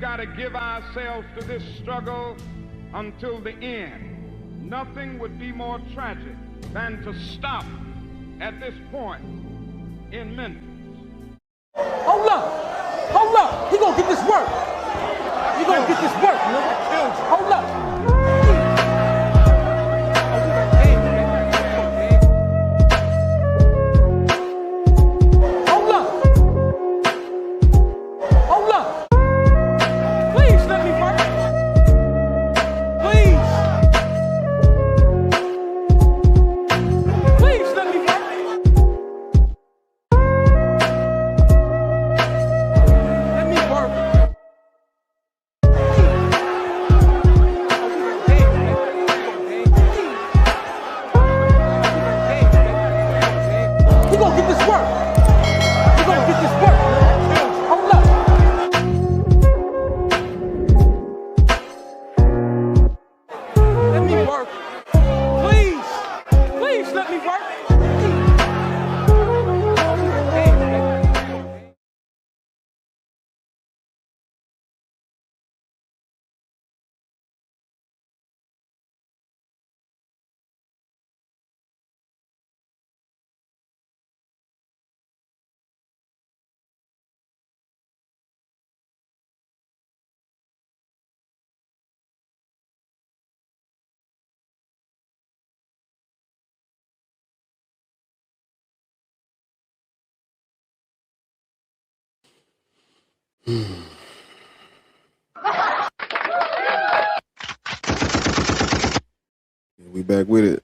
we've got to give ourselves to this struggle until the end. Nothing would be more tragic than to stop at this point in Memphis. Hold up! Hold up! He gonna get this work! He gonna get this work, nigga! Hold up! We back with it.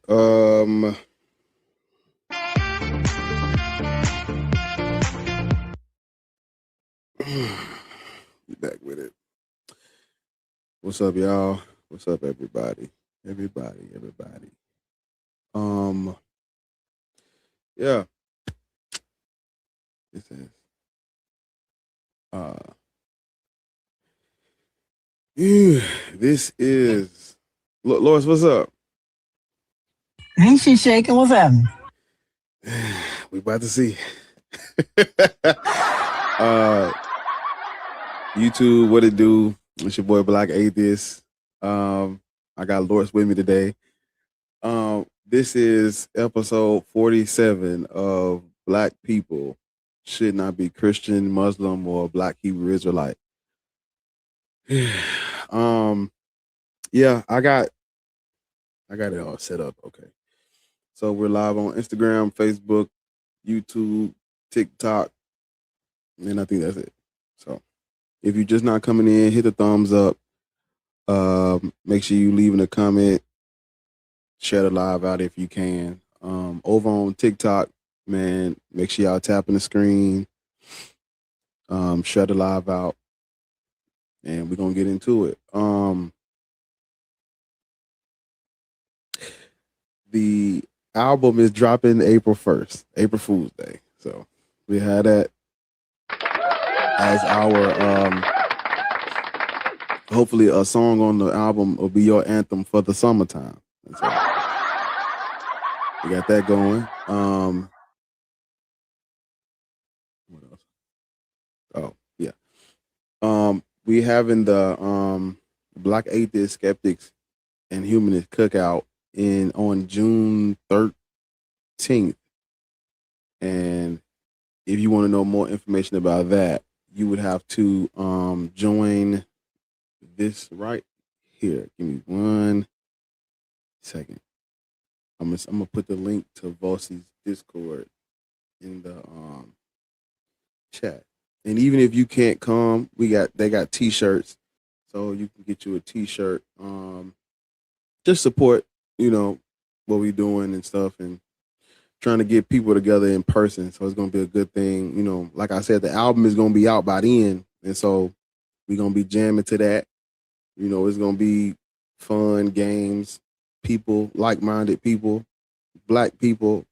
We back with it. What's up, y'all? What's up, everybody? Everybody. Yeah. This is Loris, what's up? Ain't she shaking? What's happening? We about to see. YouTube, what it do? It's your boy Black Atheist. I got Loris with me today. This is episode 47 of Black People Should Not Be Christian, Muslim, or Black Hebrew Israelite. Yeah, I got it all set up. Okay. So we're live on Instagram, Facebook, YouTube, TikTok, and I think that's it. So if you're just not coming in, hit the thumbs up. Make sure you leaving a comment. Share the live out if you can. Over on TikTok, man, make sure y'all tapping the screen. Share the live out. And we're gonna get into it. The album is dropping April 1st, April Fool's Day. So we had that as our hopefully a song on the album will be your anthem for the summertime. So we got that going. What else? Oh, yeah. We having the Black Atheist Skeptics and Humanist Cookout on June 13th. And if you want to know more information about that, you would have to join this right here. Give me 1 second. I'm gonna put the link to Vossy's Discord in the chat. And even if you can't come, they got t-shirts, so you can get you a t-shirt. Just support, what we doing and stuff, and trying to get people together in person. So it's gonna be a good thing. Like I said, the album is gonna be out by then, and so we're gonna be jamming to that. It's gonna be fun, games, people, like-minded people, Black people.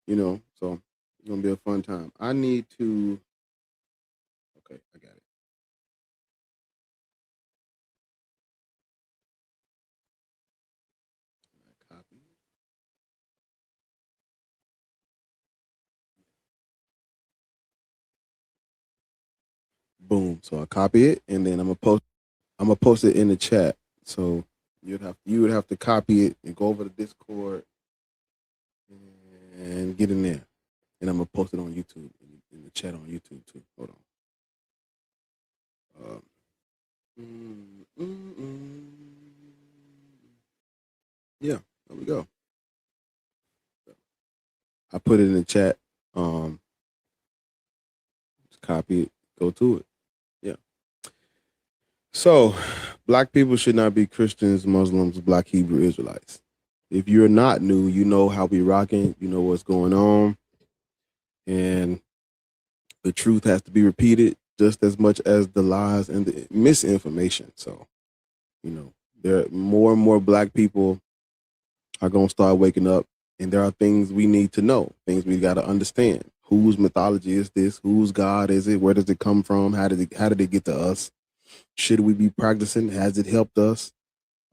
So it's gonna be a fun time. I need to. Okay, I got it. Copy. Boom. So I copy it, and then I'm gonna post it in the chat. So you would have to copy it and go over to Discord and get in there. And I'm gonna post it on YouTube, in the chat on YouTube too. Hold on. Yeah, there we go. I put it in the chat. Just copy it, go to it. Yeah. So, black people should not be Christians, Muslims, Black Hebrew Israelites. If you're not new, you know how we rocking. You know what's going on, and the truth has to be repeated just as much as the lies and the misinformation. So, you know, there are more and more black people are going to start waking up, and there are things we need to know, things we got to understand. Whose mythology is this? Whose God is it? Where does it come from? How did it get to us? Should we be practicing? Has it helped us?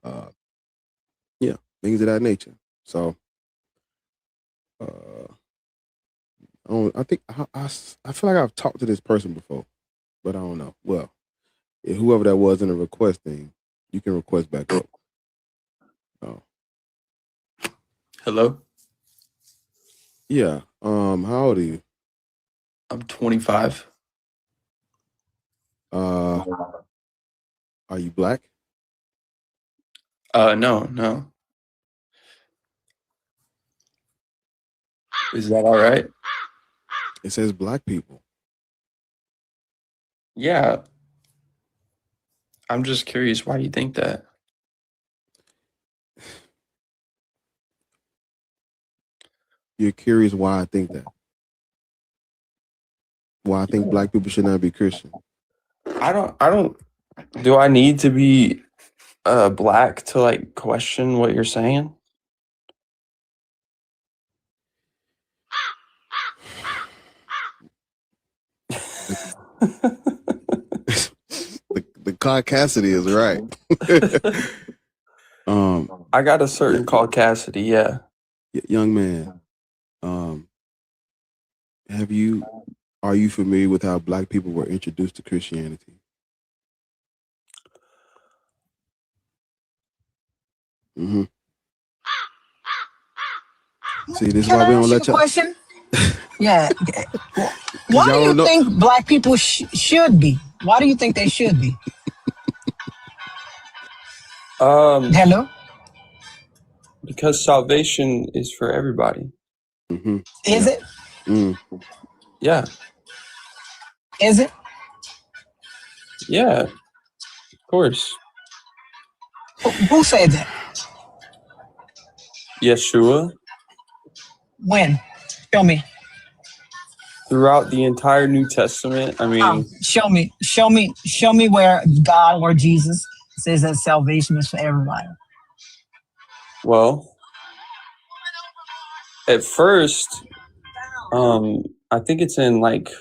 Yeah, things of that nature. So, I think I feel like I've talked to this person before, but I don't know. Well, whoever that was in the request thing, you can request back up. Oh. Hello? Yeah. How old are you? I'm 25. Are you black? No. Is that all right? It says black people. Yeah. I'm just curious why you think that. You're curious why I think that. Why I think black people should not be Christian. Do I need to be black to like question what you're saying? The caucasity is right. I got a certain caucasity, yeah. Young man, are you familiar with how black people were introduced to Christianity? Mm-hmm. See, this is why we don't let y'all. Question? Yeah. Why do you think black people should be? Why do you think they should be? Hello? Because salvation is for everybody. Mm-hmm. Is it? Yeah. Is it? Yeah. Of course. Who said that? Yeshua. When? Show me. Throughout the entire New Testament, I mean, show me where God or Jesus says that salvation is for everybody. Well, at first, I think it's in like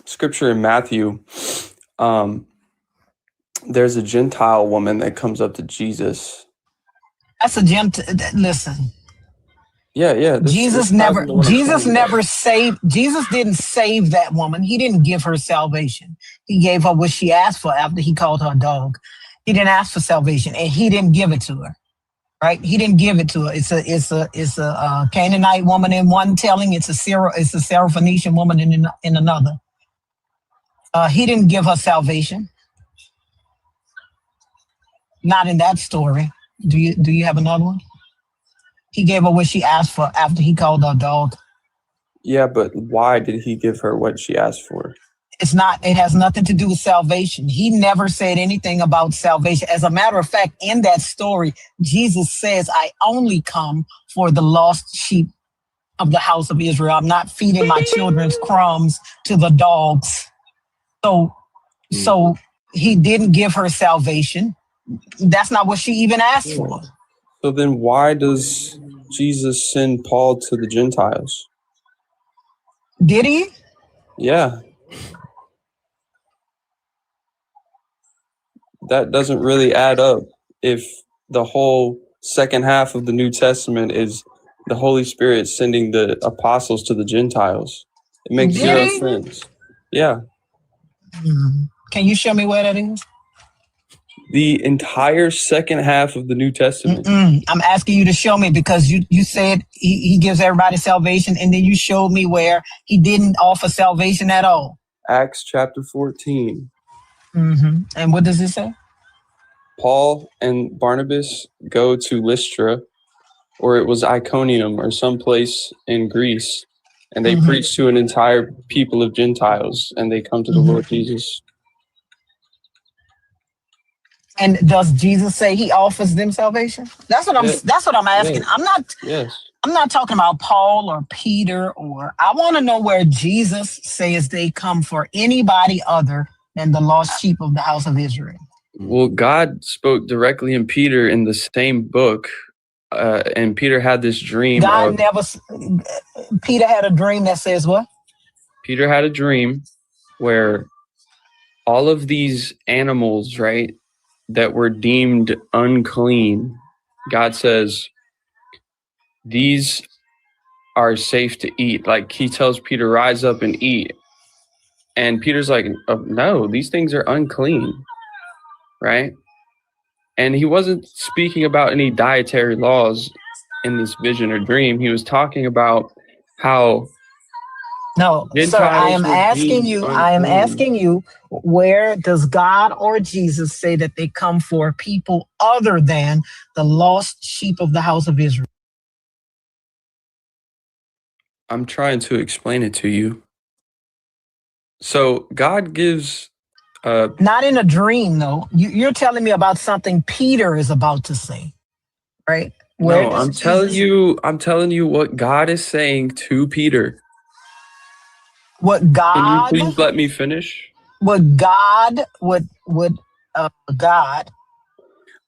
scripture in Matthew. There's a Gentile woman that comes up to Jesus. That's a listen. Yeah. Jesus never saved. Jesus didn't save that woman. He didn't give her salvation. He gave her what she asked for after he called her a dog. He didn't ask for salvation, and he didn't give it to her. Right? He didn't give it to her. It's a Canaanite woman in one telling. It's a Syrophoenician woman in another. He didn't give her salvation. Not in that story. Do you have another one? He gave her what she asked for after he called her a dog. Yeah, but why did he give her what she asked for? It has nothing to do with salvation. He never said anything about salvation. As a matter of fact, in that story, Jesus says, I only come for the lost sheep of the house of Israel. I'm not feeding my children's crumbs to the dogs. So he didn't give her salvation. That's not what she even asked for. So then why does Jesus send Paul to the Gentiles? Did he? Yeah. That doesn't really add up if the whole second half of the New Testament is the Holy Spirit sending the apostles to the Gentiles. It makes Did zero he? sense. Yeah. Can you show me where that is? The entire second half of the New Testament. I'm asking you to show me because you said he gives everybody salvation, and then you showed me where he didn't offer salvation at all. Acts chapter 14. And what does it say? Paul and Barnabas go to Lystra, or it was Iconium, or someplace in Greece, and they preach to an entire people of Gentiles, and they come to the Lord Jesus. And does Jesus say he offers them salvation? That's what I'm asking. Yes. I'm not talking about Paul or Peter, or I want to know where Jesus says they come for anybody other than the lost sheep of the house of Israel. Well, God spoke directly in Peter in the same book, and Peter had this dream. Peter had a dream that says what? Peter had a dream where all of these animals, right, that were deemed unclean, God says, these are safe to eat. Like he tells Peter, rise up and eat. And Peter's like, oh, no, these things are unclean, right? And he wasn't speaking about any dietary laws in this vision or dream. He was talking about how No, Gentiles sir, I am asking you, where does God or Jesus say that they come for people other than the lost sheep of the house of Israel? I'm trying to explain it to you. So God gives not in a dream, though. You're telling me about something Peter is about to say, right? I'm telling you what God is saying to Peter. What God? Can you please let me finish? What God God?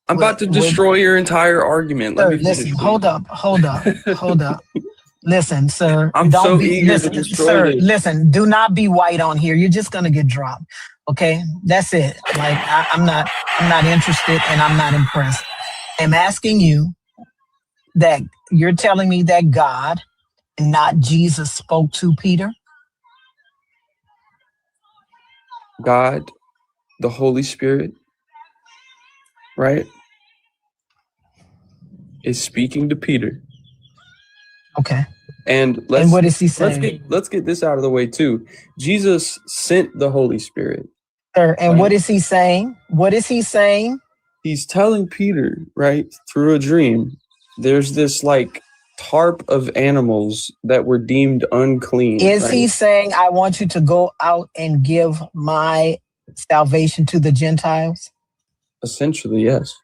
I'm about to destroy your entire argument. Let me finish. Listen, hold up. Listen, sir. I'm so eager to destroy this. Listen, do not be white on here. You're just gonna get dropped. Okay, that's it. Like I'm not interested, and I'm not impressed. I'm asking you that you're telling me that God and not Jesus spoke to Peter. God, the Holy Spirit, right, is speaking to Peter. Okay. And what is he saying? Let's get this out of the way too. Jesus sent the Holy Spirit. Sir, and right? What is he saying? What is he saying? He's telling Peter, right, through a dream, there's this like tarp of animals that were deemed unclean. Is he saying, I want you to go out and give my salvation to the Gentiles? Essentially, yes.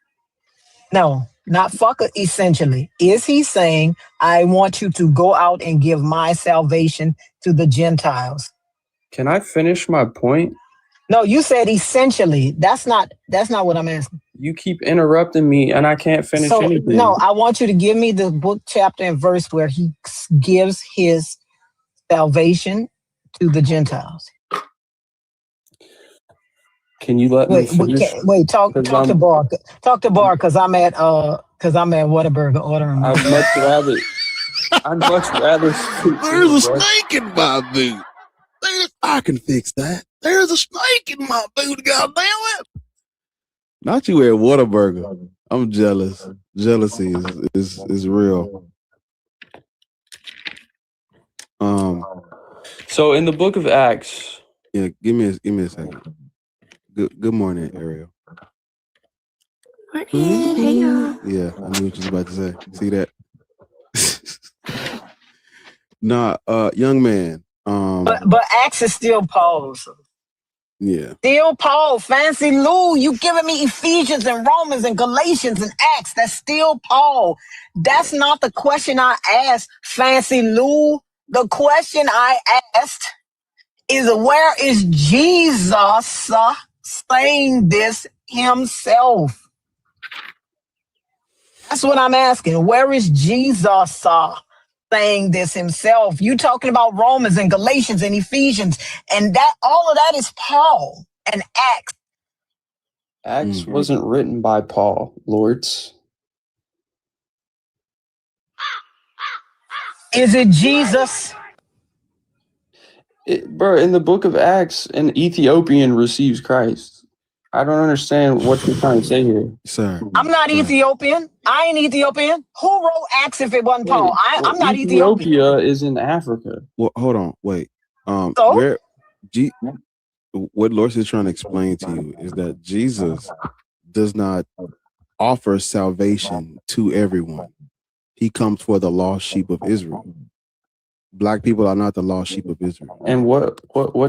No, not essentially. Is he saying, I want you to go out and give my salvation to the Gentiles? Can I finish my point? No, you said essentially. That's not what I'm asking. You keep interrupting me and I can't finish anything. No, I want you to give me the book, chapter, and verse where he gives his salvation to the Gentiles. Can you let me finish? Talk to Bar. Talk to Bar because I'm at Whataburger ordering. I'd much rather There's a snake in my boot. I can fix that. There's a snake in my boot, goddamn it. Not you at Whataburger. I'm jealous. Jealousy is real. So in the book of Acts. Yeah, give me a second. Good morning, Ariel. Hey y'all. Yeah, I knew what you was about to say. See that? Young man. But Acts is still Paul. So. Yeah. Still Paul. Fancy Lou, you giving me Ephesians and Romans and Galatians and Acts. That's still Paul. That's not the question I asked, Fancy Lou. The question I asked is, where is Jesus saying this himself? That's what I'm asking. Where is Jesus saying this himself? You talking about Romans and Galatians and Ephesians, and that all of that is Paul and Acts. Acts wasn't written by Paul, Lords. Is it Jesus? Bro, in the book of Acts, an Ethiopian receives Christ. I don't understand what you're trying to say here. Sir. I'm not sir. Ethiopian. I ain't Ethiopian. Who wrote Acts if it wasn't Paul? I'm not Ethiopian. Ethiopia is in Africa. Well, hold on, wait. So? Where what Lord is trying to explain to you is that Jesus does not offer salvation to everyone. He comes for the lost sheep of Israel. Black people are not the lost sheep of Israel. And what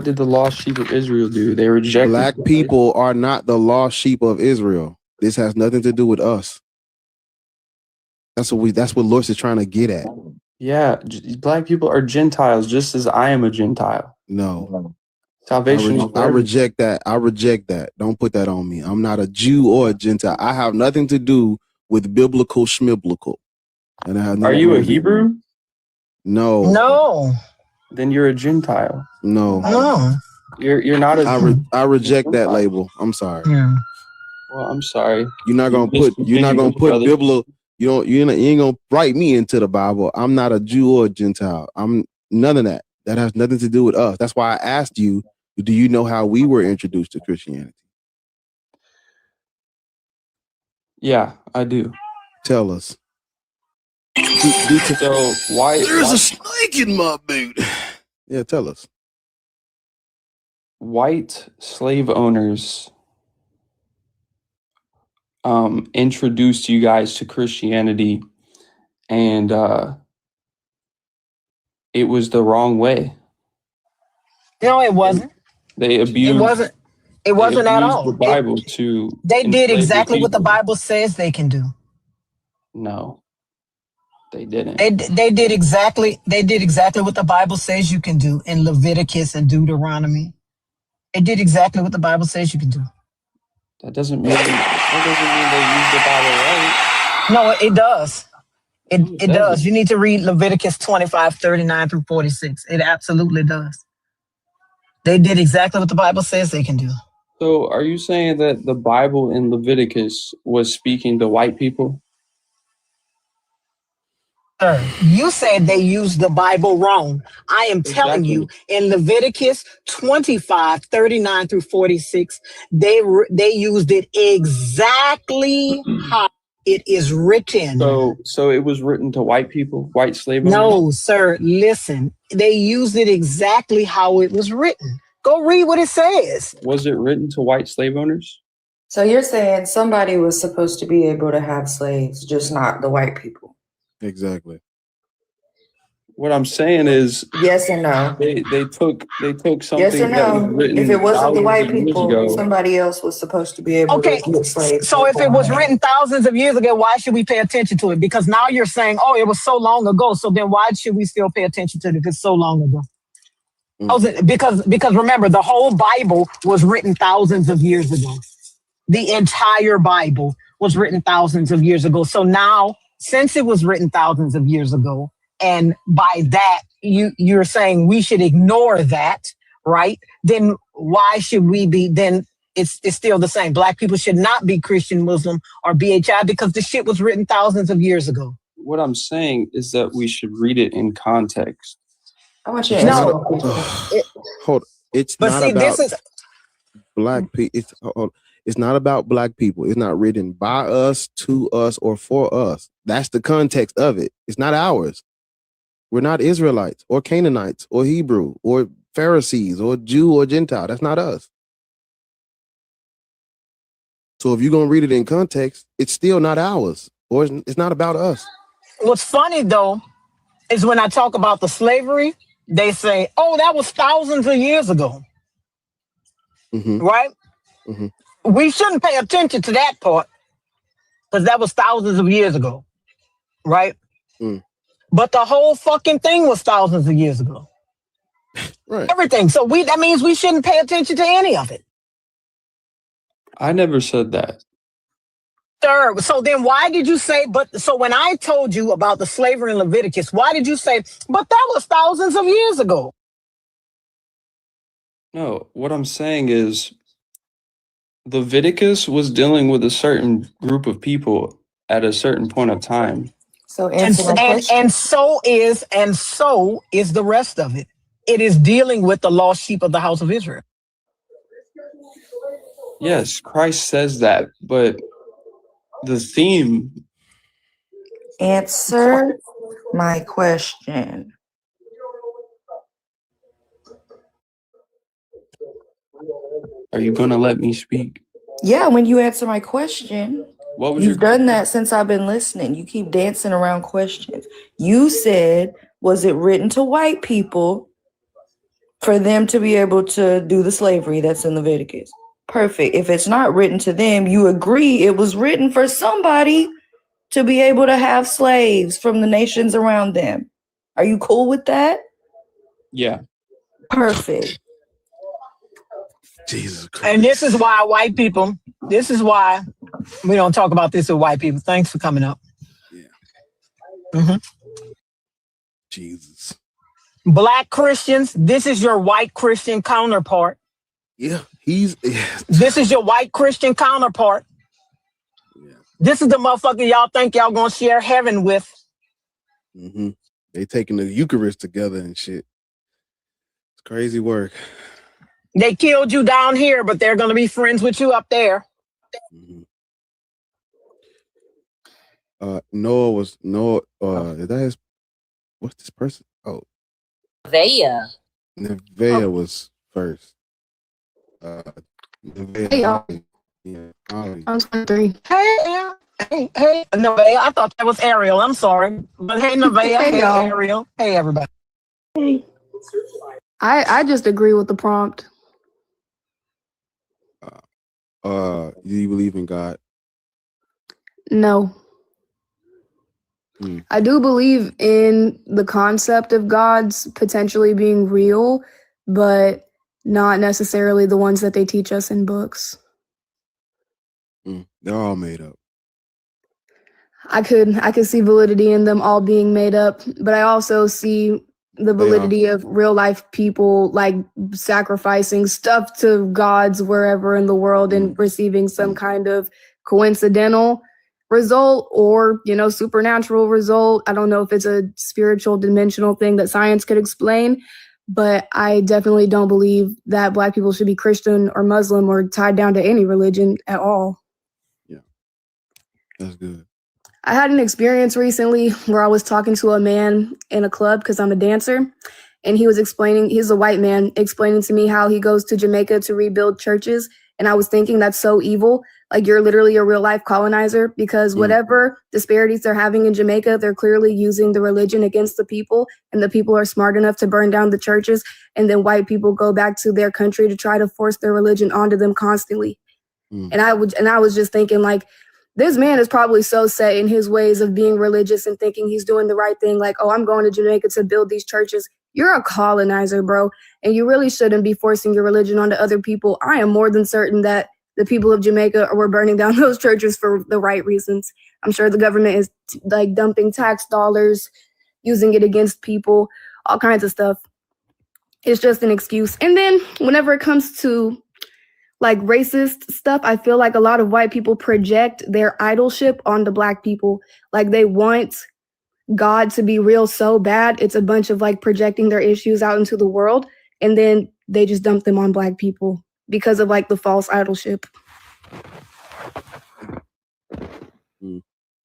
did the lost sheep of Israel do? They rejected. Black people are not the lost sheep of Israel. This has nothing to do with us. That's what Lord is trying to get at. Yeah, black people are Gentiles, just as I am a Gentile. No. Salvation. I reject that. I reject that. Don't put that on me. I'm not a Jew or a Gentile. I have nothing to do with biblical schmiblical. And I have Are you a Hebrew? No. No. Then you're a Gentile. No. No. You're not a. I reject that label. I'm sorry. Yeah. Well, I'm sorry. You're not gonna put biblical. You ain't gonna write me into the Bible. I'm not a Jew or a Gentile. I'm none of that. That has nothing to do with us. That's why I asked you, do you know how we were introduced to Christianity? Yeah, I do. Tell us. So why there's a snake in my boot? Yeah, tell us. White slave owners introduced you guys to Christianity, and it was the wrong way. No, it wasn't. They abused. It wasn't at all. The Bible they did exactly what the Bible says they can do. No, they didn't. They did exactly what the Bible says you can do in Leviticus and Deuteronomy. It did exactly what the Bible says you can do. That doesn't mean they use the Bible right. No, it does. It does. You need to read Leviticus 25, 39 through 46. It absolutely does. They did exactly what the Bible says they can do. So are you saying that the Bible in Leviticus was speaking to white people? Sir, you said they used the Bible wrong. I am telling you, in Leviticus 25, 39 through 46, they used it exactly how it is written. So it was written to white people, white slave owners? No, sir, listen. They used it exactly how it was written. Go read what it says. Was it written to white slave owners? So you're saying somebody was supposed to be able to have slaves, just not the white people? Exactly. What I'm saying is, yes and no. They took something. Yes or no. If it wasn't the white people, somebody else was supposed to be able to get slaves. So if it was written thousands of years ago, why should we pay attention to it? Because now you're saying, oh, it was so long ago. So then why should we still pay attention to it if it's so long ago? Because remember, the whole Bible was written thousands of years ago. The entire Bible was written thousands of years ago. So now, since it was written thousands of years ago, and by that, you're saying we should ignore that, right? Then why should we be, then it's still the same. Black people should not be Christian, Muslim, or BHI because the shit was written thousands of years ago. What I'm saying is that we should read it in context. I want you to answer. Hold. It's not about black people. It's not about black people. It's not written by us, to us, or for us. That's the context of it. It's not ours. We're not Israelites or Canaanites or Hebrew or Pharisees or Jew or Gentile. That's not us. So if you're going to read it in context, it's still not ours, or it's not about us. What's funny, though, is when I talk about the slavery, they say, oh, that was thousands of years ago. Right? We shouldn't pay attention to that part because that was thousands of years ago. Right? But the whole fucking thing was thousands of years ago. Right. Everything. So that means we shouldn't pay attention to any of it. I never said that. Sir, so then why did you say, so when I told you about the slavery in Leviticus, why did you say, but that was thousands of years ago? No, what I'm saying is Leviticus was dealing with a certain group of people at a certain point of time. So and so is the rest of it. It is dealing with the lost sheep of the house of Israel. Yes, Christ says that, but the theme. Answer my question. Are you gonna let me speak? Yeah, when you answer my question. What was You've your done that since I've been listening. You keep dancing around questions. You said, was it written to white people for them to be able to do the slavery that's in Leviticus? Perfect. If it's not written to them, you agree it was written for somebody to be able to have slaves from the nations around them. Are you cool with that? Yeah. Perfect. Jesus Christ. And this is why white people, this is why we don't talk about this with white people. Thanks for coming up. Yeah. Mm-hmm. Jesus. Black Christians, this is your white Christian counterpart. Yeah, This is your white Christian counterpart. Yeah. This is the motherfucker y'all think y'all gonna share heaven with. Mm-hmm. They taking the Eucharist together and shit. It's crazy work. They killed you down here, but they're gonna be friends with you up there. Mm-hmm. Noah, is that his, what's this person? Oh, Nevaeh was first. Hey, y'all. Yeah, I'm 23. Hey, Nevaeh, I thought that was Ariel. I'm sorry. But hey, Nevaeh, Hey, hey, y'all. Ariel. Hey, everybody. Hey. I just agree with the prompt. do you believe in God? No. I do believe in the concept of gods potentially being real, but not necessarily the ones that they teach us in books. They're all made up. I could see validity in them all being made up, but I also see the validity of real life people like sacrificing stuff to gods wherever in the world and receiving some kind of coincidental result or, supernatural result. I don't know if it's a spiritual dimensional thing that science could explain, but I definitely don't believe that Black people should be Christian or Muslim or tied down to any religion at all. Yeah, that's good. I had an experience recently where I was talking to a man in a club because I'm a dancer, and he was explaining, he's a white man, explaining to me how he goes to Jamaica to rebuild churches. And I was thinking that's so evil. Like, you're literally a real life colonizer, because whatever disparities they're having in Jamaica, they're clearly using the religion against the people, and the people are smart enough to burn down the churches. And then white people go back to their country to try to force their religion onto them constantly. And I was just thinking, like, this man is probably so set in his ways of being religious and thinking he's doing the right thing. Like, oh, I'm going to Jamaica to build these churches. You're a colonizer, bro. And you really shouldn't be forcing your religion onto other people. I am more than certain that the people of Jamaica were burning down those churches for the right reasons. I'm sure the government is like dumping tax dollars, using it against people, all kinds of stuff. It's just an excuse. And then whenever it comes to like racist stuff, I feel like a lot of white people project their idolship onto Black people. Like, they want God to be real so bad. It's a bunch of like projecting their issues out into the world, and then they just dump them on Black people because of like the false idolship.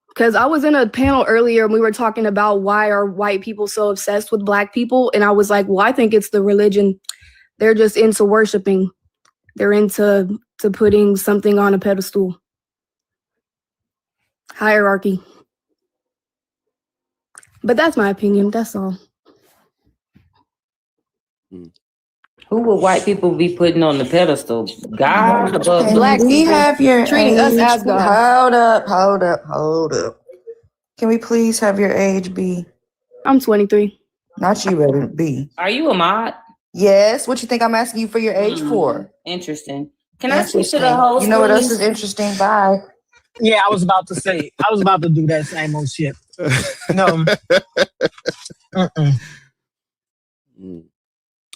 Because I was in a panel earlier and we were talking about why are white people so obsessed with Black people, and I was like, well, I think it's the religion. They're just into worshiping. They're into putting something on a pedestal. Hierarchy. But that's my opinion. That's all. Who would white people be putting on the pedestal? God above Black We people? have your Treating us age. as God. Hold up. Can we please have your age be? I'm 23. Not you, better be. Are you a mod? Yes. What you think I'm asking you for your age for? Interesting. Can I switch to the host? You know what else is interesting? Bye. Yeah, I was about to do that same old shit. No.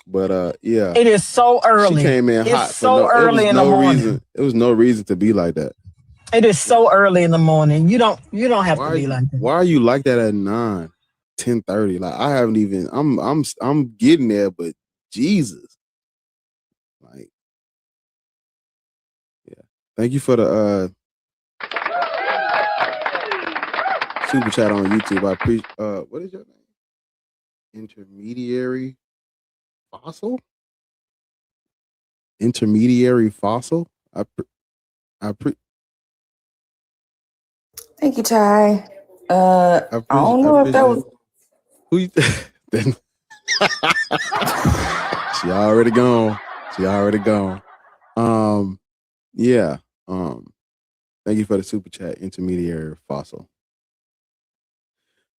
But yeah, it is so early. She came in hot. It's so early in the morning. It was no reason to be like that. It is so early in the morning. You don't have to be like that. Why are you like that at 9? 10:30. Like I haven't even. I'm getting there, but Jesus, like, yeah. Thank you for the super chat on YouTube. I appreciate. What is your name? Intermediary fossil. Intermediary fossil. Thank you, Ty. I don't know if that was. Who you then? She already gone. Yeah. Thank you for the super chat, intermediary fossil.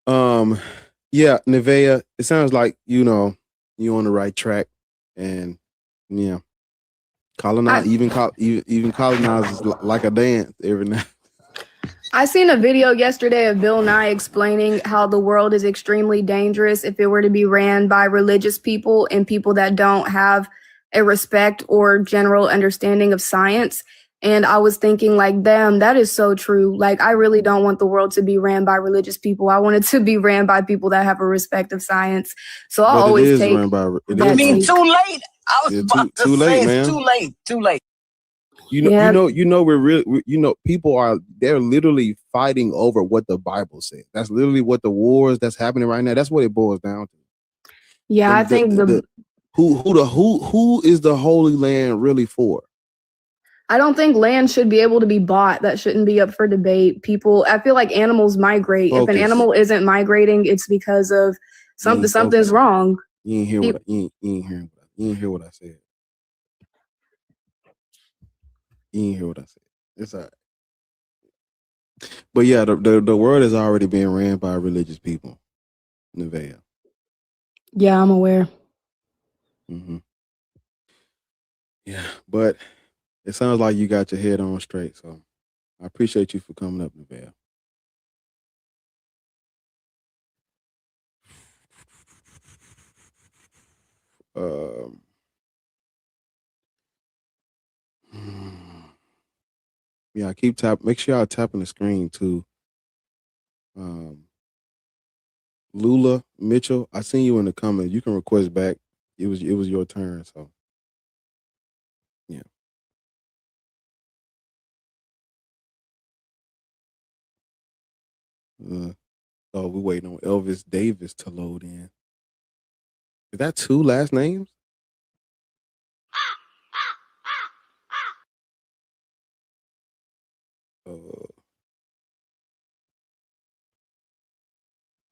Yeah, Nevaeh, it sounds like you're on the right track, and yeah, even colonizers like a dance every night. I seen a video yesterday of Bill Nye explaining how the world is extremely dangerous if it were to be ran by religious people and people that don't have a respect or general understanding of science. And I was thinking, like, damn, that is so true. Like, I really don't want the world to be ran by religious people. I want it to be ran by people that have a respect of science. So I always take. I mean, too late. I was about to say it's too late. Too late. We're really, people they're literally fighting over what the Bible says. That's literally what the wars that's happening right now. That's what it boils down to. Yeah, I think who is the Holy Land really for? I don't think land should be able to be bought. That shouldn't be up for debate. I feel like animals migrate. If an animal isn't migrating, it's because of something's wrong. You ain't hear what I said. It's all right. But yeah, the world is already being ran by religious people. Nevaeh. Yeah, I'm aware. Mm-hmm. Yeah, but it sounds like you got your head on straight. So I appreciate you for coming up, Nevaeh. Yeah, I keep tapping. Make sure y'all tapping the screen too. Lula Mitchell, I seen you in the comments. You can request back. It was your turn. So yeah. We're waiting on Elvis Davis to load in. Is that two last names?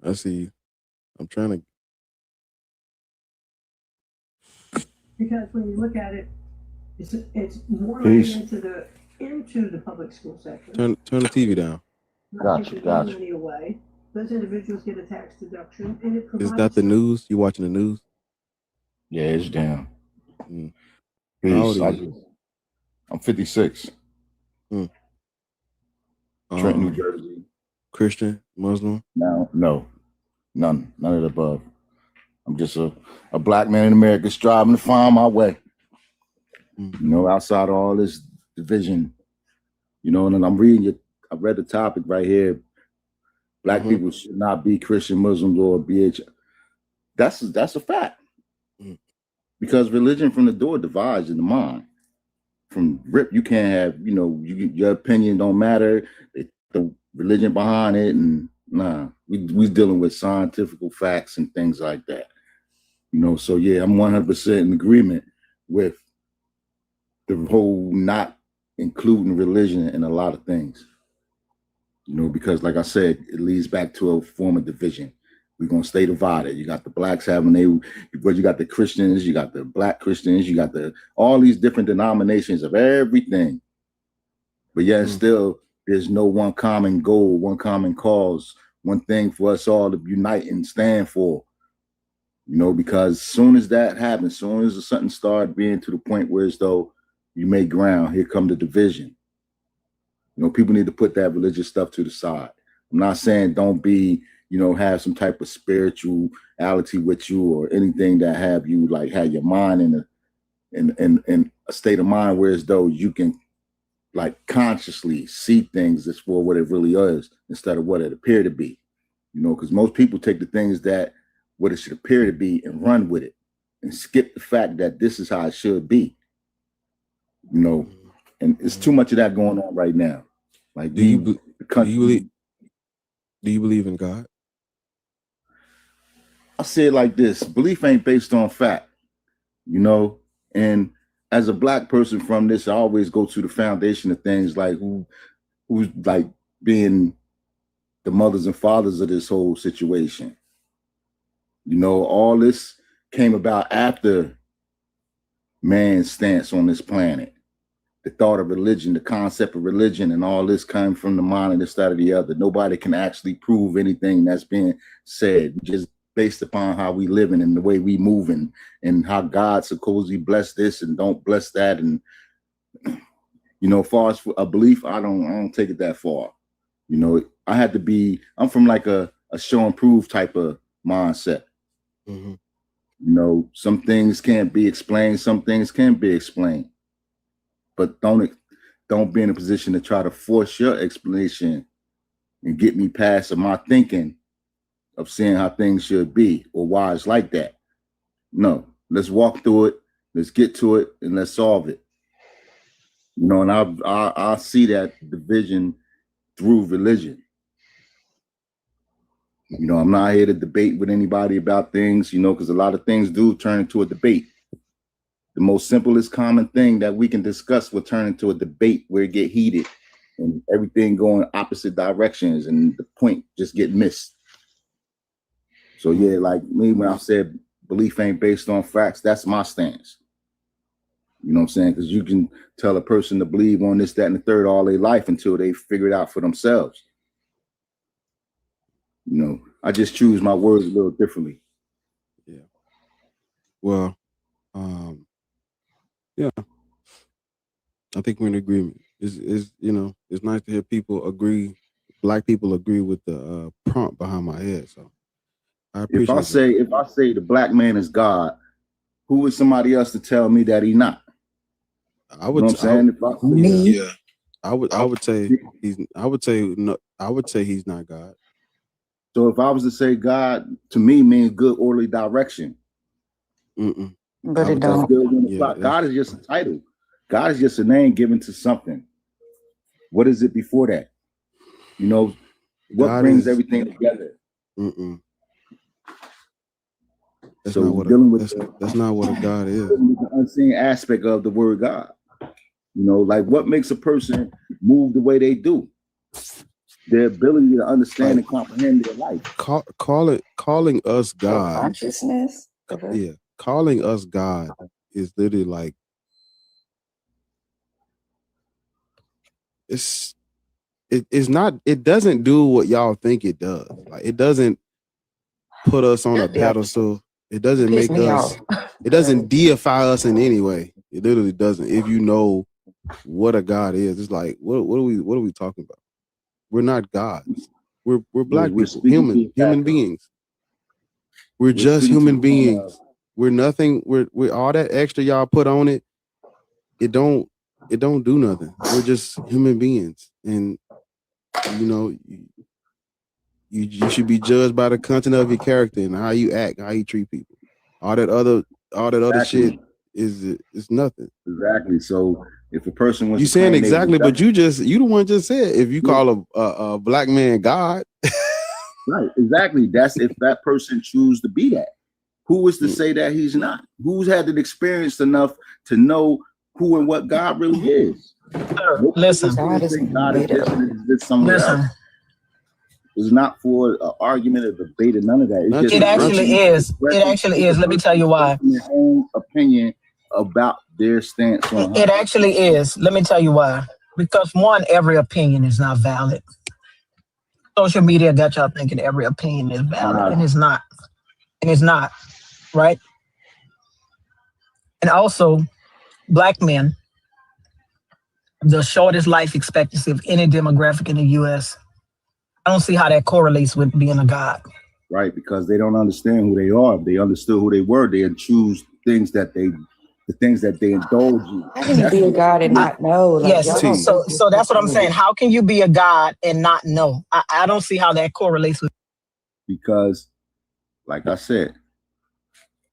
I see. I'm trying to. Because when you look at it, it's more like into the public school sector. Turn the TV down. Gotcha. Money away. Those individuals get a tax deduction, and it provides. Is that the news? You watching the news? Yeah, it's down. How old are you? I'm 56. Trenton, New Jersey. Christian, Muslim? No, none of the above. I'm just a black man in America striving to find my way. Outside of all this division, and I'm reading I read the topic right here. Black people should not be Christian, Muslims, or BH. That's a fact. Because religion from the door divides in the mind. From rip, you can't have, your opinion don't matter. The religion behind it, and we dealing with scientific facts and things like that. So yeah, I'm 100% in agreement with the whole not including religion in a lot of things. Because like I said, it leads back to a form of division. We're gonna stay divided. You got the blacks having you got the Christians, you got the black Christians, you got all these different denominations of everything. But yet still there's no one common goal, one common cause, one thing for us all to unite and stand for. Because as soon as that happens, as soon as something starts being to the point where as though you make ground, here come the division. People need to put that religious stuff to the side. I'm not saying don't be, have some type of spirituality with you or anything that have you like have your mind in a state of mind where as though you can like consciously see things as for what it really is instead of what it appeared to be. You know, because most people take the things that what it should appear to be and run with it and skip the fact that this is how it should be. You know, and it's too much of that going on right now. Like, do you believe in God? I say it like this: belief ain't based on fact, you know. And as a black person from this, I always go to the foundation of things, like who's like being the mothers and fathers of this whole situation. You know, all this came about after man's stance on this planet. The thought of religion, the concept of religion, and all this came from the mind of this, that, or the other. Nobody can actually prove anything that's being said, just based upon how we living and the way we moving and how God supposedly bless this and don't bless that. And, you know, as far as a belief, I don't take it that far. You know, I'm from like a show and prove type of mindset. Mm-hmm. You know, some things can't be explained, some things can be explained. But don't be in a position to try to force your explanation and get me past my thinking of seeing how things should be or why it's like that. No, let's walk through it, let's get to it, and let's solve it. You know, and I see that division through religion. You know, I'm not here to debate with anybody about things, you know, because a lot of things do turn into a debate. The most simplest common thing that we can discuss will turn into a debate where it get heated and everything going opposite directions and the point just get missed. So yeah, like me, when I said belief ain't based on facts, that's my stance. You know what I'm saying? Because you can tell a person to believe on this, that, and the third all their life until they figure it out for themselves. You know, I just choose my words a little differently. Yeah. Well, yeah, I think we're in agreement. It's you know, it's nice to hear people agree, black people agree with the prompt behind my head. So I appreciate it. If I say the black man is God, who is somebody else to tell me that he not? I would, you know what I'm saying? I would say he's not God. So if I was to say God, to me means good orderly direction. Mm-mm. But it don't. God is just a title. God is just a name given to something. What is it before that? You know, what God brings is, everything together? Mm-mm. That's so not what that's not what a God is. The unseen aspect of the word God. You know, like what makes a person move the way they do? Their ability to understand and comprehend their life. Calling us God. Consciousness. Yeah, calling us God is literally like it's not. It doesn't do what y'all think it does. Like it doesn't put us on a pedestal. It doesn't make us. It doesn't deify us in any way. It literally doesn't. If you know what a God is, it's like what are we talking about? We're not gods. We're black people, human beings. We're just human beings. We're nothing. We're all that extra y'all put on it. It don't do nothing. We're just human beings, and you know, you should be judged by the content of your character and how you act, how you treat people. All that other shit is nothing. Exactly. So if a person was you saying exactly, but you the one just said if you call a black man God. Right. Exactly. That's if that person choose to be that. Who is to say that he's not? Who's had an experience enough to know who and what God really is? Listen. God is this somewhere else. It's not for an argument or debate or none of that. It's just it actually is. It actually is. Let me tell you why. Their own opinion about their stance on it actually is. Let me tell you why. Because one, every opinion is not valid. Social media got y'all thinking every opinion is valid, and it's not. And it's not, right? And also, black men, the shortest life expectancy of any demographic in the U.S. I don't see how that correlates with being a God. Right, because they don't understand who they are. If they understood who they were, they'd choose the things that they indulge in. How can you be a God and not know? Like, yes, so that's what I'm saying. How can you be a God and not know? I don't see how that correlates with. Because, like I said,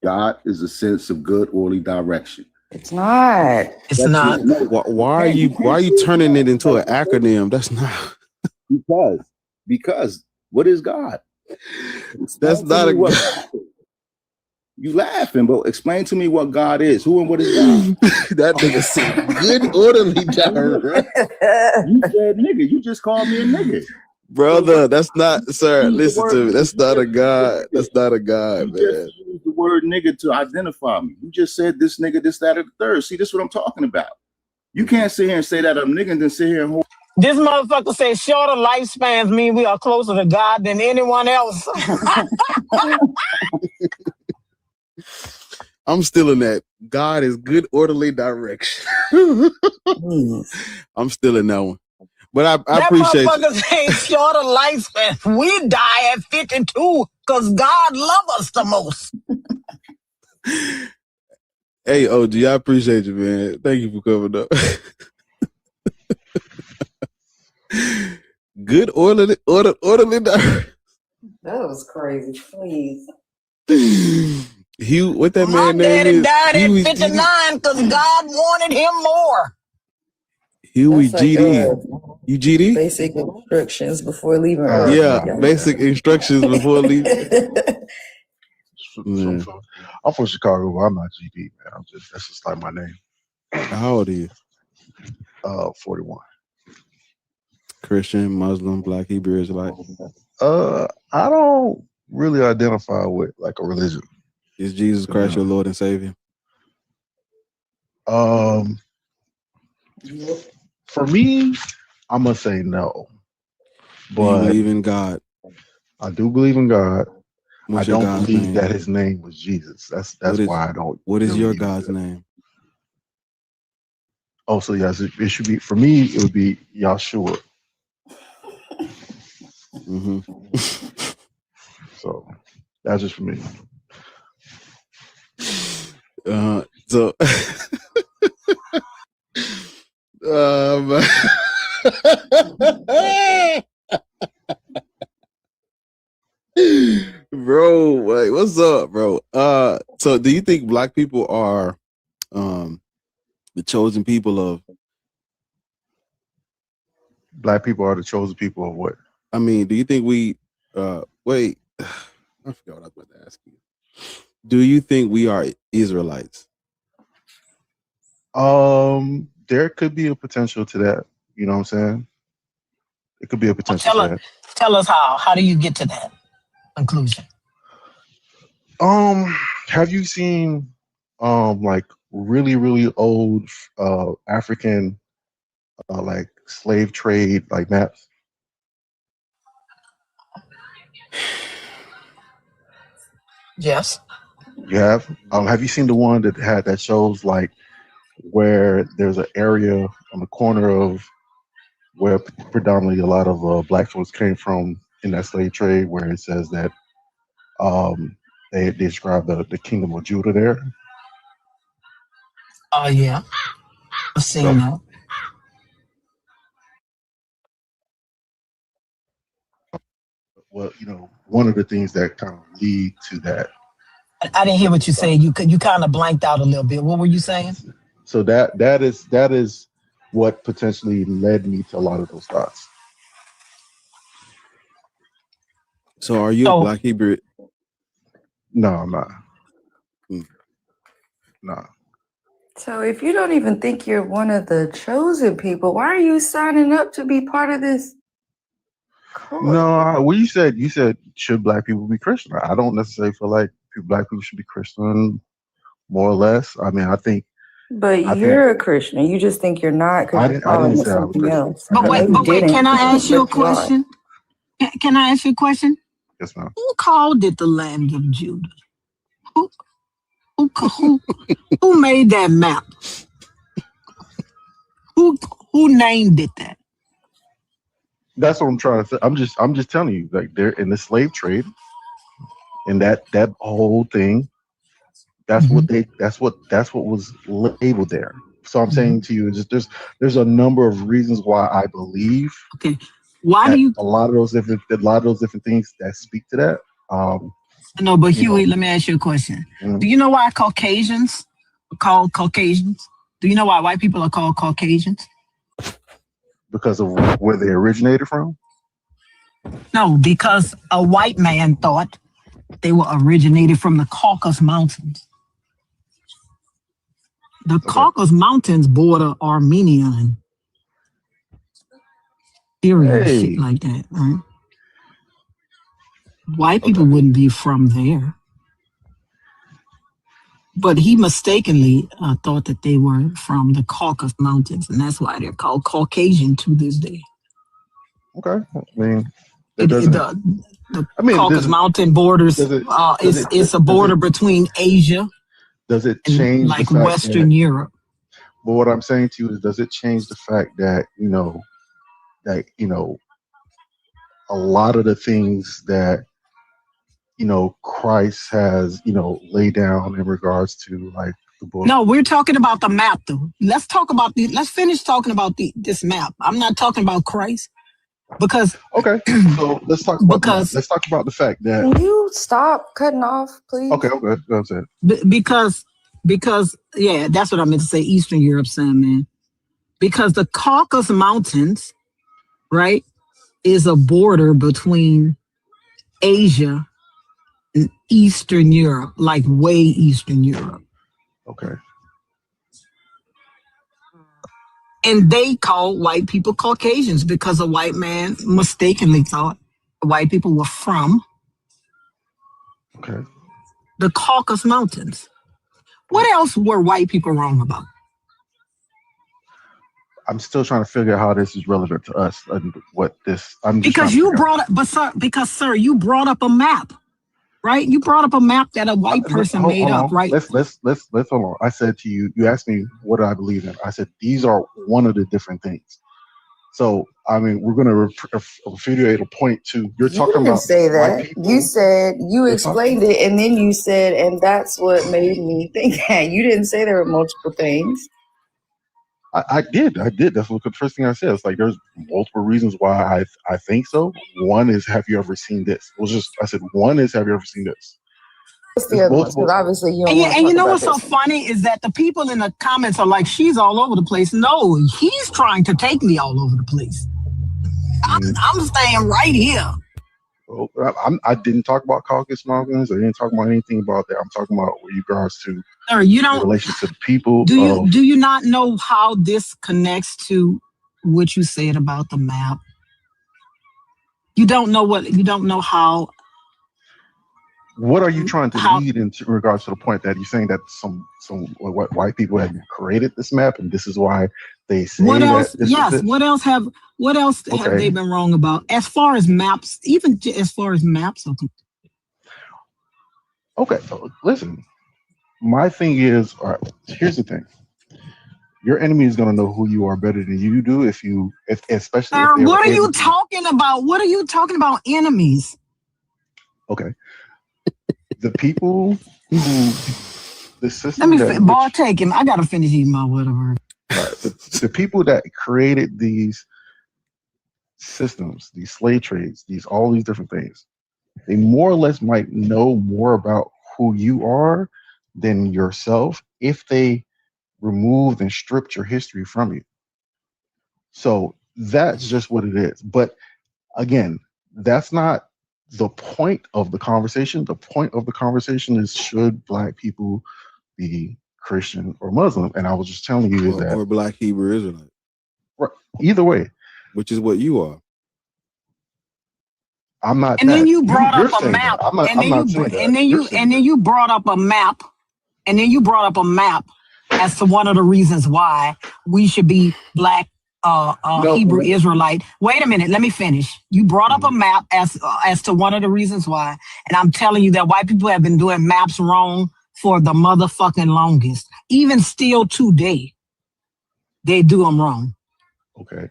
God is a sense of good, orderly direction. It's not. It's not. Why are you turning it into an acronym? That's not. Because what is God? That's not a. You laughing, but explain to me what God is. Who and what is God? That nigga said good, orderly direction. You said nigga. You just called me a nigga. Brother, that's not, sir. Listen to me. That's not a God. That's not a God, man. You just used the word nigga to identify me. You just said this nigga, this, that, or the third. See, this is what I'm talking about. You can't sit here and say that I'm nigga and then sit here and hold. This motherfucker says shorter lifespans mean we are closer to God than anyone else. I'm still in that. God is good, orderly direction. I'm still in that one. But I appreciate that motherfucker saying shorter lifespan. We die at 52 because God loves us the most. Hey, OG, I appreciate you, man. Thank you for coming up. Good, orderly direction. That was crazy. Please. Hugh, what that My man name daddy is? died Huey at 59 because God wanted him more. Huey That's like, GD. You GD? Basic instructions before leaving Yeah, Earth. basic instructions before leaving. I'm from Chicago, but I'm not GD, man. That's just like my name. How old are you? 41. Christian, Muslim, Black, Hebrew, Israelite? I don't really identify with like a religion. Is Jesus Christ your Lord and Savior? For me, I'm gonna say no. But do you believe in God? I do believe in God. What's I don't God's believe name? that his name was Jesus. That's why I don't. What is your God's name? Oh, so yes, it should be, for me, it would be Yahshua. Mm-hmm. So that's just for me. So bro, wait, what's up, bro? So do you think Black people are the chosen people of? Black people are the chosen people of what? I mean, do you think we wait, I forgot what I was about to ask you. Do you think we are Israelites? There could be a potential to that. You know what I'm saying? It could be a potential to that. Tell us how. How do you get to that conclusion? Have you seen like really, really old African like slave trade like maps? Yes. You have? Have you seen the one that shows like where there's an area on the corner of where predominantly a lot of Black folks came from in that slave trade, where it says that they describe the kingdom of Judah there? Oh, yeah. I've seen that. Well, one of the things that kind of lead to that. I didn't hear what you said. You kind of blanked out a little bit. What were you saying? So that is what potentially led me to a lot of those thoughts. So are you a Black Hebrew? No, I'm not. No. So if you don't even think you're one of the chosen people, why are you signing up to be part of this? No, well, you said should Black people be Christian? I don't necessarily feel like Black people should be Christian, more or less. I mean, I think. But you're a Christian. You just think you're not because you're calling it something else. But wait, can I ask you a question? Can I ask you a question? Yes, ma'am. Who called it the land of Judah? Who made that map? Who named it that? That's what I'm trying to say. I'm just telling you, like, they're in the slave trade, and that whole thing. That's what was labeled there. So I'm saying to you, just there's a number of reasons why I believe. Okay, why do you? A lot of those different things that speak to that. No, but you know, Huey, let me ask you a question. mm, Do you know why Caucasians are called Caucasians? Do you know why white people are called Caucasians? because of where they originated from. No, because a white man thought they were originated from the Caucasus Mountains. The Caucasus Mountains border Armenia and Syria, shit Hey, like that, right? White people okay. wouldn't be from there. But he mistakenly thought that they were from the Caucasus Mountains, and that's why they're called Caucasian to this day. Okay. I mean, that doesn't. The I mean, Caucasus Mountain borders is a border between Asia does it and change the like fact Western that? Europe. But what I'm saying to you is, does it change the fact that a lot of the things that Christ has laid down in regards to like the book. No, we're talking about the map, though. Let's talk about let's finish talking about this map. I'm not talking about Christ because okay. So let's talk about the map. Let's talk about the fact that. Can you stop cutting off, please? Okay. That's it. Because yeah, that's what I meant to say. Eastern Europe, son, man. Because the Caucasus Mountains, right, is a border between Asia and Eastern Europe, like way Eastern Europe. Okay. And they call white people Caucasians because a white man mistakenly thought white people were from the Caucasus Mountains. What else were white people wrong about? I'm still trying to figure out how this is relevant to us and what this. I'm just because you brought up, sir, you brought up a map, right? You brought up a map that a white person made up, right? Let's hold on. I said to you, you asked me what do I believe in. I said these are one of the different things. So I mean, we're going to refutate a point to you're talking about. Say that. People. You said you explained it, and then you said, and that's what made me think that. You didn't say there were multiple things. I did. That's what the first thing I said. It's like there's multiple reasons why I think so. One is, have you ever seen this? I said one is, have you ever seen this? What's the other one? Because obviously you don't want to and you know talk what's so about this. funny is that the people in the comments are like, she's all over the place. No, he's trying to take me all over the place. I'm staying right here. Well, I didn't talk about Caucasus Mountains. I didn't talk about anything about that. I'm talking about with regards to in relation to the people. Do you not know how this connects to what you said about the map? You don't know how. What are you trying to lead into in regards to the point that you're saying that some white people have created this map and this is why they say what else? That Yes. What else have they been wrong about as far as maps? Even as far as maps. Okay, listen. My thing is, all right, here's the thing. Your enemy is going to know who you are better than you do especially. What are you talking about? What are you talking about? Enemies. Okay. The people who the system. Let me take him. I gotta finish eating my whatever. The people that created these systems, these slave trades, all these different things, they more or less might know more about who you are than yourself if they removed and stripped your history from you. So that's just what it is. But again, that's not the point of the conversation. The point of the conversation is, should Black people be Christian or Muslim? And I was just telling you that, or Black Hebrew Israelite. Right. Either way, which is what you are. I'm not. And then you brought up a map. And then you brought up a map. And then you brought up a map as to one of the reasons why we should be Black Hebrew Israelite. Wait a minute, let me finish. You brought up a map as to one of the reasons why, and I'm telling you that white people have been doing maps wrong for the motherfucking longest. Even still today, they do them wrong. Okay,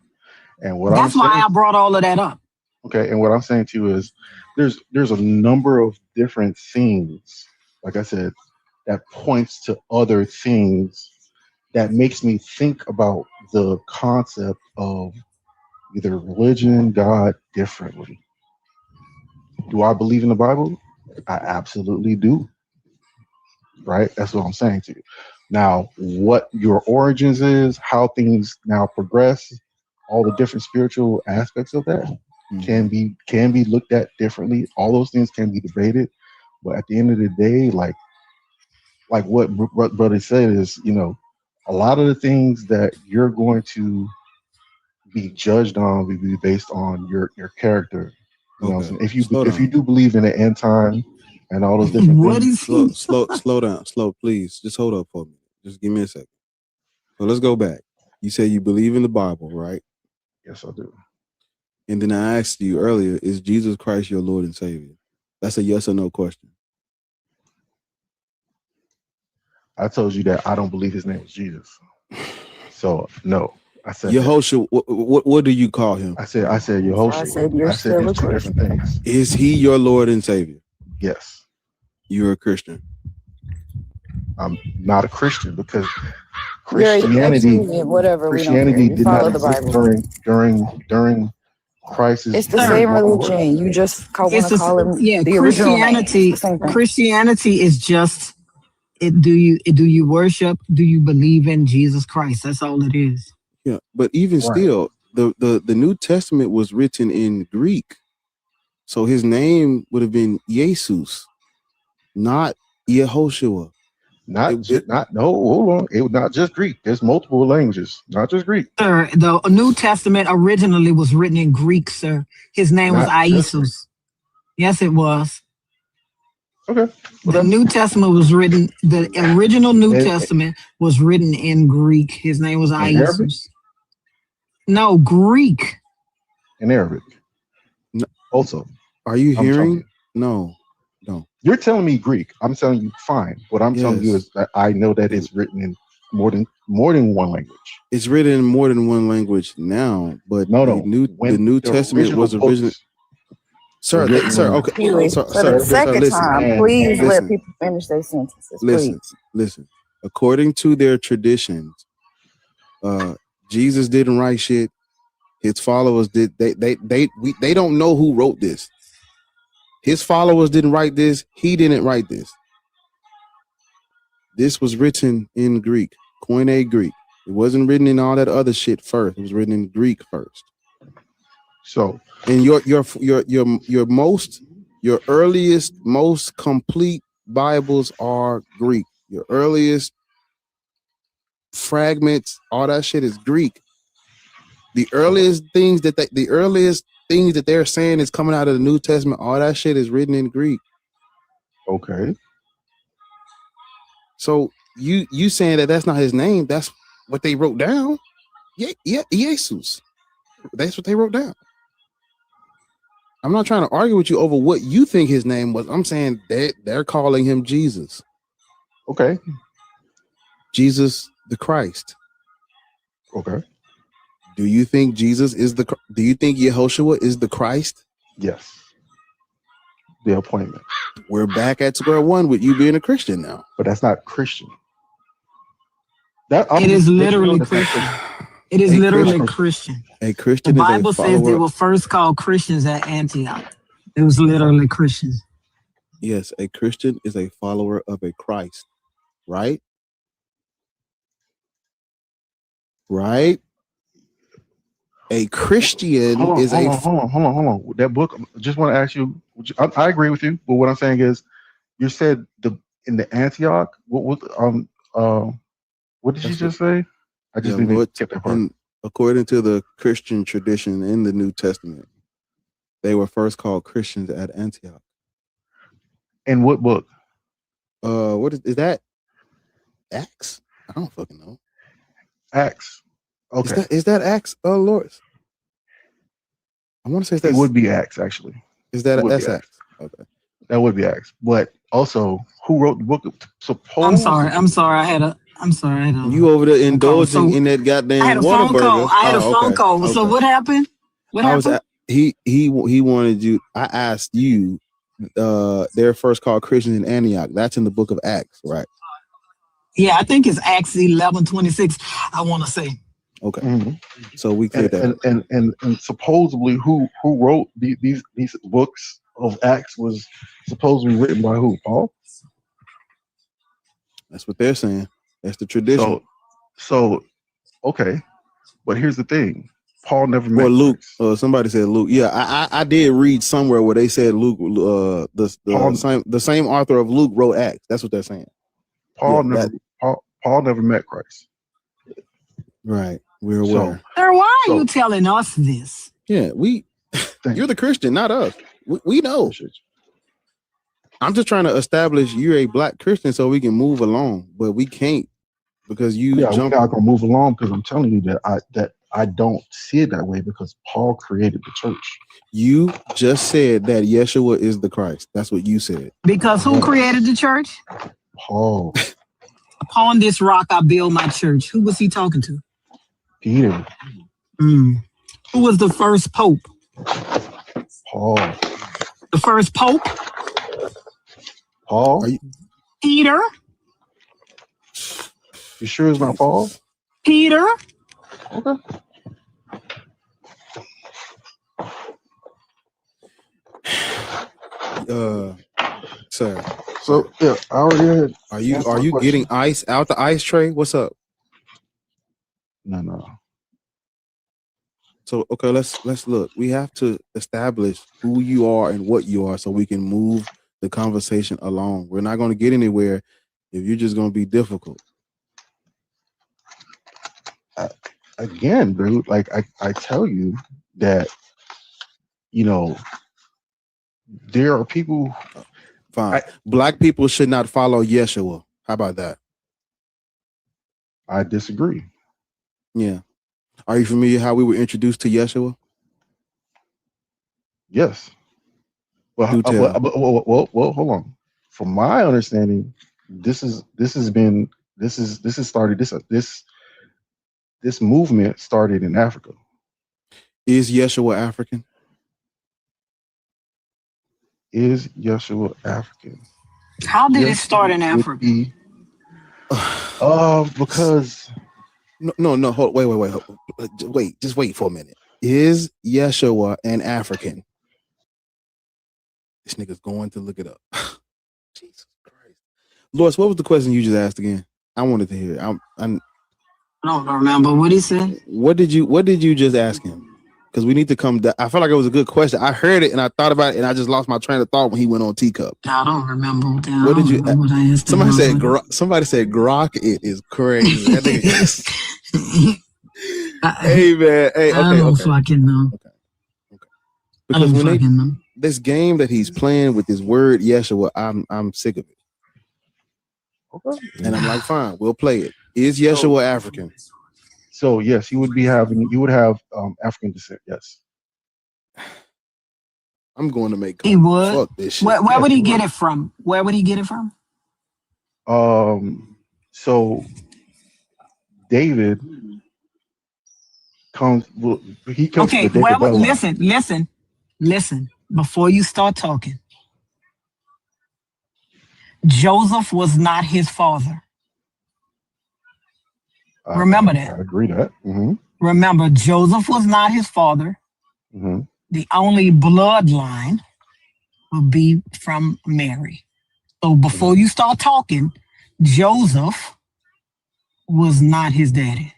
and that's why I brought all of that up. Okay, and what I'm saying to you is, there's a number of different things, like I said, that points to other things that makes me think about the concept of either religion, God differently. Do I believe in the Bible? I absolutely do. Right? That's what I'm saying to you. Now, what your origins is, how things now progress, all the different spiritual aspects of that can be looked at differently. All those things can be debated, but at the end of the day, like what brother said is, you know, a lot of the things that you're going to be judged on will be based on your character. You know what I'm saying? If you do believe in the end time and all those different things. Slow down, please. Just hold up for me. Just give me a second. So let's go back. You say you believe in the Bible, right? Yes, I do. And then I asked you earlier, is Jesus Christ your Lord and Savior? That's a yes or no question. I told you that I don't believe his name is Jesus. So no. I said Yehoshua, what do you call him? I said Yehoshua. I said you're still a Christian. Different things. Is he your Lord and Savior? Yes. You're a Christian. I'm not a Christian because Christianity did not exist during Christ's. It's the same religion. You just want to call him the original Christianity. Christianity is just do you worship? Do you believe in Jesus Christ? That's all it is. Yeah, but even still, the New Testament was written in Greek, so his name would have been Jesus, not Yehoshua. Hold on. It was not just Greek. There's multiple languages, not just Greek. Sir, the New Testament originally was written in Greek, sir. His name was Jesus. Yes, it was. Okay. The New Testament was written, the original New Testament was written in Greek. His name was Jesus. No, Greek. In Arabic. No, also. Are you hearing? No. You're telling me Greek. I'm telling you fine. What I'm telling you is that I know that it's written in more than one language. It's written in more than one language now, but the New Testament was originally. Sir, okay. For the second time, please let people finish their sentences. Listen. According to their traditions, Jesus didn't write shit. His followers did. They don't know who wrote this. His followers didn't write this. He didn't write this. This was written in Greek, Koine Greek. It wasn't written in all that other shit first. It was written in Greek first. So, and your earliest, most complete Bibles are Greek. Your earliest fragments, all that shit is Greek. The earliest things that they're saying is coming out of the New Testament, all that shit is written in Greek. Okay. So you saying that that's not his name? That's what they wrote down. Yeah, Jesus. That's what they wrote down. I'm not trying to argue with you over what you think his name was. I'm saying they're calling him Jesus. Okay. Jesus the Christ. Okay. Do you think do you think Yehoshua is the Christ? Yes. The appointment. We're back at square one with you being a Christian now. But that's not Christian. It is literally Christian. It is literally Christian. A Christian. The Bible says they were first called Christians at Antioch. It was literally Christians. Yes, a Christian is a follower of a Christ, right? Right? A Christian is a. Hold on. That book. I just want to ask you. I agree with you, but what I'm saying is, you said in the Antioch. What did you just say? I just didn't get that part. According to the Christian tradition in the New Testament, they were first called Christians at Antioch. In what book? What is that? Acts? I don't fucking know. Acts. Okay. Is that Acts? Oh Lord. I want to say that would be Acts, actually. Is that Acts? Okay. That would be Acts. But also, who wrote the book? I'm sorry. I had a you over there indulging in that goddamn I had a phone call. I had a phone call. Okay. So what happened? He wanted you. I asked you. They're first called Christians in Antioch. That's in the book of Acts, right? Yeah, I think it's Acts 11:26. I want to say. Okay, so we cleared that. And supposedly, who wrote these books of Acts was supposedly written by who? Paul? That's what they're saying. That's the tradition. So okay. But here's the thing. Paul never met Or Luke. Christ. Somebody said Luke. Yeah, I did read somewhere where they said Luke, the same author of Luke wrote Acts. That's what they're saying. Paul never met Christ. Right. We're aware. Sir, why are you telling us this? Yeah, you're the Christian, not us. We know. I'm just trying to establish you're a black Christian so we can move along, but we can't because we're not gonna move along because I'm telling you that I don't see it that way because Paul created the church. You just said that Yeshua is the Christ. That's what you said. Because who created the church? Paul. Upon this rock I build my church. Who was he talking to? Peter. Who was the first pope? Paul. The first pope? Paul. Peter. You sure it's not Paul? Peter. Okay. Sir. So yeah, I already had. Are you getting ice out the ice tray? What's up? No. So okay, let's look. We have to establish who you are and what you are so we can move the conversation along. We're not going to get anywhere if you're just going to be difficult. Again, dude, like I tell you that, there are people. Fine. Black people should not follow Yeshua. How about that? I disagree. Yeah. Are you familiar how we were introduced to Yeshua? Yes. Well, hold on. From my understanding, this movement started in Africa. Is Yeshua African? Is Yeshua African? How did it start in Africa? Because no. Wait. Just wait for a minute. Is Yeshua an African? This nigga's going to look it up. Jesus Christ, Lois, what was the question you just asked again? I wanted to hear it. I don't remember what he said. What did you just ask him? Because we need to come down. I felt like it was a good question. I heard it and I thought about it and I just lost my train of thought when he went on Teacup. I don't remember. What did you? What I asked somebody said grok. It is crazy. Hey man. Hey. Okay. I don't fucking know. Okay. Because when this game that he's playing with this word Yeshua, I'm sick of it. Okay. And I'm like, fine, we'll play it. Is Yeshua African? So yes, you would have African descent. Yes. I'm going to make. He would. Fuck this shit. Where would he get it from? Where would he get it from? So David comes. Well, he comes. Okay. From the David Listen. Before you start talking, Joseph was not his father. Remember that. I agree that. Mm-hmm. Remember, Joseph was not his father. Mm-hmm. The only bloodline would be from Mary. So before you start talking, Joseph was not his daddy.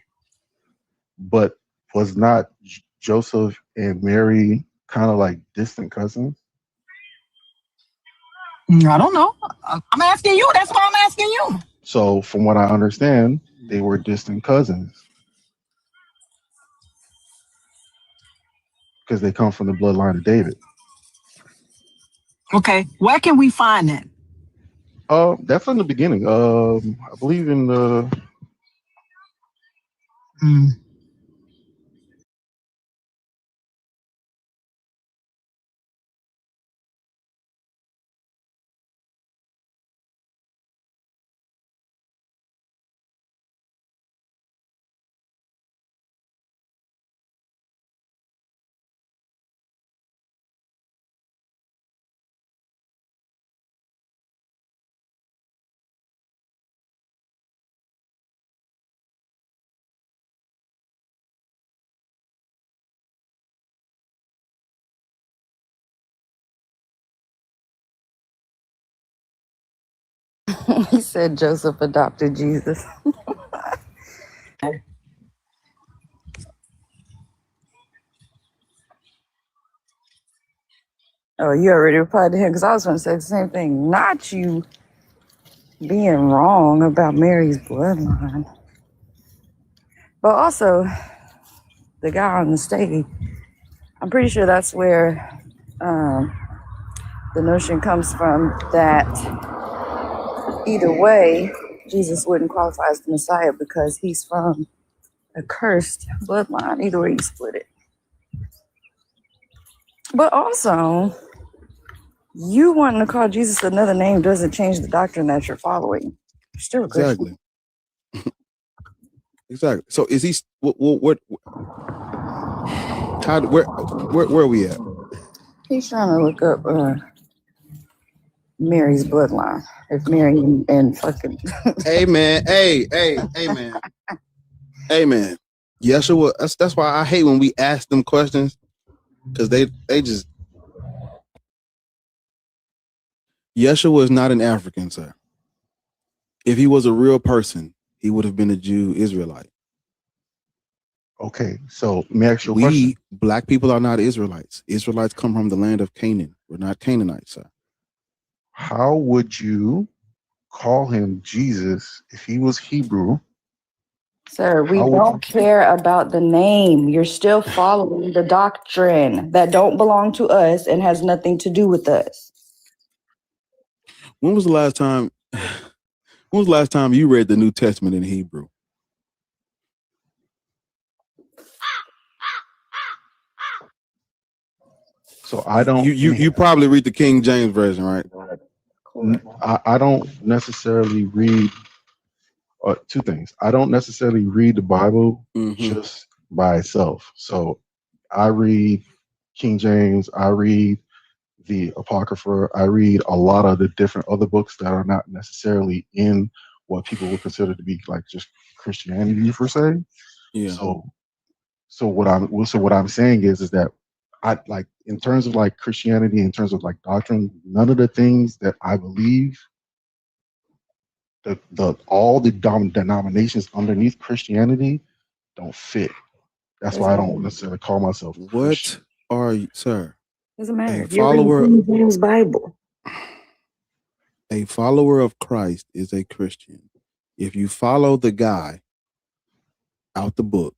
But was not Joseph and Mary kind of like distant cousins? I don't know. I'm asking you. That's why I'm asking you. So from what I understand, they were distant cousins. Because they come from the bloodline of David. Okay, where can we find that? That's in the beginning. I believe in the. He said Joseph adopted Jesus. Oh, you already replied to him because I was going to say the same thing. Not you being wrong about Mary's bloodline, but also the guy on the stage. I'm pretty sure that's where the notion comes from that either way, Jesus wouldn't qualify as the Messiah because he's from a cursed bloodline. Either way, you split it. But also, you wanting to call Jesus another name doesn't change the doctrine that you're following. You're still a Christian. Exactly. So is he? What? How? Where are we at? He's trying to look up Mary's bloodline. If Mary and fucking Hey man, hey man, hey man. Yeshua. That's why I hate when we ask them questions because they just. Yeshua is not an African, sir. If he was a real person, he would have been a Jew Israelite. Okay, so may I ask you a question? We black people are not Israelites. Israelites come from the land of Canaan. We're not Canaanites, sir. How would you call him Jesus if he was Hebrew? Sir, we don't care about the name. You're still following the doctrine that don't belong to us and has nothing to do with us. When was the last time? When was the last time you read the New Testament in Hebrew? So I don't. You probably read the King James version, right? I don't necessarily read two things. I don't necessarily read the Bible just by itself. So I read King James. I read the Apocrypha. I read a lot of the different other books that are not necessarily in what people would consider to be like just Christianity per se. Yeah. So what I'm saying is that I like in terms of like Christianity, in terms of like doctrine, none of the things that I believe, all the denominations underneath Christianity don't fit. That's why I don't necessarily call myself Christian. What are you, sir? Doesn't matter. A follower. King James Bible. A follower of Christ is a Christian. If you follow the guy out the book,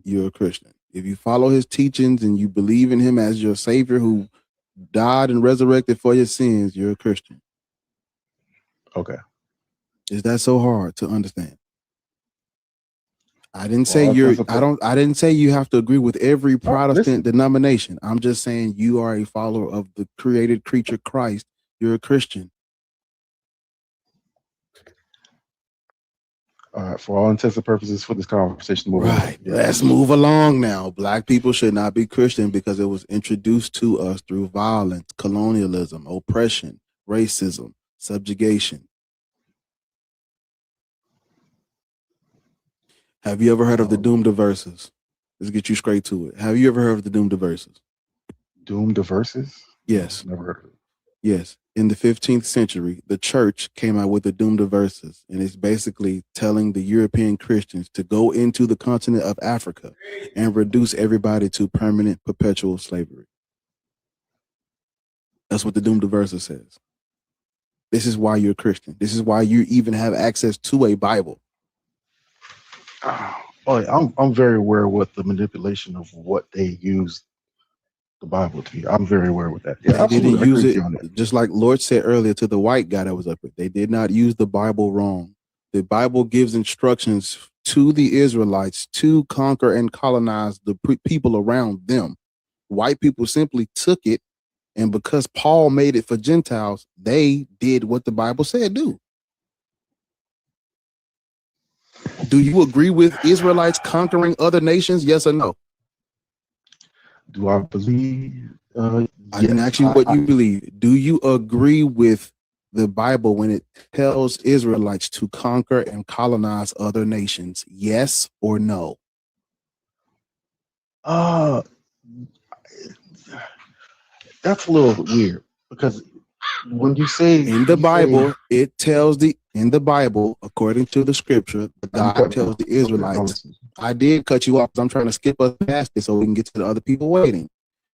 you're a Christian. If you follow his teachings and you believe in him as your savior who died and resurrected for your sins, you're a Christian. Okay. Is that so hard to understand? I didn't say I didn't say you have to agree with every Protestant denomination. I'm just saying you are a follower of the created creature Christ. You're a Christian. For all intents and purposes for this conversation, right. Let's move along now. Black people should not be Christian because it was introduced to us through violence, colonialism, oppression, racism, subjugation. Have you ever heard of the doomed verses? Let's get you straight to it. Have you ever heard of the doomed verses? Doomed verses? Yes. Never heard of it. Yes. In the 15th century, the church came out with the doomed verses, and it's basically telling the European Christians to go into the continent of Africa and reduce everybody to permanent, perpetual slavery. That's what the doomed verses says. This is why you're a Christian. This is why you even have access to a Bible. I'm very aware with the manipulation of what they use the Bible to be. I'm very aware with that. Yeah, they didn't use it, just like Lord said earlier to the white guy that was up there. They did not use the Bible wrong. The Bible gives instructions to the Israelites to conquer and colonize the people around them. White people simply took it, and because Paul made it for Gentiles, they did what the Bible said do. Do you agree with Israelites conquering other nations? Yes or no? Do I believe? I didn't ask you what you believe. Do you agree with the Bible when it tells Israelites to conquer and colonize other nations? Yes or no? That's a little weird because when you say in the Bible, it tells the in the Bible, according to the scripture, God tells the Israelites, I did cut you off because I'm trying to skip us past it so we can get to the other people waiting.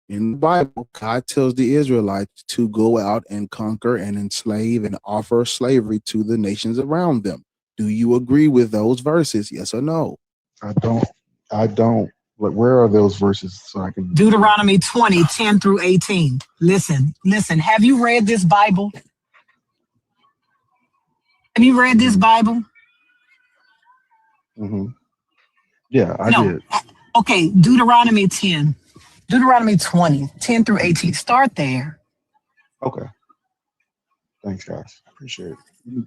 In the Bible, God tells the Israelites to go out and conquer and enslave and offer slavery to the nations around them. Do you agree with those verses? Yes or no? I don't. Like, where are those verses so I can? Deuteronomy 20, 10 through 18. Listen. Have you read this Bible? Have you read this Bible? Mm-hmm. Yeah, I No. did. Okay, Deuteronomy 10. Deuteronomy 20, 10 through 18. Start there. Okay. Thanks, guys. Appreciate it.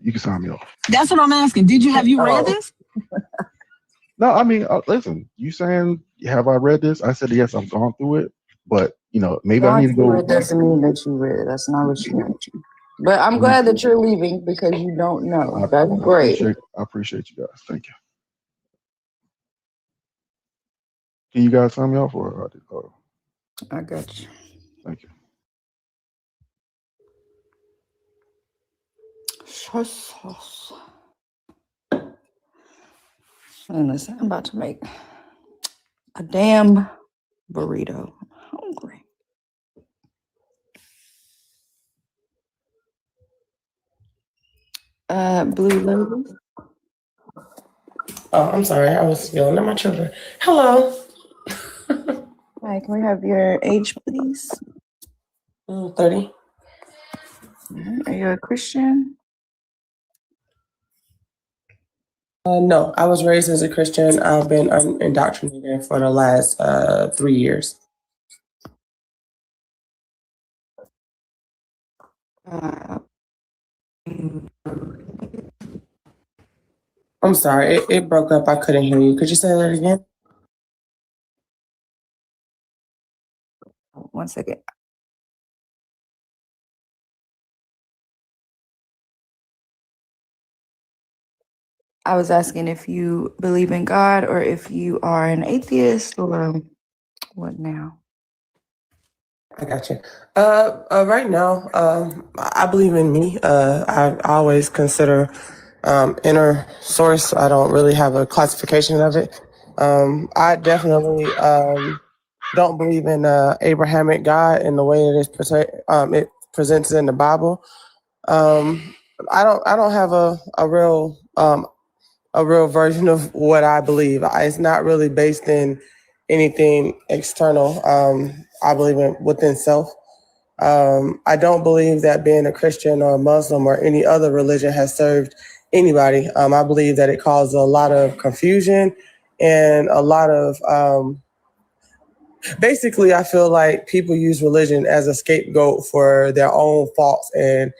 You can sign me off. That's what I'm asking. Have you read this? No, I mean, listen, you saying, have I read this? I said, yes, I've gone through it, but, maybe I need to go. It doesn't mean that you read it. That's not what you meant. But I'm glad that you're leaving because you don't know. That's great. I appreciate you guys. Thank you. Can you guys sign me off or? I got you. Thank you. And listen, I'm about to make a damn burrito. I'm hungry. Blue Label. Oh, I'm sorry. I was yelling at my children. Hello. Hi, can we have your age, please? 30. Are you a Christian? No, I was raised as a Christian. I've been indoctrinated for the last 3 years. I'm sorry. It broke up. I couldn't hear you. Could you say that again? One second. I was asking if you believe in God or if you are an atheist or what now? I got you. Right now, I believe in me. I always consider inner source. I don't really have a classification of it. I definitely don't believe in Abrahamic God in the way it presents in the Bible. I don't have a real version of what I believe. It's not really based in anything external. I believe in within self. I don't believe that being a Christian or a Muslim or any other religion has served anybody. I believe that it caused a lot of confusion and a lot of basically, I feel like people use religion as a scapegoat for their own faults and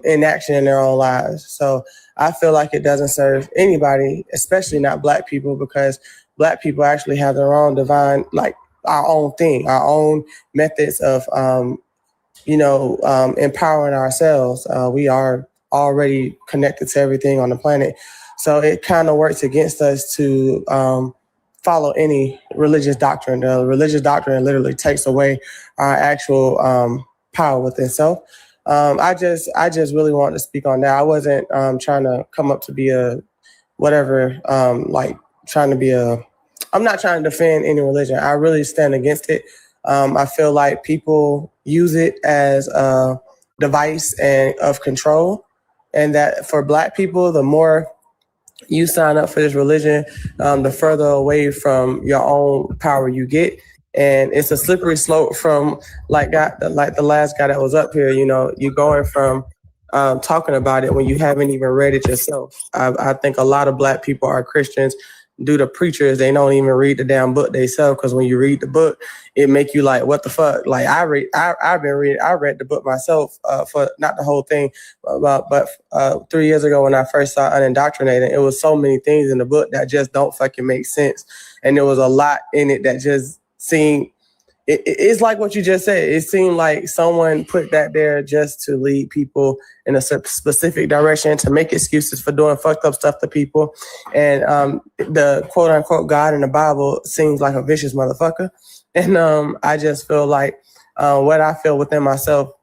inaction in their own lives. So I feel like it doesn't serve anybody, especially not Black people, because Black people actually have their own divine, like our own thing, our own methods of, empowering ourselves. We are already connected to everything on the planet. So it kind of works against us to follow any religious doctrine. The religious doctrine literally takes away our actual power within self. I just really wanted to speak on that. I wasn't trying to come up to be a whatever, I'm not trying to defend any religion. I really stand against it. I feel like people use it as a device of control, and that for Black people, the more you sign up for this religion, the further away from your own power you get. And it's a slippery slope from like the last guy that was up here. You're going from talking about it when you haven't even read it yourself. I think a lot of Black people are Christians due to preachers. They don't even read the damn book themselves, because when you read the book, it make you like, what the fuck? Like I read the book myself for not the whole thing, but 3 years ago when I first saw Unindoctrinated, it was so many things in the book that just don't fucking make sense, and there was a lot in it that just seemed. It's like what you just said. It seemed like someone put that there just to lead people in a specific direction, to make excuses for doing fucked up stuff to people. And the quote unquote God in the Bible seems like a vicious motherfucker. And I just feel like what I feel within myself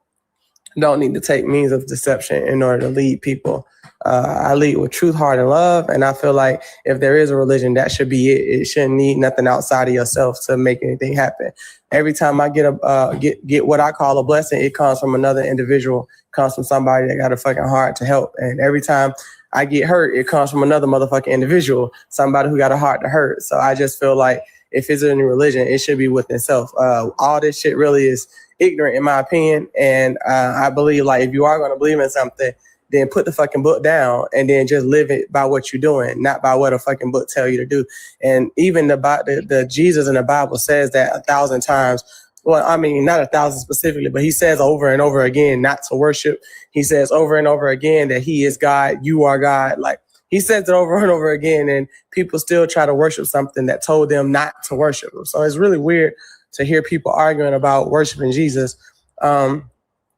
don't need to take means of deception in order to lead people. I lead with truth, heart, and love. And I feel like if there is a religion, that should be it. It shouldn't need nothing outside of yourself to make anything happen. Every time I get what I call a blessing, it comes from another individual, comes from somebody that got a fucking heart to help. And every time I get hurt, it comes from another motherfucking individual, somebody who got a heart to hurt. So I just feel like if it's in a religion, it should be within itself. All this shit really is ignorant, in my opinion. And I believe, like, if you are going to believe in something, then put the fucking book down and then just live it by what you're doing, not by what a fucking book tell you to do. And even the Jesus in the Bible says that 1,000 times. Well, I mean, not 1,000 specifically, but he says over and over again not to worship. He says over and over again that he is God, you are God. Like, he says it over and over again, and people still try to worship something that told them not to worship him. So it's really weird to hear people arguing about worshiping Jesus.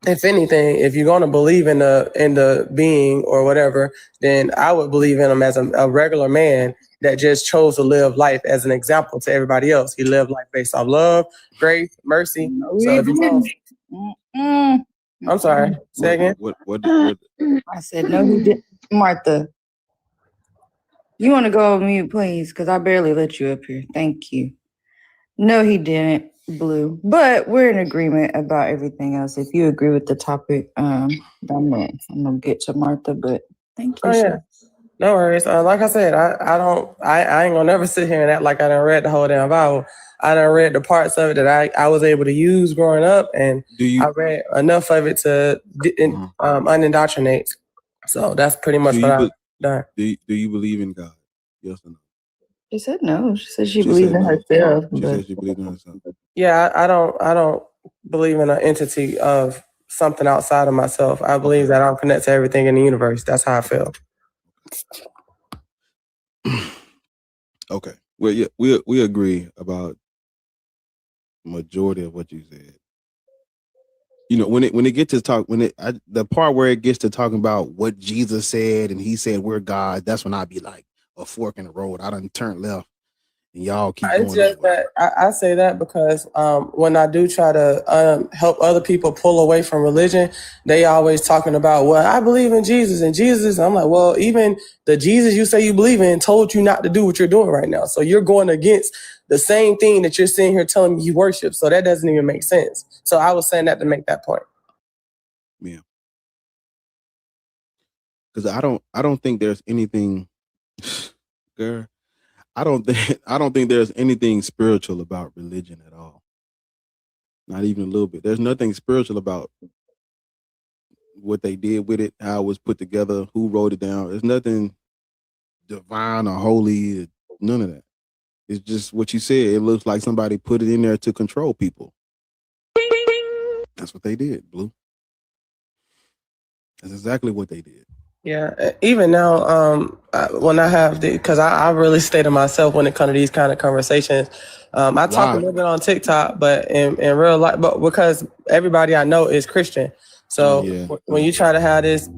If anything, if you're going to believe in the being or whatever, then I would believe in him as a regular man that just chose to live life as an example to everybody else. He lived life based on love, grace, mercy. So if you I'm sorry. Say again. What? I said no, he didn't. Martha, you want to go on mute, please? Because I barely let you up here. Thank you. No, he didn't, Blue. But we're in agreement about everything else. If you agree with the topic, I'm gonna get to Martha. But thank you. Oh, yeah. No worries. Like I said, I ain't gonna never sit here and act like I done read the whole damn Bible. I done read the parts of it that I was able to use growing up, and I read enough of it to unindoctrinate. So that's pretty much what I've done. Do you believe in God? Yes or no? She said no. She said she believed in herself. She said she believed in herself. Yeah, I don't believe in an entity of something outside of myself. I believe that I'm connected to everything in the universe. That's how I feel. Okay. Well, yeah, we agree about majority of what you said. You know, when it gets to talk, the part where it gets to talking about what Jesus said and he said we're God, that's when I be like a fork in the road. I done turned left and y'all keep going. It's just that I say that because when I do try to help other people pull away from religion, they always talking about, well, I believe in Jesus and Jesus. I'm like, well, even the Jesus you say you believe in told you not to do what you're doing right now. So you're going against the same thing that you're sitting here telling me you worship. So that doesn't even make sense. So I was saying that to make that point. Yeah. Because I don't think there's anything, girl. I don't think there's anything spiritual about religion at all. Not even a little bit. There's nothing spiritual about what they did with it, how it was put together, who wrote it down. There's nothing divine or holy, none of that. It's just what you said. It looks like somebody put it in there to control people. That's what they did, Blue. That's exactly what they did. Yeah, even now, when I have because I really stay to myself when it comes to these kind of conversations. I talk a little bit on TikTok, but in real life, but because everybody I know is Christian. So when you try to have this,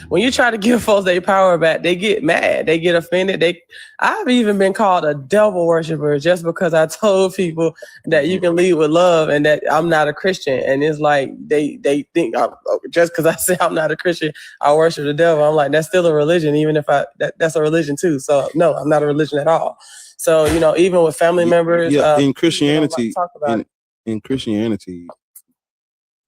when you try to give folks their power back, they get mad, they get offended. I've even been called a devil worshiper just because I told people that you can lead with love and that I'm not a Christian. And it's like they think just because I say I'm not a Christian, I worship the devil. I'm like, that's still a religion, even if that's a religion too. So no, I'm not a religion at all. So even with family members, in Christianity, talk about in Christianity,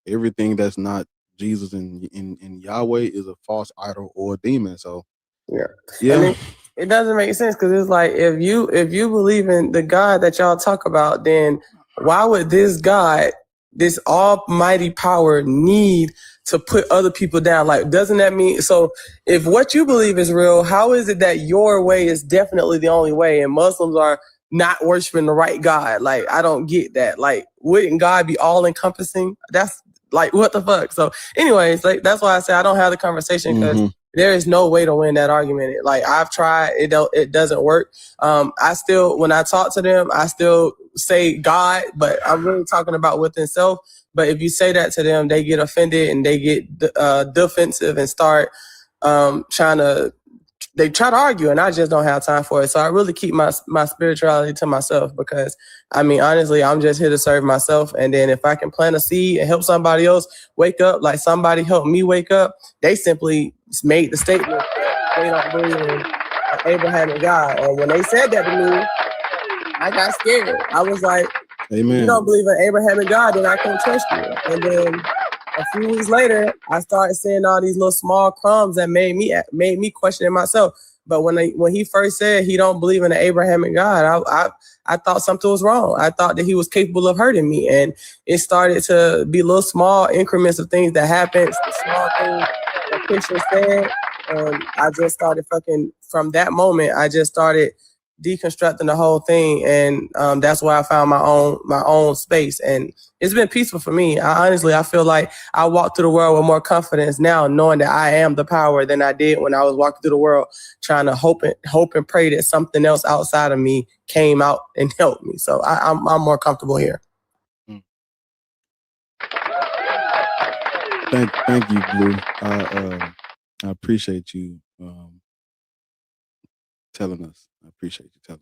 everything that's not Jesus and Yahweh is a false idol or a demon. So yeah. It doesn't make sense because it's like if you believe in the God that y'all talk about, then why would this God, this almighty power, need to put other people down? Like, doesn't that mean, so if what you believe is real, how is it that your way is definitely the only way and Muslims are not worshiping the right God? Like, I don't get that. Like, wouldn't God be all encompassing? That's like, what the fuck? So anyways, like, that's why I say I don't have the conversation because there is no way to win that argument. Like, I've tried, it doesn't work. I still, when I talk to them, I still say God, but I'm really talking about within self. But if you say that to them, they get offended and they get defensive and start trying to they try to argue, and I just don't have time for it. So I really keep my spirituality to myself because, I mean, honestly, I'm just here to serve myself. And then if I can plant a seed and help somebody else wake up, like somebody helped me wake up, they simply made the statement that they don't believe in Abraham and God. And when they said that to me, I got scared. I was like, Amen. If you don't believe in Abraham and God, then I can't trust you. And then a few weeks later, I started seeing all these little small crumbs that made me question it myself. But when he first said he don't believe in the Abraham and God, I thought something was wrong. I thought that he was capable of hurting me, and it started to be little small increments of things that happened, small things that Christians said, and I just started from that moment. I just started deconstructing the whole thing, and that's why I found my own space, and it's been peaceful for me. I feel like I walk through the world with more confidence now, knowing that I am the power than I did when I was walking through the world trying to hope and pray that something else outside of me came out and helped me. So I'm more comfortable here. Thank you, Blue. I appreciate you telling us. I appreciate you telling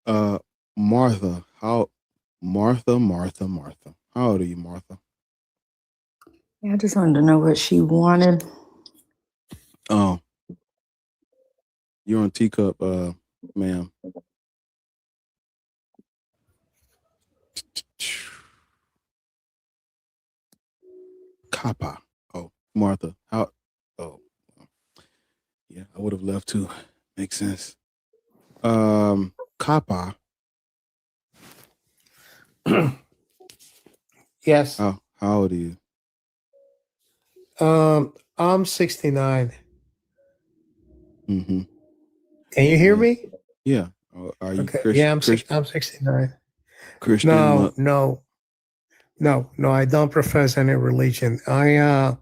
us. Martha, Martha. How old are you, Martha? Yeah, I just wanted to know what she wanted. Oh, you're on teacup, ma'am. Kappa. Oh, Martha. How? Oh, yeah. I would have left too. Makes sense. Kappa. Yes. How old are you? I'm 69. Mm-hmm. Can you hear me? Yeah. Are you okay. Christian? Yeah, I'm 69. Christian? No. I don't profess any religion. I'm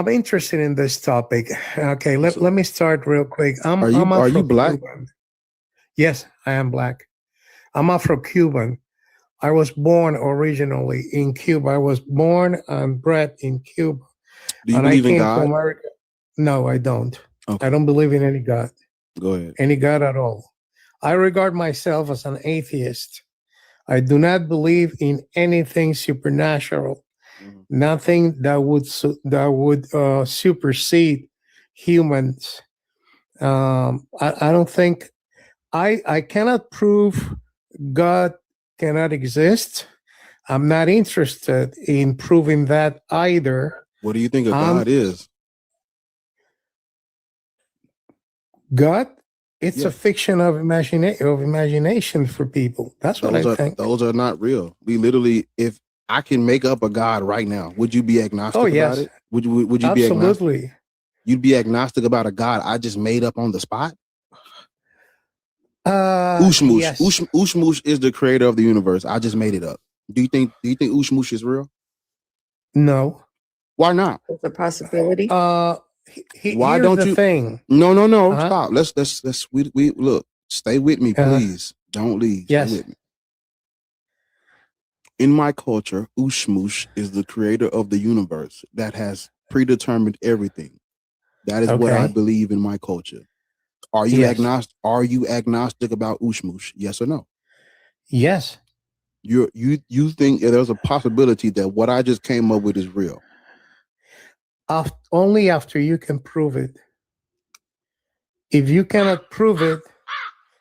interested in this topic. Okay, let me start real quick. I'm Are you black? Cuban. Yes, I am black. I'm Afro-Cuban. I was born originally in Cuba. I was born and bred in Cuba. Do you believe in God? To America. No, I don't. Okay. I don't believe in any God. Go ahead. Any God at all. I regard myself as an atheist. I do not believe in anything supernatural. Mm-hmm. Nothing that would supersede humans. I don't think I cannot prove God cannot exist. I'm not interested in proving that either. What do you think a God is? God, it's a fiction of imagination for people. That's what I think. Those are not real. We literally, if I can make up a God right now, would you be agnostic about it? Would you be agnostic? Absolutely. You'd be agnostic about a God I just made up on the spot? Ushmush. Yes. Ushmush is the creator of the universe. I just made it up. Do you think Ushmush is real? No. Why not? It's a possibility. Why don't you? Thing. No. Stop. Let's we look. Stay with me, please. Don't leave. Yes. Stay with me. In my culture, Ushmush is the creator of the universe that has predetermined everything. That is what I believe in my culture. Are you agnostic? Are you agnostic about Ushmush? Yes or no? Yes. You think there's a possibility that what I just came up with is real? Only after you can prove it. If you cannot prove it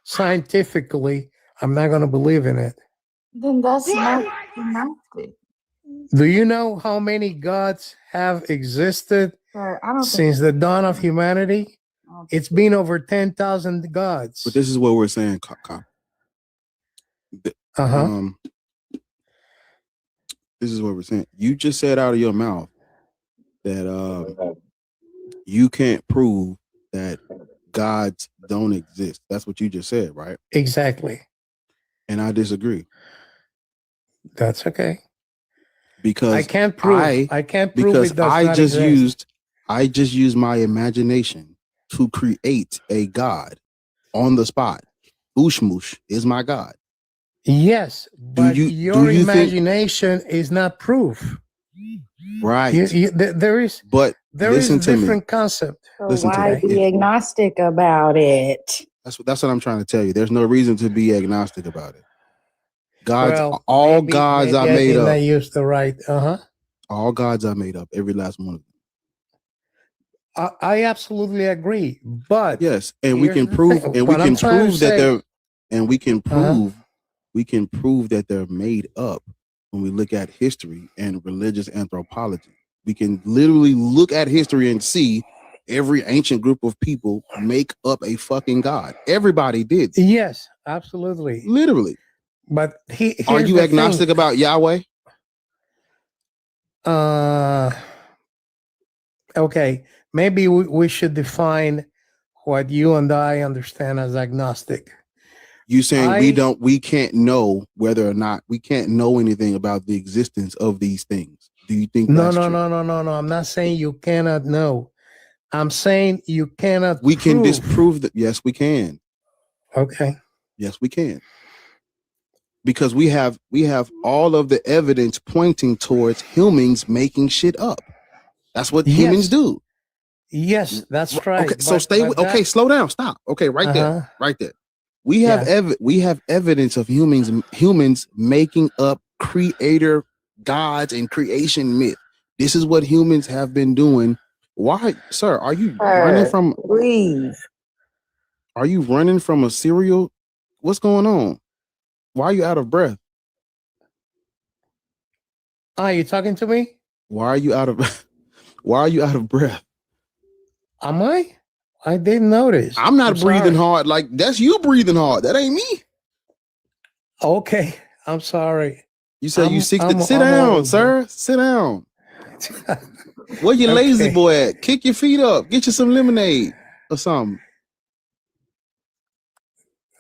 scientifically, I'm not going to believe in it. Then that's not agnostic. Do you know how many gods have existed since the dawn of humanity? It's been over 10,000 gods. But this is what we're saying, Cop. This is what we're saying. You just said out of your mouth that you can't prove that gods don't exist. That's what you just said, right? Exactly. And I disagree. That's okay. Because I can't prove because it does not exist. I just used my imagination to create a god on the spot. Ushmush is my god. Yes, but your imagination is not proof. Right. There is listen a to me. different concept. So Listen to why me. be agnostic about it? That's what I'm trying to tell you. There's no reason to be agnostic about it. All gods are maybe made I did up. not use the right. All gods are made up. Every last one of them. I absolutely agree. But yes, and we can prove, and we can prove that they're, and we can prove, that they're made up when we look at history and religious anthropology. We can literally look at history and see every ancient group of people make up a fucking god. Everybody did. Yes, absolutely. Literally. But are you agnostic about Yahweh? Okay, maybe we should define what you and I understand as agnostic. You saying we can't know whether or not we can't know anything about the existence of these things. Do you think no, that's no, true? No. I'm not saying you cannot know. I'm saying you cannot We can disprove that. Yes, we can. Okay. Yes, we can. Because we have all of the evidence pointing towards humans making shit up. That's what humans do. Yes, that's right. Okay, so slow down, stop. Okay, right there. We have evidence of humans making up creator gods and creation myth. This is what humans have been doing. Why, sir, are you running from Are you running from a cereal? What's going on? Why are you out of breath? Are you talking to me? Why are you out of breath? Am I? I didn't notice. I'm not breathing hard. Like, that's you breathing hard. That ain't me. Okay. I'm sorry. You said you 60. Sit down, sir. Sit down. Where your lazy boy at? Kick your feet up. Get you some lemonade or something.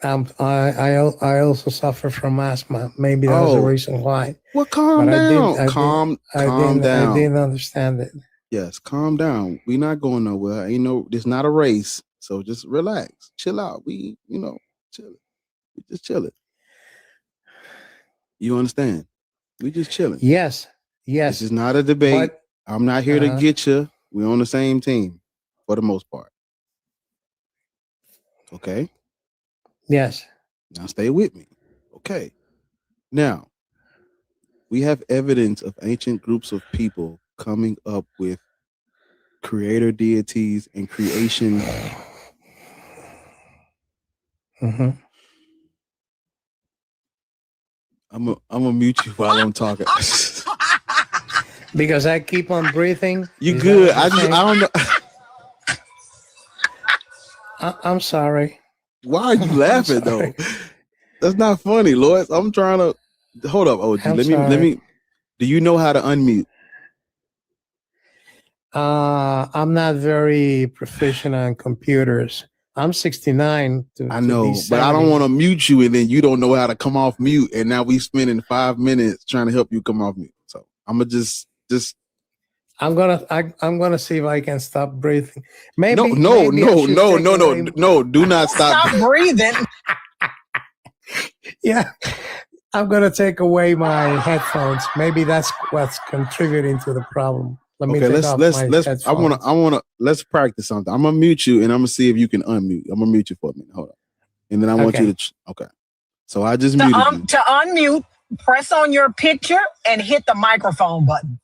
I also suffer from asthma. Maybe that's the reason why. Well, calm down. Calm down. I didn't understand it. Yes, calm down. We're not going nowhere. It's not a race. So just relax. Chill out. We chill it. We just chill it. You understand? We just chilling. Yes. This is not a debate. I'm not here to get you. We're on the same team for the most part. Okay? Yes. Now stay with me. Okay. Now, we have evidence of ancient groups of people coming up with creator deities and creation. Mm-hmm. I'm gonna mute you while I'm talking. Because I keep on breathing. You good. I don't know. I'm sorry. Why are you laughing though? That's not funny, Lois. I'm trying to hold up, OG. Let me. Do you know how to unmute? I'm not very proficient on computers. I'm 69. I know, but I don't want to mute you and then you don't know how to come off mute. And now we spending 5 minutes trying to help you come off mute. So I'm gonna just. I'm gonna see if I can stop breathing. Maybe no. Do not stop breathing. Yeah, I'm gonna take away my headphones. Maybe that's what's contributing to the problem. Let me take off my headphones. I wanna let's practice something. I'm gonna mute you and I'm gonna see if you can unmute. I'm gonna mute you for a minute. Hold on, and then I want you to. Okay, so I just muted you. To unmute, press on your picture and hit the microphone button.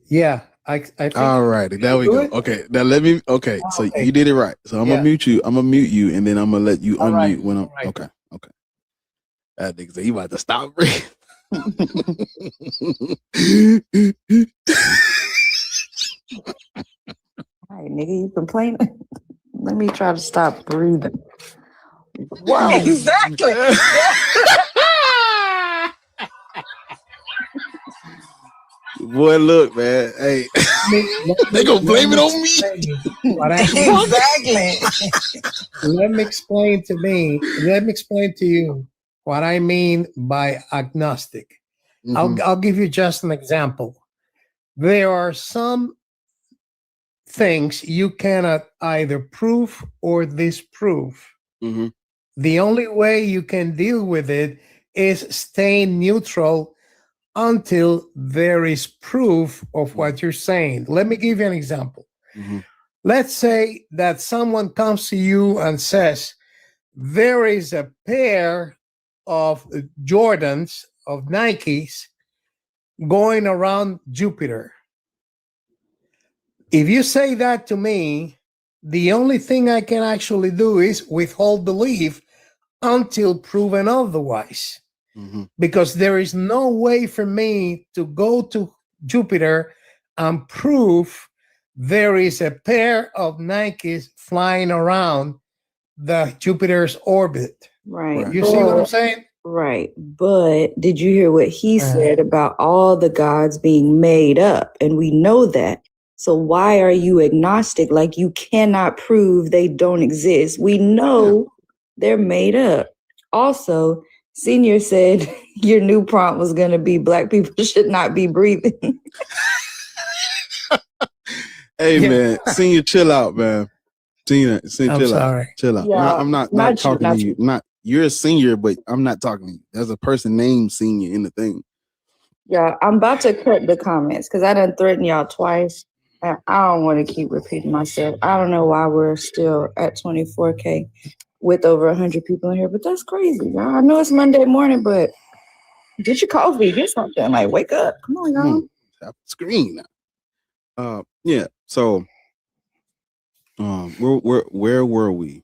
Yeah, I think. All right, there we go. Okay, now let me. Okay, so you did it right. So I'm gonna mute you. I'm gonna mute you, and then I'm gonna let you unmute when I'm. Okay. That nigga said he about to stop breathing. All right, nigga, you complaining? Let me try to stop breathing. Wow. Exactly. Boy, look, man. Hey, they gonna blame it on me. Exactly. Let me explain to you what I mean by agnostic. Mm-hmm. I'll give you just an example. There are some things you cannot either prove or disprove. Mm-hmm. The only way you can deal with it is staying neutral until there is proof of what you're saying. Let me give you an example. Let's say that someone comes to you and says, there is a pair of Jordans, of Nikes, going around Jupiter. If you say that to me, the only thing I can actually do is withhold belief until proven otherwise. Because there is no way for me to go to Jupiter and prove there is a pair of Nikes flying around the Jupiter's orbit. Right. You see what I'm saying? Right. But did you hear what he said about all the gods being made up? And we know that. So why are you agnostic? Like you cannot prove they don't exist. We know they're made up. Also, Senior said your new prompt was going to be black people should not be breathing. Hey, man, Senior, chill out, man. Senior, I'm chill sorry. out. Chill out. Yeah, I'm not not you, talking not to you. You're a senior, but I'm not talking to you. There's a person named Senior in the thing. Yeah, I'm about to cut the comments because I done threatened y'all twice. And I don't want to keep repeating myself. I don't know why we're still at 24K with over 100 people in here, but that's crazy, y'all. I know it's Monday morning, but get your coffee, get something. Like, wake up. Come on, y'all. Tap the screen now. Yeah. So, where were we?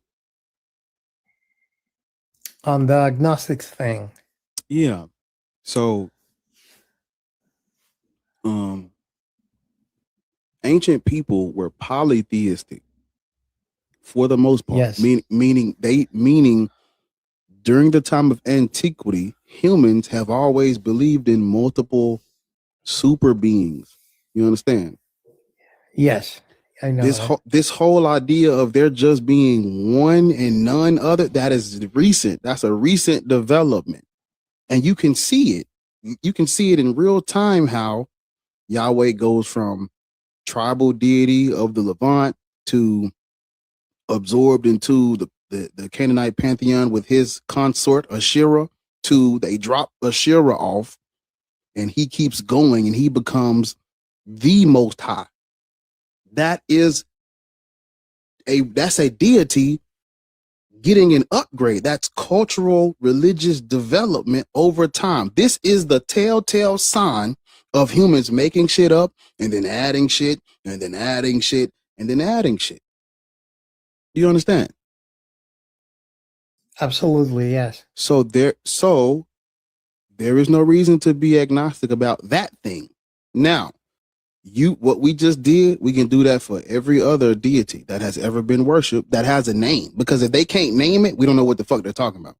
On the agnostics thing. Yeah. So, ancient people were polytheistic for the most part. Yes. Meaning during the time of antiquity, humans have always believed in multiple super beings. You understand? Yes, I know. This whole idea of there just being one and none other, that is recent. That's a recent development. And you can see it. You can see it in real time how Yahweh goes from tribal deity of the Levant to absorbed into the Canaanite pantheon with his consort Asherah, to they drop Asherah off and he keeps going and he becomes the most high. That's a deity getting an upgrade. That's cultural religious development over time. This is the telltale sign of humans making shit up and then adding shit and then adding shit and then adding shit. Do you understand? Absolutely, yes. So there is no reason to be agnostic about that thing. Now, what we just did, we can do that for every other deity that has ever been worshipped that has a name. Because if they can't name it, we don't know what the fuck they're talking about.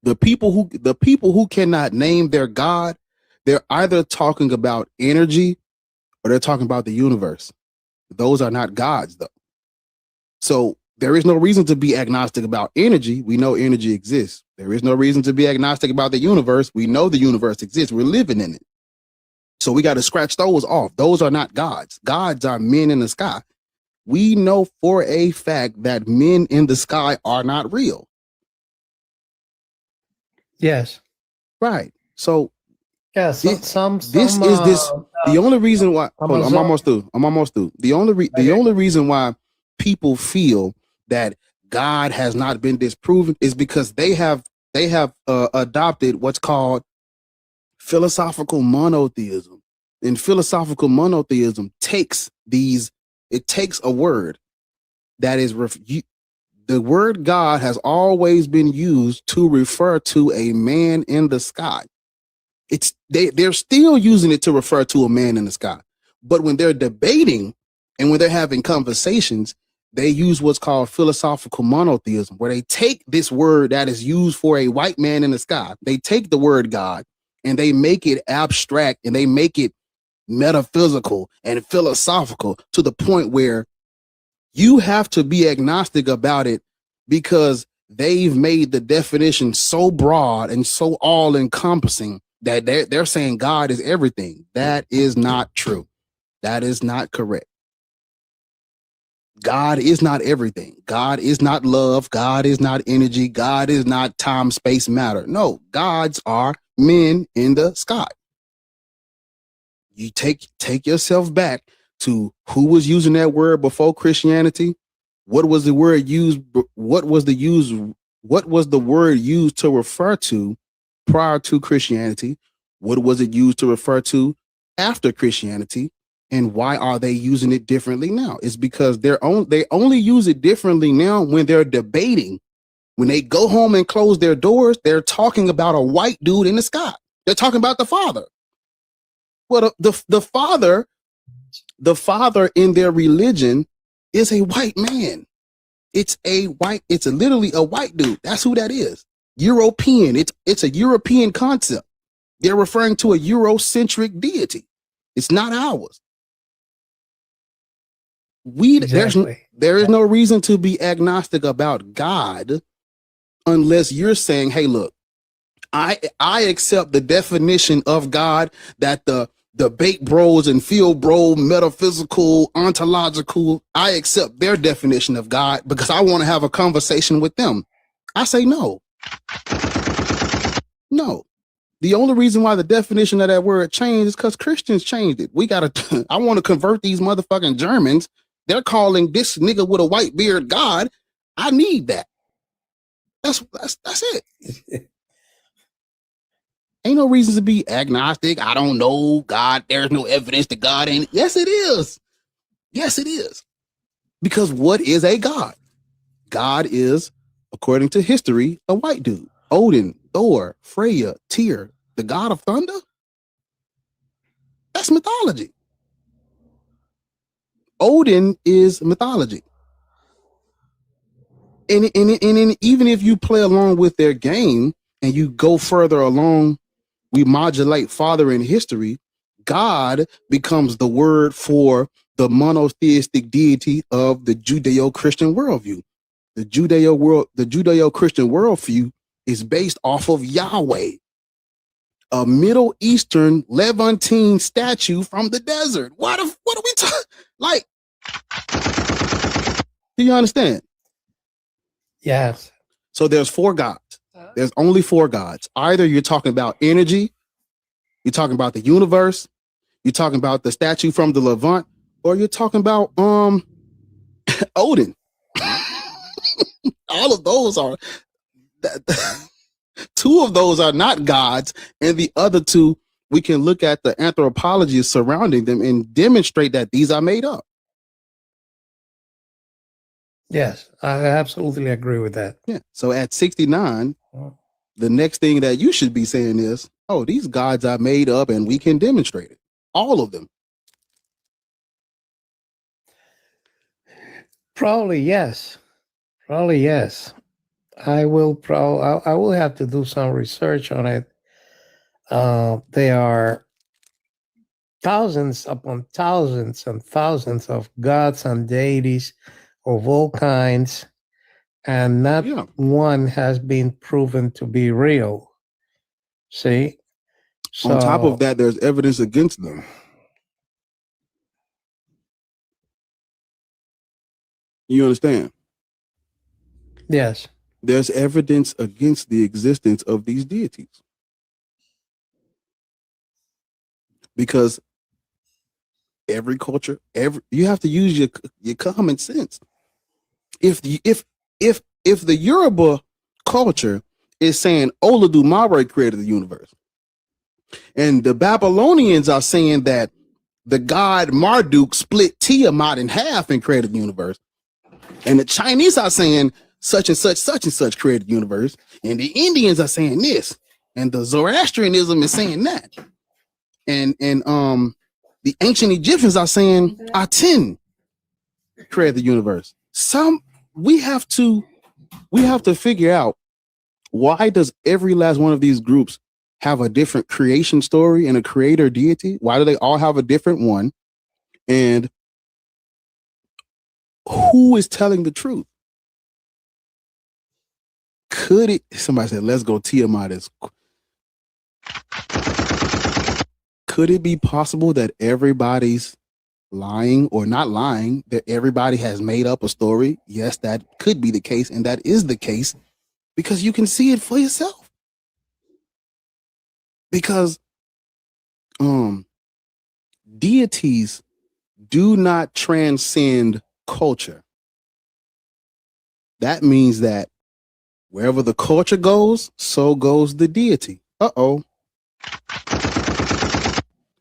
The people who cannot name their God, they're either talking about energy or they're talking about the universe. Those are not gods, though. So there is no reason to be agnostic about energy. We know energy exists. There is no reason to be agnostic about the universe. We know the universe exists. We're living in it. So we got to scratch those off. Those are not gods. Gods are men in the sky. We know for a fact that men in the sky are not real. Yes. Right. So yeah, the only reason why hold on, I'm almost through. The only reason why people feel that God has not been disproven is because they have adopted what's called philosophical monotheism. And philosophical monotheism takes a word that is the word God has always been used to refer to a man in the sky. They're still using it to refer to a man in the sky. But when they're debating and when they're having conversations, they use what's called philosophical monotheism, where they take this word that is used for a white man in the sky. They take the word God and they make it abstract and they make it metaphysical and philosophical to the point where you have to be agnostic about it because they've made the definition so broad and so all-encompassing that they're saying God is everything. That is not true. That is not correct. God is not everything. God is not love. God is not energy. God is not time, space, matter. No, gods are men in the sky. You take yourself back to who was using that word before Christianity. What was the word used? What was the word used to refer to prior to Christianity? What was it used to refer to after Christianity? And why are they using it differently now? It's because they only use it differently now when they're debating. When they go home and close their doors, they're talking about a white dude in the sky. They're talking about the Father. Well, the Father in their religion is a white man. It's literally a white dude. That's who that is. European. It's a European concept. They're referring to a Eurocentric deity. It's not ours. There is no reason to be agnostic about God unless you're saying, hey, look, I accept the definition of God that the debate bros and field bro, metaphysical, ontological, I accept their definition of God because I want to have a conversation with them. I say no. No. The only reason why the definition of that word changed is because Christians changed it. I want to convert these motherfucking Germans. They're calling this nigga with a white beard God. I need that. That's it. Ain't no reason to be agnostic. I don't know God. There's no evidence that God ain't. Yes, it is. Yes, it is. Because what is a God? God is, according to history, a white dude. Odin, Thor, Freya, Tyr, the god of thunder. That's mythology. Odin is mythology. And even if you play along with their game and you go further along, we modulate farther in history, God becomes the word for the monotheistic deity of the Judeo-Christian worldview. The Judeo-Christian worldview is based off of Yahweh, a Middle Eastern Levantine statue from the desert. What are we talking? Like, do you understand? Yes. So there's 4 gods. There's only 4 gods. Either you're talking about energy, you're talking about the universe, you're talking about the statue from the Levant, or you're talking about Odin. All of those are 2 of those are not gods, and the other 2 we can look at the anthropology surrounding them and demonstrate that these are made up. Yes, I absolutely agree with that. Yeah. So at 69, the next thing that you should be saying is, oh, these gods are made up and we can demonstrate it. All of them. Probably yes. I will have to do some research on it. There are thousands upon thousands and thousands of gods and deities of all kinds, and not one has been proven to be real. See? So, on top of that, there's evidence against them. You understand? Yes. There's evidence against the existence of these deities. Because every culture, you have to use your common sense. If the Yoruba culture is saying Olodumare created the universe, and the Babylonians are saying that the god Marduk split Tiamat in half and created the universe, and the Chinese are saying such and such created the universe, and the Indians are saying this, and the Zoroastrianism is saying that, and the ancient Egyptians are saying Aten created the universe. We have to figure out, why does every last one of these groups have a different creation story and a creator deity? Why do they all have a different one? And who is telling the truth? Somebody said, let's go Tiamat. Could it be possible that everybody's lying or not lying, that everybody has made up a story. Yes, that could be the case, and that is the case because you can see it for yourself. Because deities do not transcend culture. That means that wherever the culture goes, so goes the deity.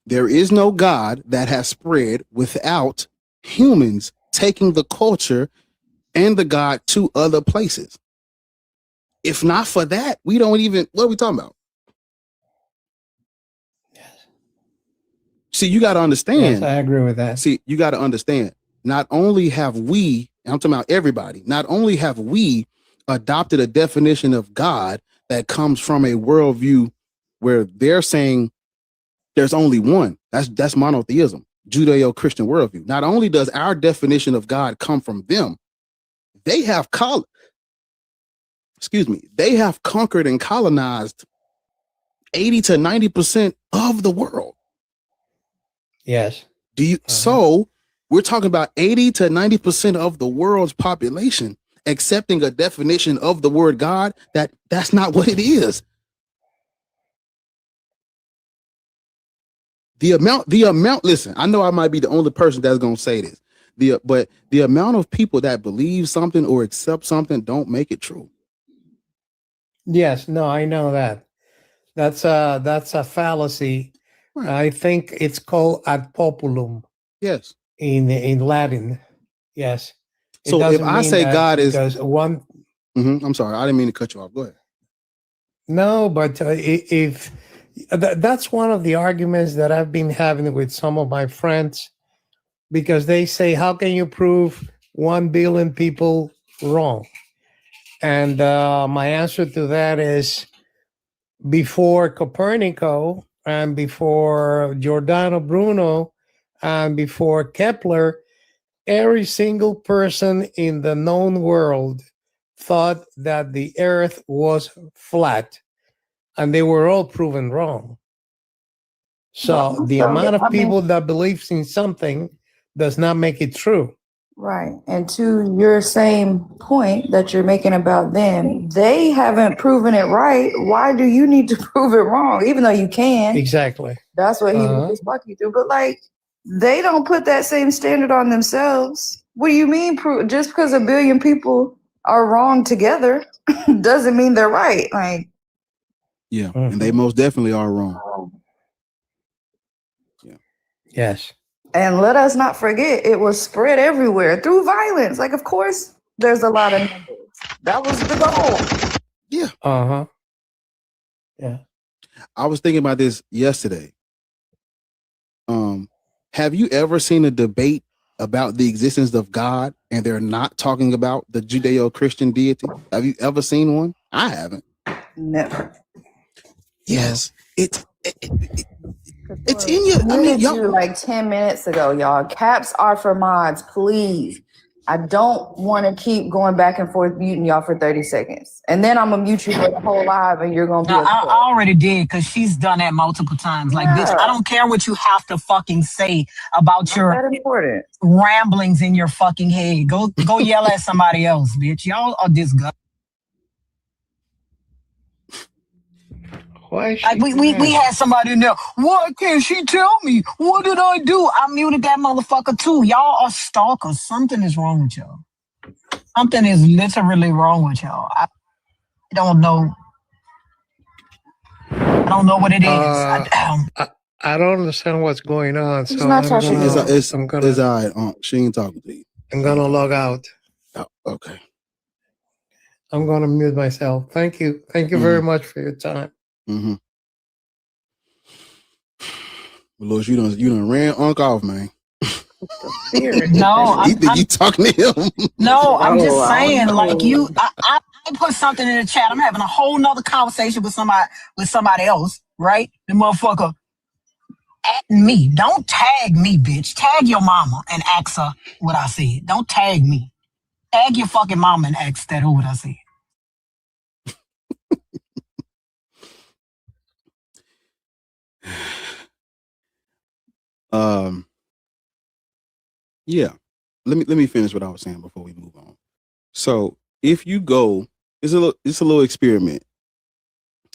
There is no God that has spread without humans taking the culture and the God to other places. If not for that, we don't even, what are we talking about? See, you got to understand. Yes, I agree with that. See, you got to understand. Not only have we, and I'm talking about everybody, not only have we adopted a definition of God that comes from a worldview where they're saying there's only one. That's monotheism, Judeo-Christian worldview. Not only does our definition of God come from them, they have they have conquered and colonized 80 to 90% of the world. Yes. So we're talking about 80 to 90% of the world's population accepting a definition of the word God that's not what it is. The amount, listen, I know I might be the only person that's going to say this. But the amount of people that believe something or accept something don't make it true. Yes, no, I know that. That's a fallacy. Right. I think it's called ad populum. Yes. In Latin. Yes. So if I say God is one. I'm sorry, I didn't mean to cut you off. Go ahead. No, but if that's one of the arguments that I've been having with some of my friends, because they say, how can you prove 1 billion people wrong? And my answer to that is, before Copernico and before Giordano Bruno and before Kepler, every single person in the known world thought that the earth was flat, and they were all proven wrong. So the amount of people that believes in something does not make it true. Right. And to your same point that you're making about them, they haven't proven it right. Why do you need to prove it wrong? Even though you can. Exactly. That's what he was just walking you through. But like, they don't put that same standard on themselves. What do you mean? Just because 1 billion people are wrong together doesn't mean they're right. Like, yeah, and they most definitely are wrong. Yeah. Yes. And let us not forget, it was spread everywhere through violence. Like, of course, there's a lot of numbers. That was the goal. Yeah. Yeah. I was thinking about this yesterday. Have you ever seen a debate about the existence of God and they're not talking about the Judeo-Christian deity? Have you ever seen one? I haven't. Never. Yes. It's in you. I mean, you like 10 minutes ago, y'all. Caps are for mods, please. I don't want to keep going back and forth muting y'all for 30 seconds. And then I'm going to mute you for the whole live and you're going to be I already did, because she's done that multiple times. Like, bitch, I don't care what you have to fucking say about your ramblings in your fucking head. Go yell at somebody else, bitch. Y'all are disgusting. Why like we had somebody in there. Why can't she tell me? What did I do? I muted that motherfucker too. Y'all are stalkers. Something is wrong with y'all. Something is literally wrong with y'all. I don't know. I don't know what it is. I don't understand what's going on. So she ain't talking to you. I'm gonna log out. Oh, okay. I'm gonna mute myself. Thank you. Thank you very much for your time. Mm-hmm. Well, Lord, you done ran Unc off, man. No, you think you talking to him? No, I'm just saying, like you, I put something in the chat. I'm having a whole nother conversation with somebody else, right? The motherfucker at me. Don't tag me, bitch. Tag your mama and ask her what I said. Don't tag me. Tag your fucking mama and ask that what I said. Yeah. Let me finish what I was saying before we move on. So if you go, it's a little experiment.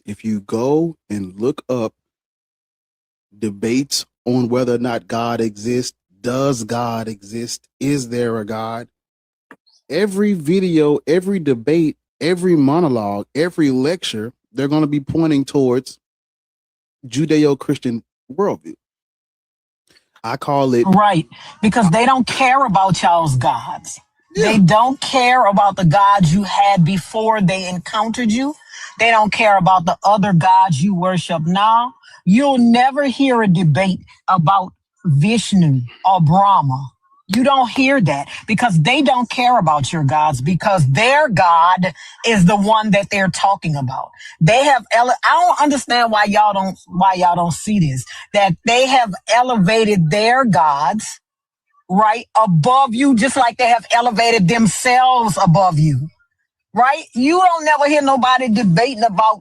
If you go and look up debates on whether or not God exists, does God exist? Is there a God? Every video, every debate, every monologue, every lecture, they're going to be pointing towards Judeo-Christian worldview. I call it right, because they don't care about y'all's gods. They don't care about the gods you had before they encountered you. They don't care about the other gods you worship now. You'll never hear a debate about Vishnu or Brahma. You don't hear that because they don't care about your gods, because their God is the one that they're talking about. They have I don't understand why y'all don't see this, that they have elevated their gods right above you, just like they have elevated themselves above you. Right? You don't never hear nobody debating about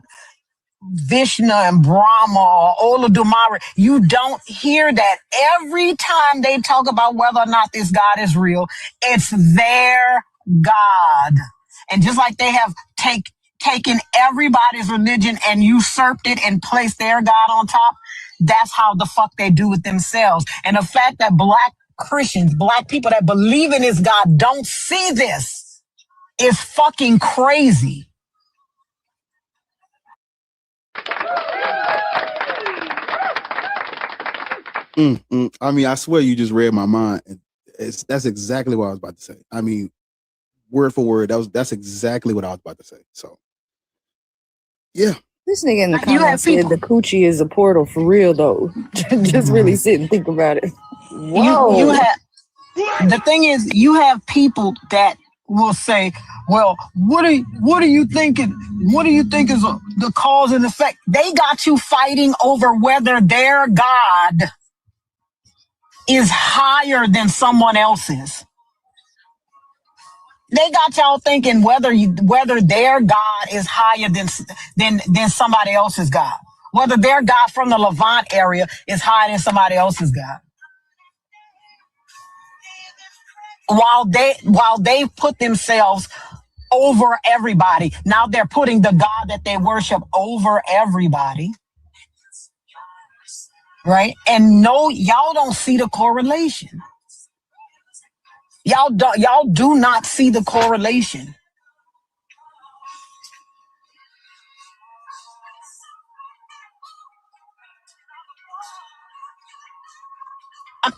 Vishnu and Brahma or Oladumare. You don't hear that. Every time they talk about whether or not this God is real, it's their God. And just like they have taken everybody's religion and usurped it and placed their God on top, that's how the fuck they do it themselves. And the fact that black Christians, black people that believe in this God don't see this is fucking crazy. I mean, I swear you just read my mind. That's exactly what I was about to say. I mean, word for word, that's exactly what I was about to say. So, yeah. This nigga in the comments said the coochie is a portal for real though. Just really sit and think about it. Whoa. You have, the thing is, you have people that will say, well, what do you think is the cause and effect? They got you fighting over whether their God is higher than someone else's. They got y'all thinking whether their God is higher than somebody else's God. Whether their God from the Levant area is higher than somebody else's God. While they put themselves over everybody. Now they're putting the God that they worship over everybody. Right? And no, y'all don't see the correlation. Y'all do not see the correlation.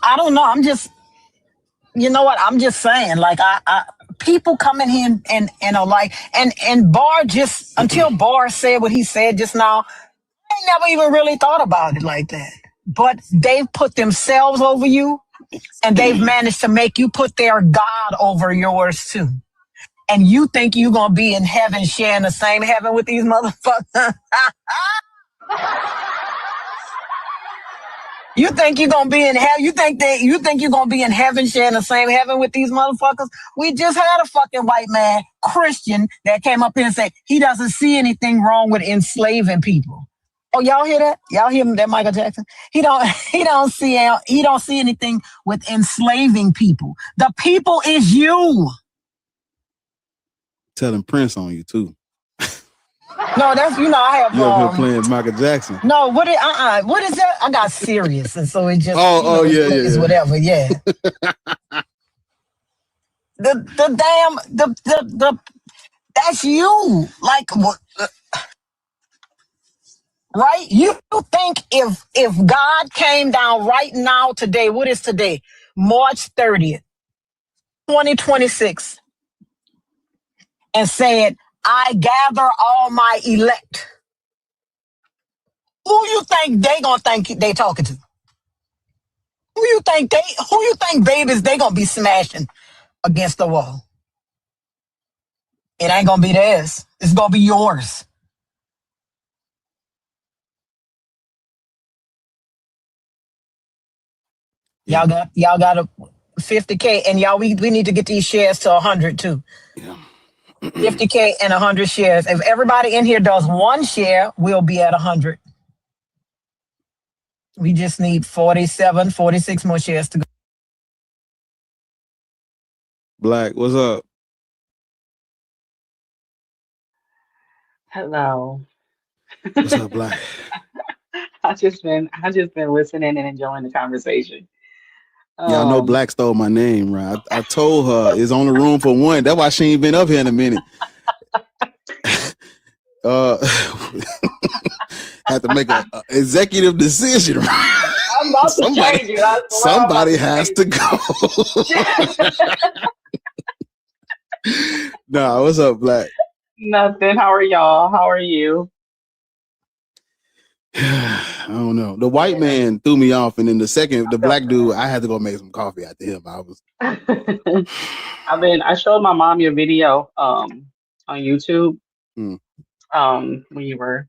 I don't know. I'm just, you know what? I'm just saying, like, I people come in here and are like, and Barr just, until Barr said what he said just now, I never even really thought about it like that. But they've put themselves over you, and they've managed to make you put their God over yours too. And you think you're going to be in heaven sharing the same heaven with these motherfuckers? You think you're going to be in heaven? You think you're going to be in heaven sharing the same heaven with these motherfuckers? We just had a fucking white man, Christian, that came up here and said he doesn't see anything wrong with enslaving people. Oh, y'all hear that? Y'all hear that, Michael Jackson? He don't see anything with enslaving people. The people is you. Telling Prince on you too. No, that's, I have. You over here playing Michael Jackson? No, what is that? I got serious, and so it just. It's whatever. Yeah. the that's you. Like what? Right? You think if God came down right now today, what is today? March 30th, 2026, and said, I gather all my elect. Who you think they gonna think they talking to? Who you think babies they gonna be smashing against the wall? It ain't gonna be theirs. It's gonna be yours. Yeah. Y'all got a 50K, and y'all we need to get these shares to 100 too. Yeah. 50K and 100 shares. If everybody in here does one share, we'll be at 100. We just need 46 more shares to go. Black, what's up? Hello. What's up, Black? I just been listening and enjoying the conversation. Yeah, I know Black stole my name, right? I told her it's only room for one. That's why she ain't been up here in a minute. Have to make a executive decision. Right? I'm about to change it. I swear somebody has to go. Nah, what's up, Black? Nothing. How are y'all? How are you? I don't know. The white man threw me off, and then the black dude, I had to go make some coffee after him. I showed my mom your video on YouTube when you were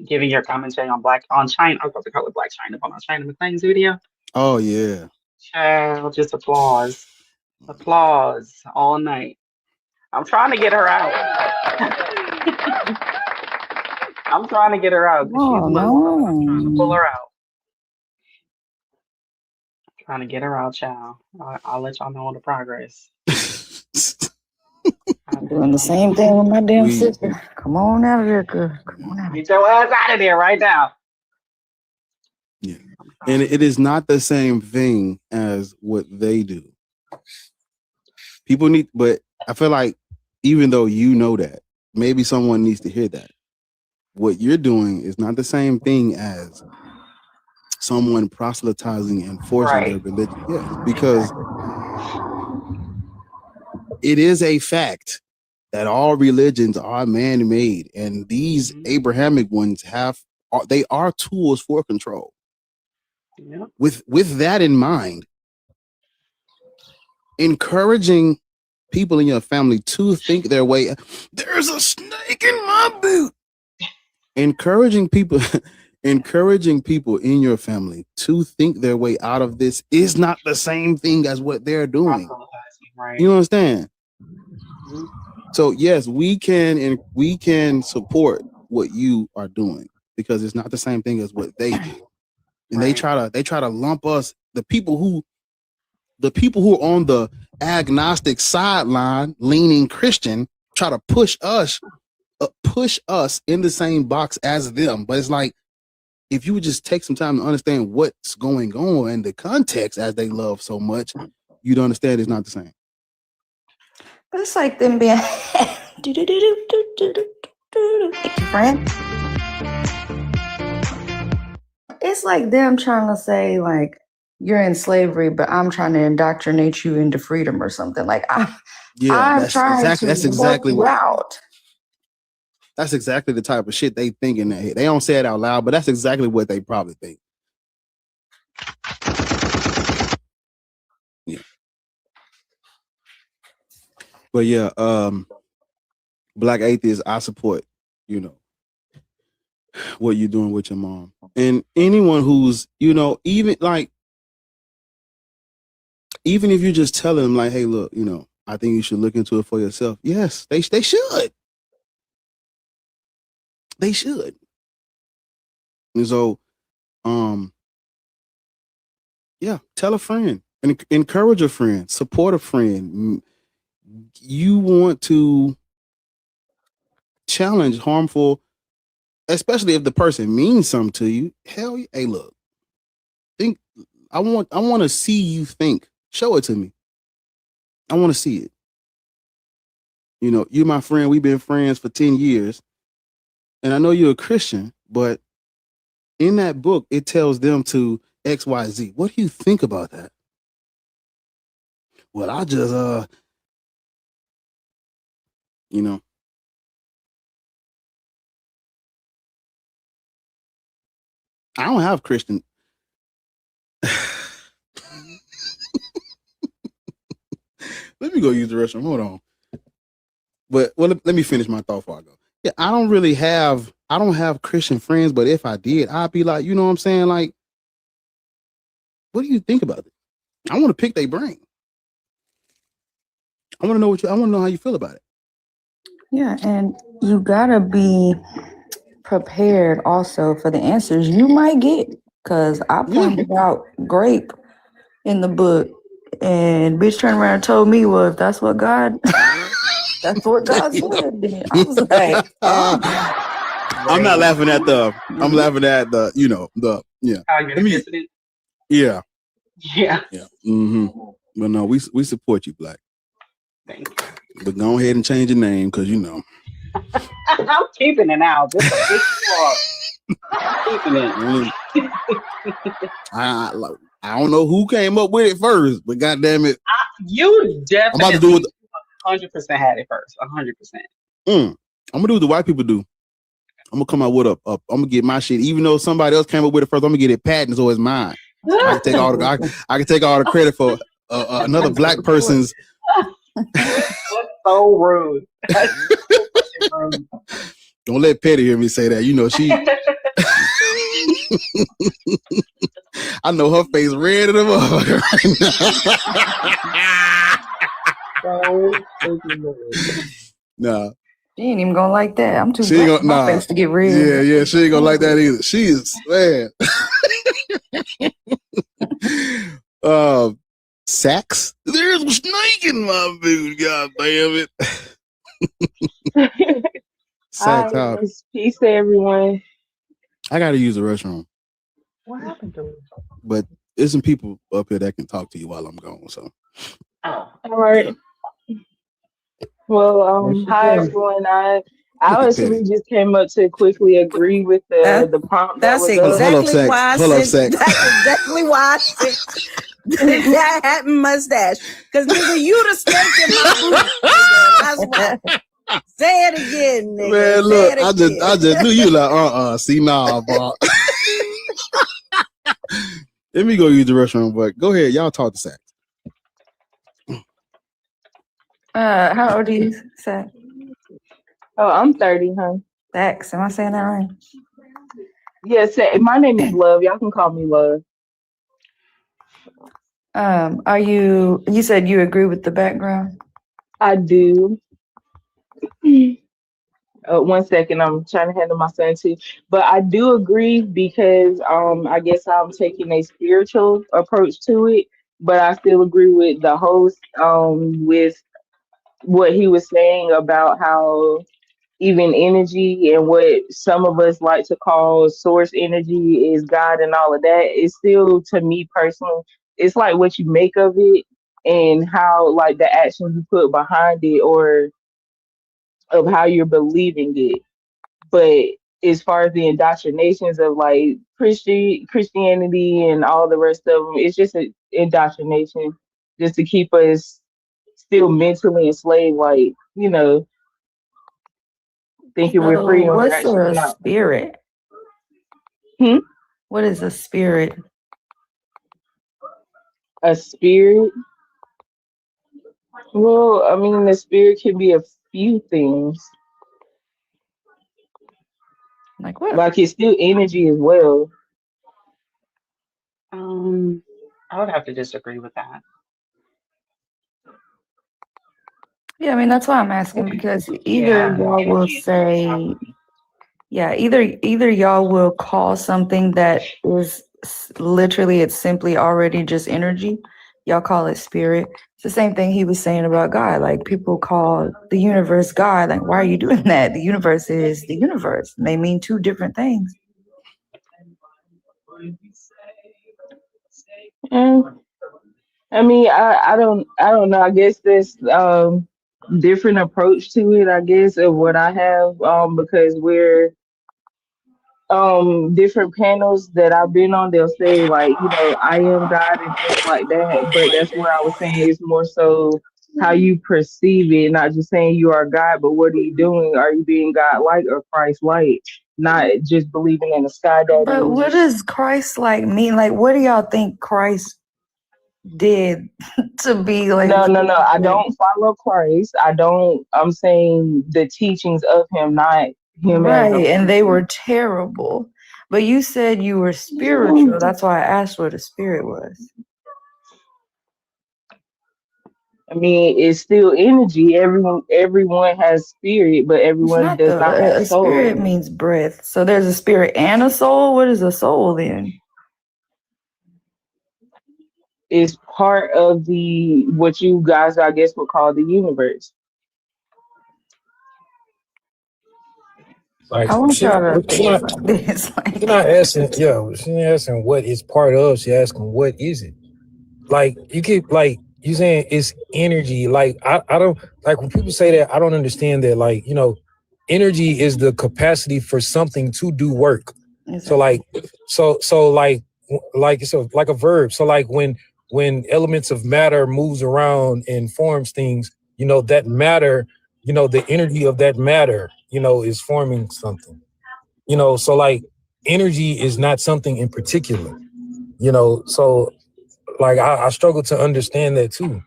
giving your commentary on China. I was about to call it Black China, but on China McClain's video. Oh yeah. Child, just applause all night. I'm trying to get her out. I'm trying to get her out. Oh, She's no. I'm trying to pull her out. I'm trying to get her out, child. I'll let y'all know on the progress. I'm doing the same thing with my damn sister. Come on out of there, girl. Come on out. Get your ass out of there right now. Yeah. And it is not the same thing as what they do. People need, but I feel like even though you know that, maybe someone needs to hear that. What you're doing is not the same thing as someone proselytizing and forcing their religion. Yes, because it is a fact that all religions are man-made, and these Abrahamic ones they are tools for control. Yeah. With that in mind, encouraging people in your family to think their way. There's a snake in my boot. Encouraging people in your family to think their way out of this is not the same thing as what they're doing. Right. You understand? So yes, we can support what you are doing because it's not the same thing as what they do. And they try to lump us, the people who are on the agnostic sideline leaning Christian, try to push us in the same box as them. But it's like, if you would just take some time to understand what's going on and the context as they love so much, you'd understand it's not the same. It's like them being friend. It's like them trying to say like you're in slavery, but I'm trying to indoctrinate you into freedom or something. Like I'm trying to help you out. That's exactly the type of shit they think in their head. They don't say it out loud, but that's exactly what they probably think. Yeah. But yeah, Black Atheist, I support, what you're doing with your mom. And anyone who's, even if you just tell them like, hey, look, I think you should look into it for yourself. Yes, they should. They should. And so, yeah, tell a friend and encourage a friend, support a friend. You want to challenge harmful, especially if the person means something to you. Hell, hey, look, I want to see you think. Show it to me. I want to see it. You're my friend. We've been friends for 10 years. And I know you're a Christian, but in that book, it tells them to XYZ. What do you think about that? Well, I just, I don't have Christian. Let me go use the restroom. Hold on. But let me finish my thought before I go. Yeah, I don't have Christian friends, but if I did, I'd be like, you know what I'm saying? Like, what do you think about it? I want to pick their brain. I want to know how you feel about it. Yeah, and you gotta be prepared also for the answers you might get. Because I pointed out grape in the book, And bitch turned around and told me, well, if that's what God, that's what God said. Then I was like, I'm not laughing at I'm laughing at the, yeah. How you're gonna visit it? Yeah. Yeah. Yeah. Mm-hmm. But no, we support you, Black. Thank you. But go ahead and change your name, because I'm keeping it now. Just a big flaw. Keeping it. I don't know who came up with it first, but goddamn it, you definitely I'm about to do it. 100% had it first. 100%. I'm gonna do what the white people do. I'm gonna come out with I'm gonna get my shit, even though somebody else came up with it first. I'm gonna get it patented so it's mine. I can take all the credit for another Black person's. That's so rude. That's so rude. Don't let Petty hear me say that. She. I know her face red in the motherfucker right now. Nah. She ain't even gonna like that. I'm too black for my face to get red. Yeah, she ain't gonna like that either. She is, man. Sax? There's a snake in my boot, god damn it. Sax, peace to everyone. I gotta use the restroom. What happened to me? But there's some people up here that can talk to you while I'm gone, so. Oh, all right. Well, hi everyone. I actually just came up to quickly agree with the prompt. That's exactly why I said. That's exactly why I said that hat and mustache. Because nigga, you the snake in my boot. That's why. Say it again, nigga. Man, look, I just knew you like see nah, bro. Let me go use the restroom, but go ahead, y'all talk to Sax. How old are you, Sax? Oh, I'm 30, huh? Sax, am I saying that right? Yes, my name is Love. Y'all can call me Love. Are you said you agree with the background? I do. 1 second, I'm trying to handle my son too. But I do agree because I guess I'm taking a spiritual approach to it, but I still agree with the host with what he was saying about how even energy and what some of us like to call source energy is God and all of that. It's still, to me personally, it's like what you make of it and how like the action you put behind it or of how you're believing it. But as far as the indoctrinations of like Christianity and all the rest of them, it's just an indoctrination just to keep us still mentally enslaved, like, thinking we're free when we're What's actually a not. spirit? What is a spirit? A spirit? Well, I mean, the spirit can be a few things. Like what? Like it's still energy as well. I would have to disagree with that. Yeah, I mean that's why I'm asking, because either y'all will say, either y'all will call something that is literally, it's simply already just energy. Y'all call it spirit. It's the same thing he was saying about God. Like people call the universe God. Like, why are you doing that? The universe is the universe. And they mean two different things. I mean, I don't know. I guess there's different approach to it, I guess, of what I have, because we're different panels that I've been on, they'll say like, I am God and things like that. But that's where I was saying it's more so how you perceive it, not just saying you are God, but what are you doing? Are you being God-like or Christ-like? Not just believing in the sky daddy. But what does Christ-like mean? Like, what do y'all think Christ did to be like? No. I don't follow Christ. I'm saying the teachings of him, not him. Right, and they were terrible. But you said you were spiritual. That's why I asked what a spirit was. I mean, it's still energy. Everyone has spirit, but everyone does not have soul. Spirit means breath. So there's a spirit and a soul. What is a soul then? is part of the what you guys I guess would call the universe. Like I want she, y'all to she think not, about this. she not asking, yeah, she ain't asking what it's part of. She asking what is it. Like you keep like you saying it's energy. Like I don't like when people say that. I don't understand that. Like energy is the capacity for something to do work. So like so like a verb. So like when elements of matter moves around and forms things, that matter, the energy of that matter, is forming something. So like energy is not something in particular. So like I struggle to understand that too.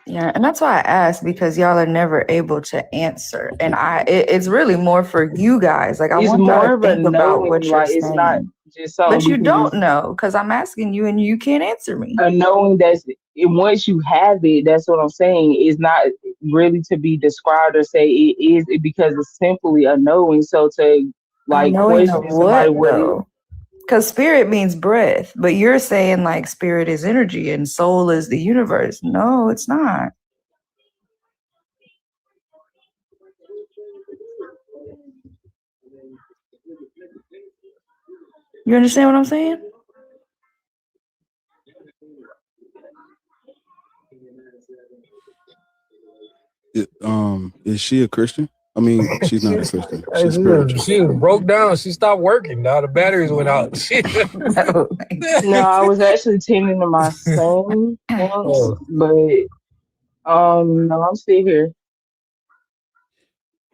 Yeah, and that's why I asked, because y'all are never able to answer, and it's really more for you guys. Like I It's want y'all more to of a think about what knowing, you're like it's not saying, just something but we you can don't just know because I'm asking you and you can't answer me. a knowing once you have it, that's what I'm saying, is not really to be described or say it is it because it's simply a knowing. So to A like knowing of question somebody what what is though? Because spirit means breath, but you're saying like spirit is energy and soul is the universe. No, it's not. You understand what I'm saying? Is she a Christian? I mean, she's not a Christian. She's spiritual. She broke down. She stopped working. Now the batteries went out. No, I was actually tending to my son once, but no, I'm still here.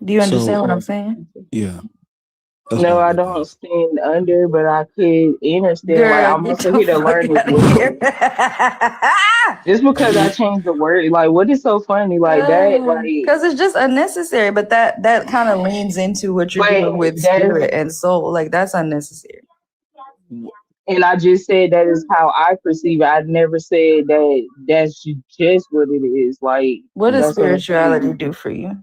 Do you understand So what I'm saying? yeah, that's No, why I I brought that don't up. stand under, but I could understand. Like Girl, I'm get also the here to fuck learn as out of well. here. Just because I changed the word, like what is so funny, like that, like. Because it's just unnecessary, but that kind of leans into what you're But doing with that's spirit and soul. Like that's unnecessary. and I just said that is how I perceive it. I never said that that's just what it is. Like What does that's what I'm spirituality saying. do for you?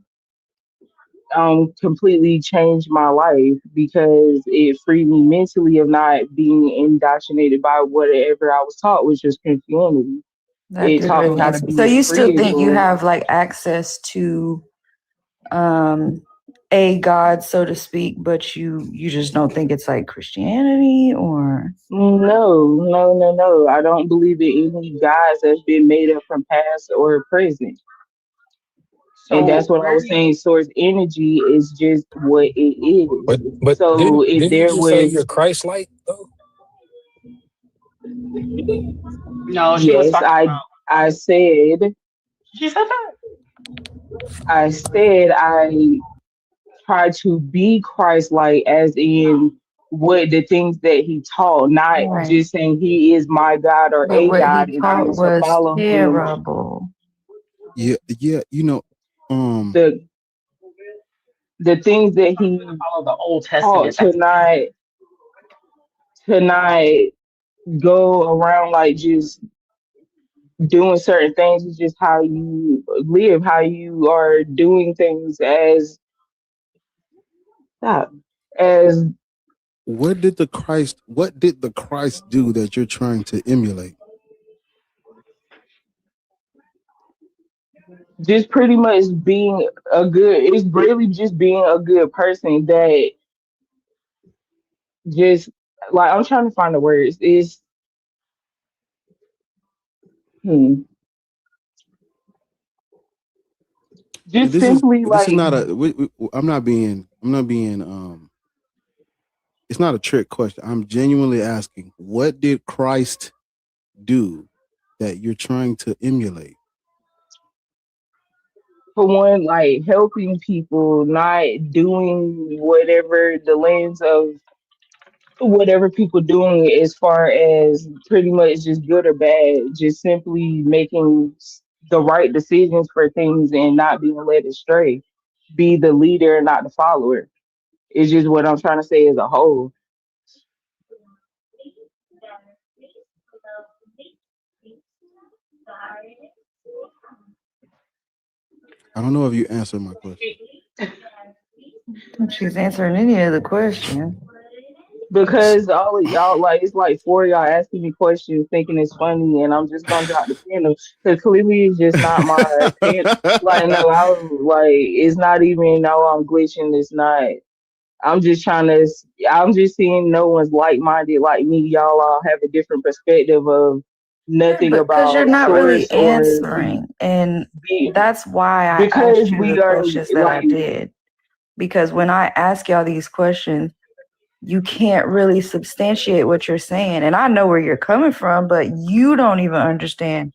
Completely changed my life because it freed me mentally of not being indoctrinated by whatever I was taught, which was Christianity. That It taught me didn't how to answer. So be you still free think you again. have like access to a God, so to speak, but you just don't think it's like Christianity or No. I don't believe in any gods that's been made up from past or present. And So that's what I was saying. Source energy is just what it is. but So if didn't you there just say was, you're Christ-like though? No, she was yes, talking I about. I said She said that. I try to be Christ-like, as in what the things that he taught, not right. just saying he is my God or But a what he God and I taught am to was follow him. terrible. Yeah, The the things that he Follow the Old taught Testament. to not go around like just doing certain things. Is just how you live, how you are doing things as what did the Christ do that you're trying to emulate? just pretty much being it's really just being a good person that just like I'm trying to find the words. It's hmm, just This is simply this is like not a. I'm not being. It's not a trick question. I'm genuinely asking, what did Christ do that you're trying to emulate? for one, like helping people, not doing whatever the lens of whatever people doing as far as pretty much just good or bad, just simply making the right decisions for things and not being led astray. Be the leader, not the follower. It's just what I'm trying to say as a whole. I don't know if you answered my question. I don't think she's answering any of the question. Because all of y'all, like, it's like four of y'all asking me questions thinking it's funny, and I'm just gonna drop the pen because clearly it's just not my pen. Like, no, it's not even, no, I'm glitching. It's not. I'm just seeing no one's like-minded like me. Y'all all have a different perspective of nothing Because you're about not really source or answering, and that's why I because asked you we the are questions that I like, did. Because when I ask y'all these questions, you can't really substantiate what you're saying. And I know where you're coming from, but you don't even understand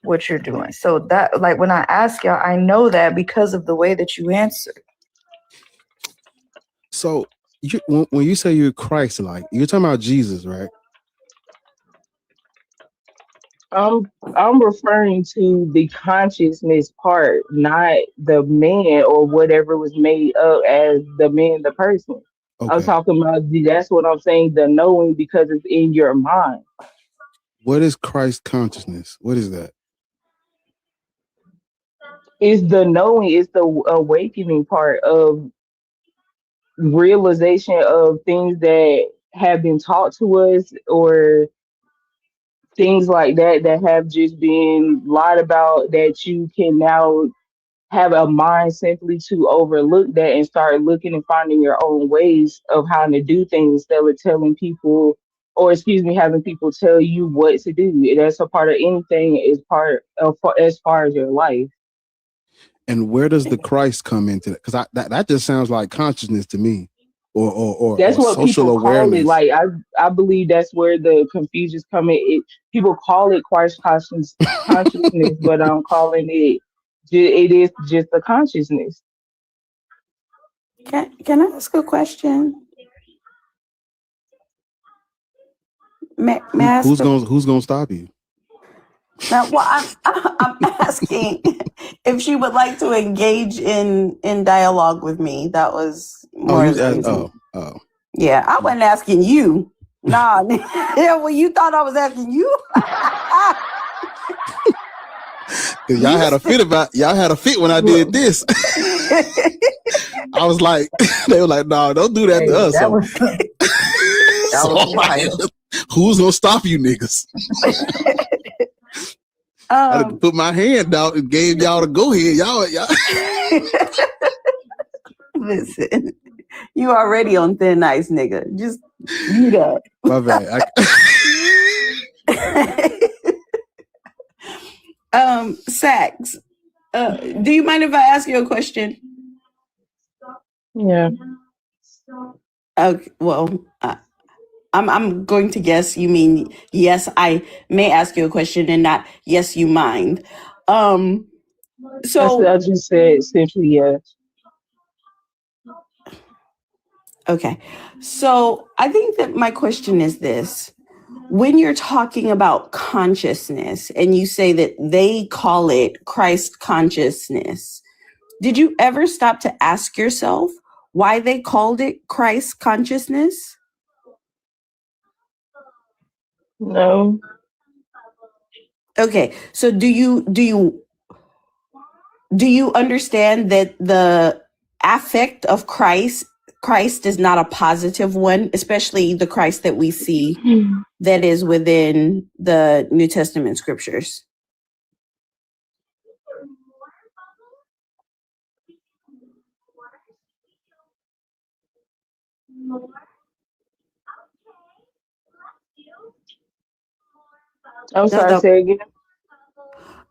what you're doing. So that, like, when I ask y'all, I know that because of the way that you answer. So when you say you're Christ-like, you're talking about Jesus, right? I'm referring to the consciousness part, not the man or whatever was made up as the man, the person. Okay. I'm talking about that's what I'm saying, the knowing, because it's in your mind. What is Christ consciousness? What is that? It's the knowing, it's the awakening part of realization of things that have been taught to us or things like that have just been lied about, that you can now have a mind simply to overlook that and start looking and finding your own ways of how to do things instead of telling people, or having people tell you what to do. That's a part of anything, is part of as far as your life. And where does the Christ come into that? Because that just sounds like consciousness to me, or That's what social people awareness. call it. Like, I believe that's where the confusions come in. People call it Christ consciousness, but I'm calling it. It is just the consciousness. Can I ask a question? May I ask Who's gonna stop you? Now, well, I'm asking if she would like to engage in dialogue with me. That was more the reason. Yeah, I wasn't asking you. Nah, yeah, well, you thought I was asking you. Cause y'all had a fit when I did this. I was like, they were like, no, don't do that to us. That was wild. Like, who's gonna stop you niggas? I had to put my hand out and gave y'all the go ahead. Y'all. Listen, you already on thin ice, nigga. Just mute up. My bad. Sax, do you mind if I ask you a question? Yeah. Okay. Well, I'm going to guess you mean yes, I may ask you a question, and not yes, you mind. So I just said simply yes. Okay. So I think that my question is this. When you're talking about consciousness and you say that they call it Christ consciousness, did you ever stop to ask yourself why they called it Christ consciousness? No. Okay. So do you understand that the affect of Christ is not a positive one, especially the Christ that we see that is within the New Testament scriptures? I'm sorry, say again.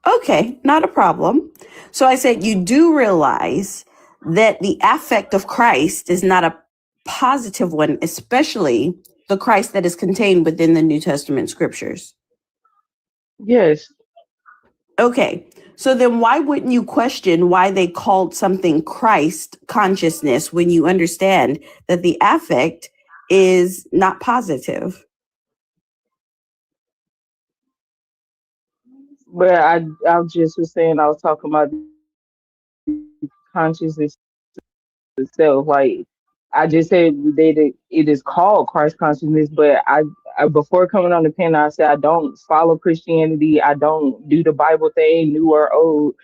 Okay, not a problem. So I said you do realize that the affect of Christ is not a positive one, especially the Christ that is contained within the New Testament scriptures. Yes. Okay, so then why wouldn't you question why they called something Christ consciousness when you understand that the affect is not positive? But I just was saying, I was talking about consciousness itself. Like, I just said that it is called Christ consciousness, but I before coming on the pen, I said I don't follow Christianity. I don't do the Bible thing, new or old.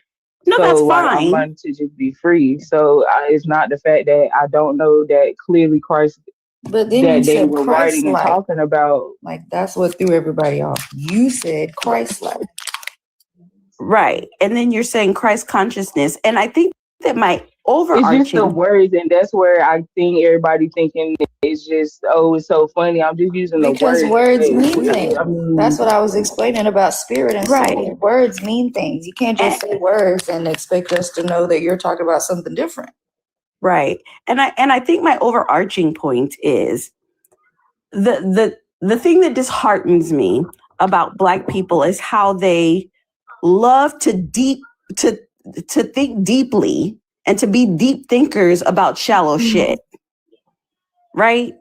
No, so that's like, I'm fine. learning to just be free. So it's not the fact that I don't know that clearly Christ But then you that they said were writing and Christ-like. talking about. Like that's what threw everybody off. You said Christ-like. Right. And then you're saying Christ consciousness. And I think that my It's just the overarching words, and that's where I think everybody thinking it's just, oh, it's so funny. I'm just using the Because words. words But mean things. I mean, That's what I was explaining about spirit and Right. soul. Words mean things. You can't just say words and expect us to know that you're talking about something different. Right. And I think my overarching point is the thing that disheartens me about Black people is how they love to think deeply and to be deep thinkers about shallow shit. Right?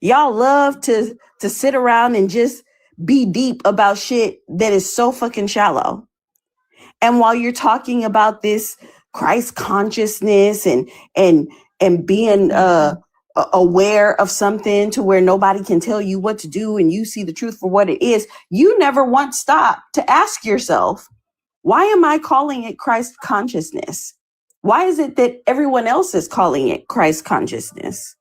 Y'all love to sit around and just be deep about shit that is so fucking shallow. And while you're talking about this Christ consciousness and being aware of something to where nobody can tell you what to do and you see the truth for what it is, you never once stop to ask yourself, why am I calling it Christ consciousness? Why is it that everyone else is calling it Christ consciousness?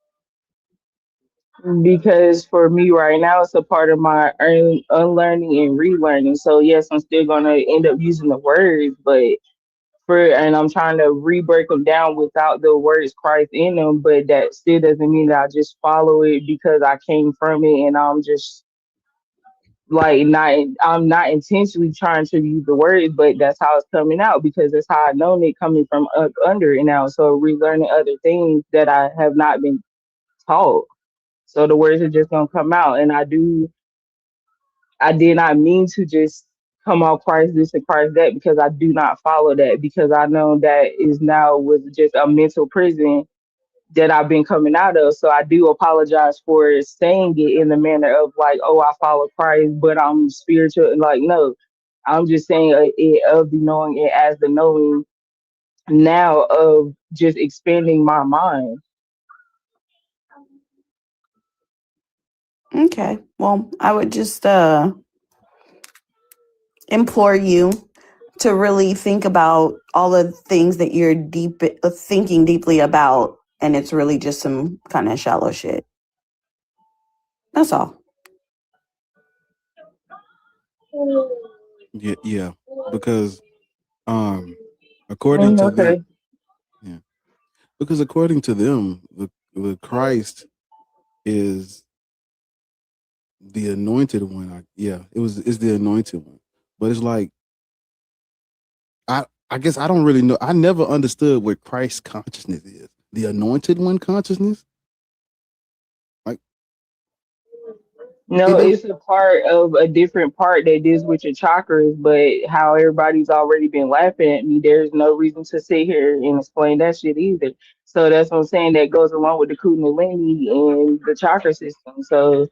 because for me right now, it's a part of my unlearning and relearning. So yes, I'm still gonna end up using the words, but and I'm trying to re-break them down without the words Christ in them. But that still doesn't mean that I just follow it because I came from it, and I'm just like I'm not intentionally trying to use the words, but that's how it's coming out because that's how I known it coming from up under and out. So relearning other things that I have not been taught. So the words are just gonna come out, and I did not mean to just come out Christ this and Christ that because I do not follow that because I know that is now was just a mental prison that I've been coming out of. So I do apologize for saying it in the manner of like, oh, I follow Christ, but I'm spiritual. Like, no, I'm just saying it of the knowing it as the knowing now of just expanding my mind. Okay. Well, I would just implore you to really think about all the things that you're thinking deeply about, and it's really just some kind of shallow shit. That's all. Yeah, because according to them, Okay. yeah, because according to them, the Christ is the anointed one. It's the anointed one. But it's like I guess I don't really know. I never understood what Christ consciousness is. The anointed one consciousness? Like No, it's a part of a different part that deals with your chakras, but how everybody's already been laughing at me, there's no reason to sit here and explain that shit either. So that's what I'm saying. That goes along with the Kundalini and the chakra system. So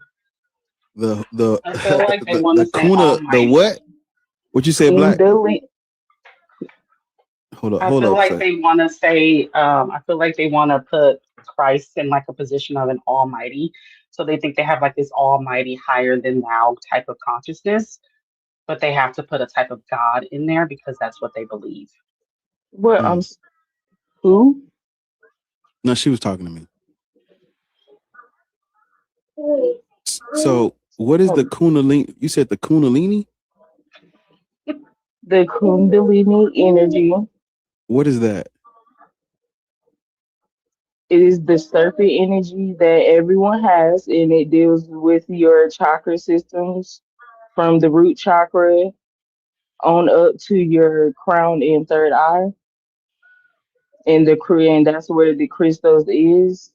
the I feel like they want the to say kuna, the almighty. what? What you say, Black? Hold I feel up, like say. they want to say, I feel like they want to put Christ in like a position of an almighty. So they think they have like this almighty higher than thou type of consciousness, but they have to put a type of God in there because that's what they believe. What who? No, she was talking to me. So what is the Kundalini? You said the Kundalini? The Kundalini energy. What is that? It is the serpent energy that everyone has, and it deals with your chakra systems from the root chakra on up to your crown and third eye. And that's where the crystals is.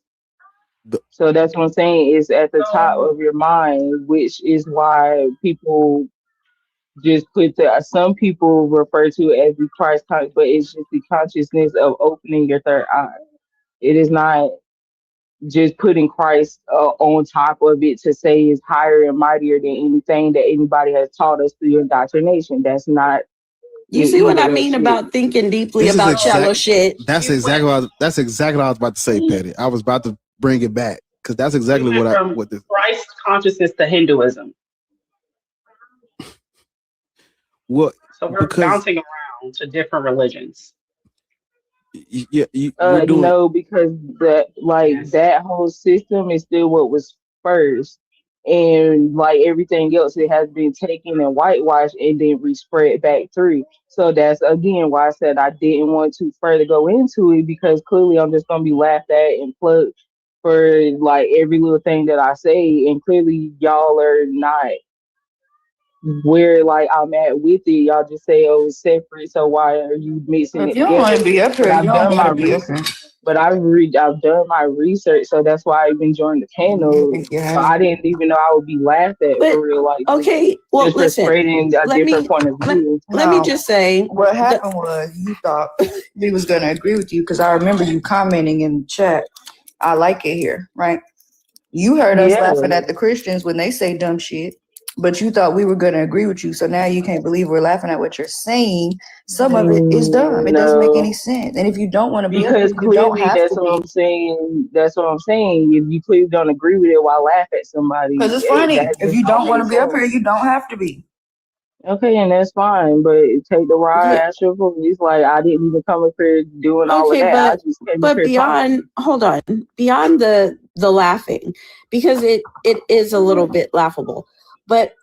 So that's what I'm saying, is at the top of your mind, which is why people just put some people refer to it as the Christ consciousness, but it's just the consciousness of opening your third eye. It is not just putting Christ on top of it to say is higher and mightier than anything that anybody has taught us through indoctrination. That's not. You see what I mean about thinking deeply about shallow shit? That's exactly what I was about to say, Patty. I was about to bring it back because that's exactly We went from Christ consciousness to Hinduism. What? So we're bouncing around to different religions. Yeah, we're doing. No, because that whole system is still what was first, and like everything else, it has been taken and whitewashed and then respread back through. So that's again why I said I didn't want to further go into it, because clearly I'm just gonna be laughed at and plugged for like every little thing that I say, and clearly y'all are not where like I'm at with it. Y'all just say, oh, it's separate, so why are you mixing If it you don't want together? to be up But here, you I've don't done my gotta be up research. here. But I've done my research, so that's why I even joined the panel. So Yeah. I didn't even know I would be laughed at But for real, like okay, well, just for listen. spreading a Let different me point of view. let me No. just say What happened was you thought we was gonna agree with you because I remember you commenting in the chat. I like it here, right? You heard us Yeah. laughing at the Christians when they say dumb shit, but you thought we were gonna agree with you. So now you can't believe we're laughing at what you're saying. Some of it is dumb. It doesn't make any No. sense. And if you don't want to be up Because here, you don't clearly have that's to what be. I'm saying. That's what I'm saying. If you clearly don't agree with it, why laugh at somebody? Because it's funny. That If does you not don't want make to be up here, sense. you don't have to be. Okay, and that's fine, but take the ride, yeah, ask your police. Like I didn't even come up here doing all of okay, that. I just came up but here beyond, talking. hold on, beyond the laughing, because it is a little bit laughable. But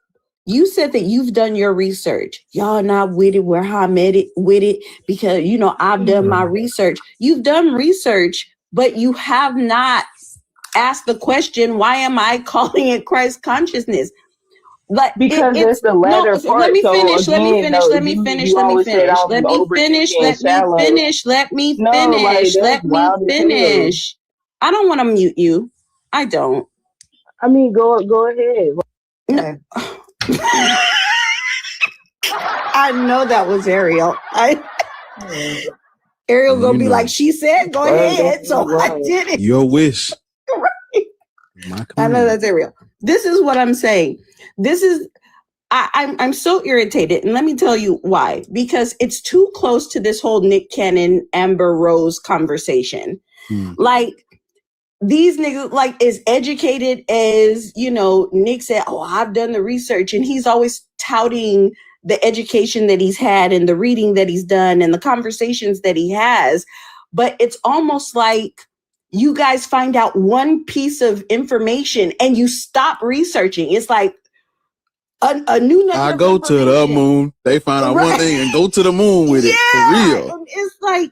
you said that you've done your research. Y'all not with it where I'm at it with it because I've done my research. You've done research, but you have not asked the question, why am I calling it Christ consciousness? Like Because it's that's the no, latter let part. me So finish. Let me again, finish. no, Let me finish. you Let me always said finish. I'm Let me finish. overthinking and Let me shallow. finish. Let me No, like finish. that's Let me wild as hell. finish. I don't want to mute you. I don't. I mean, go ahead. No. I know that was Ariel. Ariel gonna be like, she said, go ahead. So I did it. Your wish. Right. My I command. know that's Ariel. This is what I'm saying. This is I'm so irritated, and let me tell you why. Because it's too close to this whole Nick Cannon, Amber Rose conversation. Like these niggas, like as educated as Nick said, oh, I've done the research, and he's always touting the education that he's had and the reading that he's done and the conversations that he has. But it's almost like you guys find out one piece of information and you stop researching. It's like a new nugget I of go to the information. moon. They find out one thing and go to the moon with it for real. And it's like,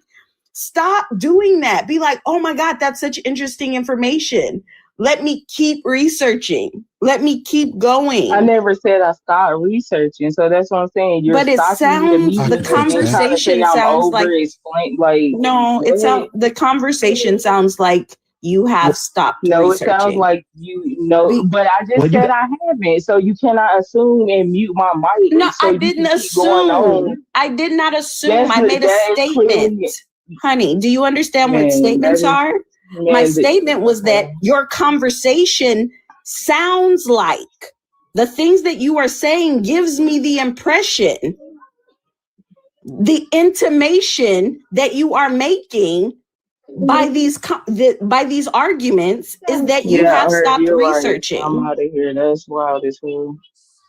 stop doing that. Be like, oh my God, that's such interesting information. Let me keep researching. Let me keep going. I never said I stopped researching, so that's what I'm saying. You're But it stopping me sounds, the immediately and trying to say conversation I'm sounds over like, explain. Like, no, go ahead. the conversation sounds like you have stopped No, it sounds researching. like you know, but I just said I haven't. So you cannot assume and mute my mic. No, So I you didn't can keep going on. assume. I did not assume. I made a That is statement. clearly, Honey, do you understand what man. statements That is, are? My man. statement was that your conversation sounds like the things that you are saying gives me the impression, the intimation that you are making by these arguments is that you have stopped you're right. researching. I'm out of here. That's wild as hell.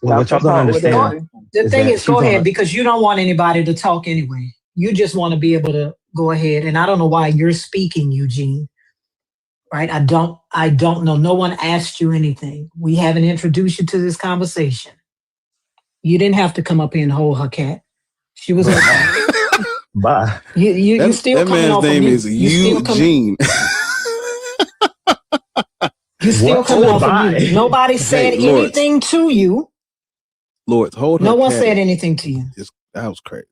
Well, what y'all don't understand The is thing that is, go she's on ahead a. because you don't want anybody to talk anyway. You just want to be able to go ahead. And I don't know why you're speaking, Eugene. Right? I don't know. No one asked you anything. We haven't introduced you to this conversation. You didn't have to come up here and hold her cat. She was Bye. You still that coming man's off of name mute. is Eugene. You still What? coming Hold off of by. mute. Nobody said Hey, Lawrence. anything to you. Lord, hold her No one cat said is- anything to you. That was crazy.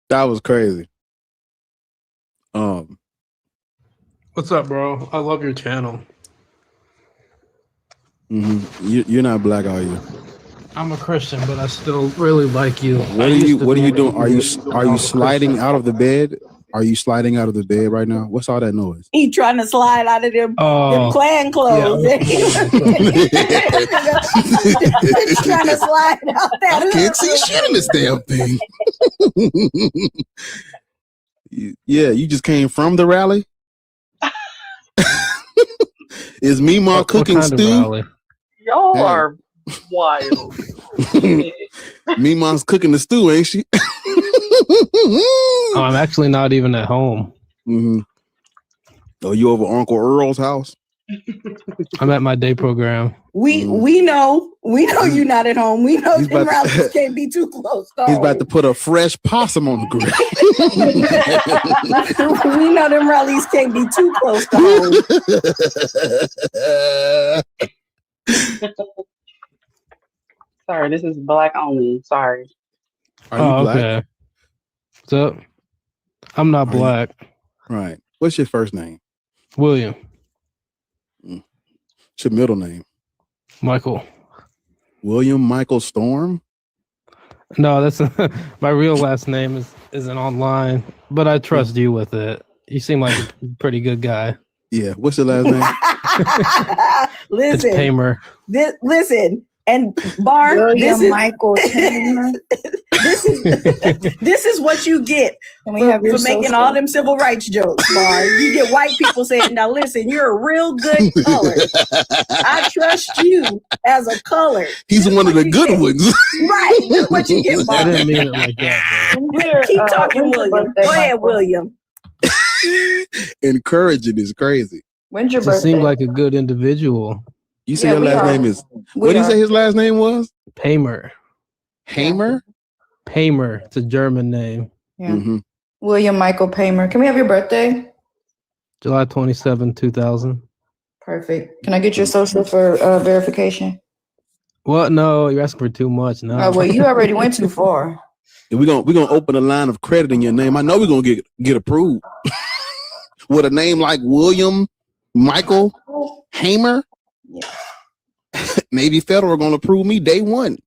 That was crazy. What's up, bro? I love your channel. You're not black, are you? I'm a Christian, but I still really like you. What are you doing? Are you sliding out of the bed? Are you sliding out of the bed right now? What's all that noise? He trying to slide out of them clan clothes. Yeah. He's trying to slide out that. I can't see shit in this damn thing. Yeah, you just came from the rally? Is Meemaw cooking kind of stew? rally? Y'all are Wild. Meemaw's cooking the stew, ain't she? Oh, I'm actually not even at home. Mm-hmm. Oh, you over Uncle Earl's house? I'm at my day program. We know you're not at home. We know them rallies can't be too close. He's about to put a fresh possum on the grill. We know them rallies can't be too close to home. Sorry, this is black only. Sorry. Are you black? Okay. So I'm not black. Right. What's your first name? William. What's your middle name? Michael. William Michael Storm? No, that's my real last name isn't online, but I trust you with it. You seem like a pretty good guy. Yeah. What's your last name? Listen. It's Pamer. Listen. And Bar, William this is Michael Tamer. this is what you get for making all them civil rights jokes, Bar. You get white people saying, now listen, you're a real good color. I trust you as a color. He's one of the good ones. Right. That's what you get, Bar. I didn't mean it like that. Keep talking, William. Go ahead, William. Encouraging is crazy. When's your He birthday? seemed like a good individual. You say your last name is what did you say his last name was? Pamer. Hamer? Pamer. It's a German name. Yeah. Mm-hmm. William Michael Pamer. Can we have your birthday? July 27, 2000. Perfect. Can I get your social for verification? Well, no, you're asking for too much. No. Oh, well, you already went too far. Yeah, we're gonna open a line of credit in your name. I know we're gonna get approved. With a name like William Michael Hamer. Yeah. Navy Federal are gonna approve me day one.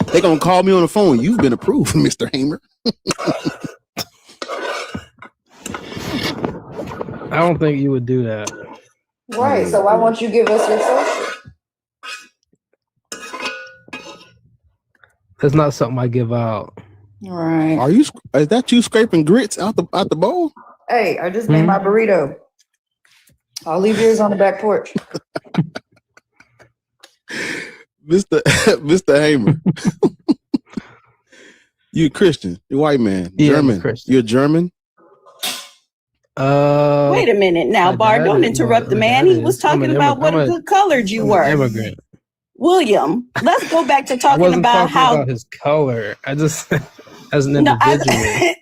They're gonna call me on the phone. You've been approved, Mr. Hamer. I don't think you would do that. Right. So why won't you give us your social? That's not something I give out. Right. Is that you scraping grits out the bowl? Hey, I just made my burrito. I'll leave yours on the back porch. Mr. Hamer. You a Christian, you're a white man, Yeah, German. You're German? Wait a minute now, Bar. Don't interrupt the man. He was talking about what a good colored you were. Immigrant. William, let's go back to I talking wasn't about talking how about his color. I just as an No, individual.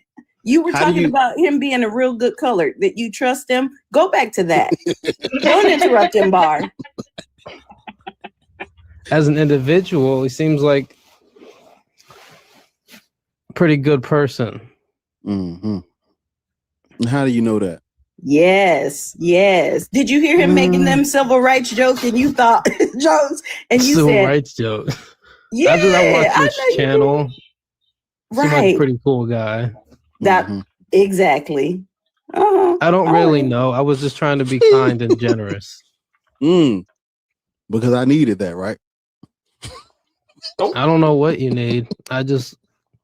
you were talking about him being a real good color, that you trust him. Go back to that. Don't interrupt him, Bar. As an individual, he seems like a pretty good person. Mm-hmm. And how do you know that? Yes. Did you hear him making them civil rights jokes and you thought jokes and you Civil said rights joke. Yeah, I watch I his know you channel. Seems like a Right. pretty cool guy. That exactly. I don't really know. I was just trying to be kind and generous. Because I needed that, right? I don't know what you need. I just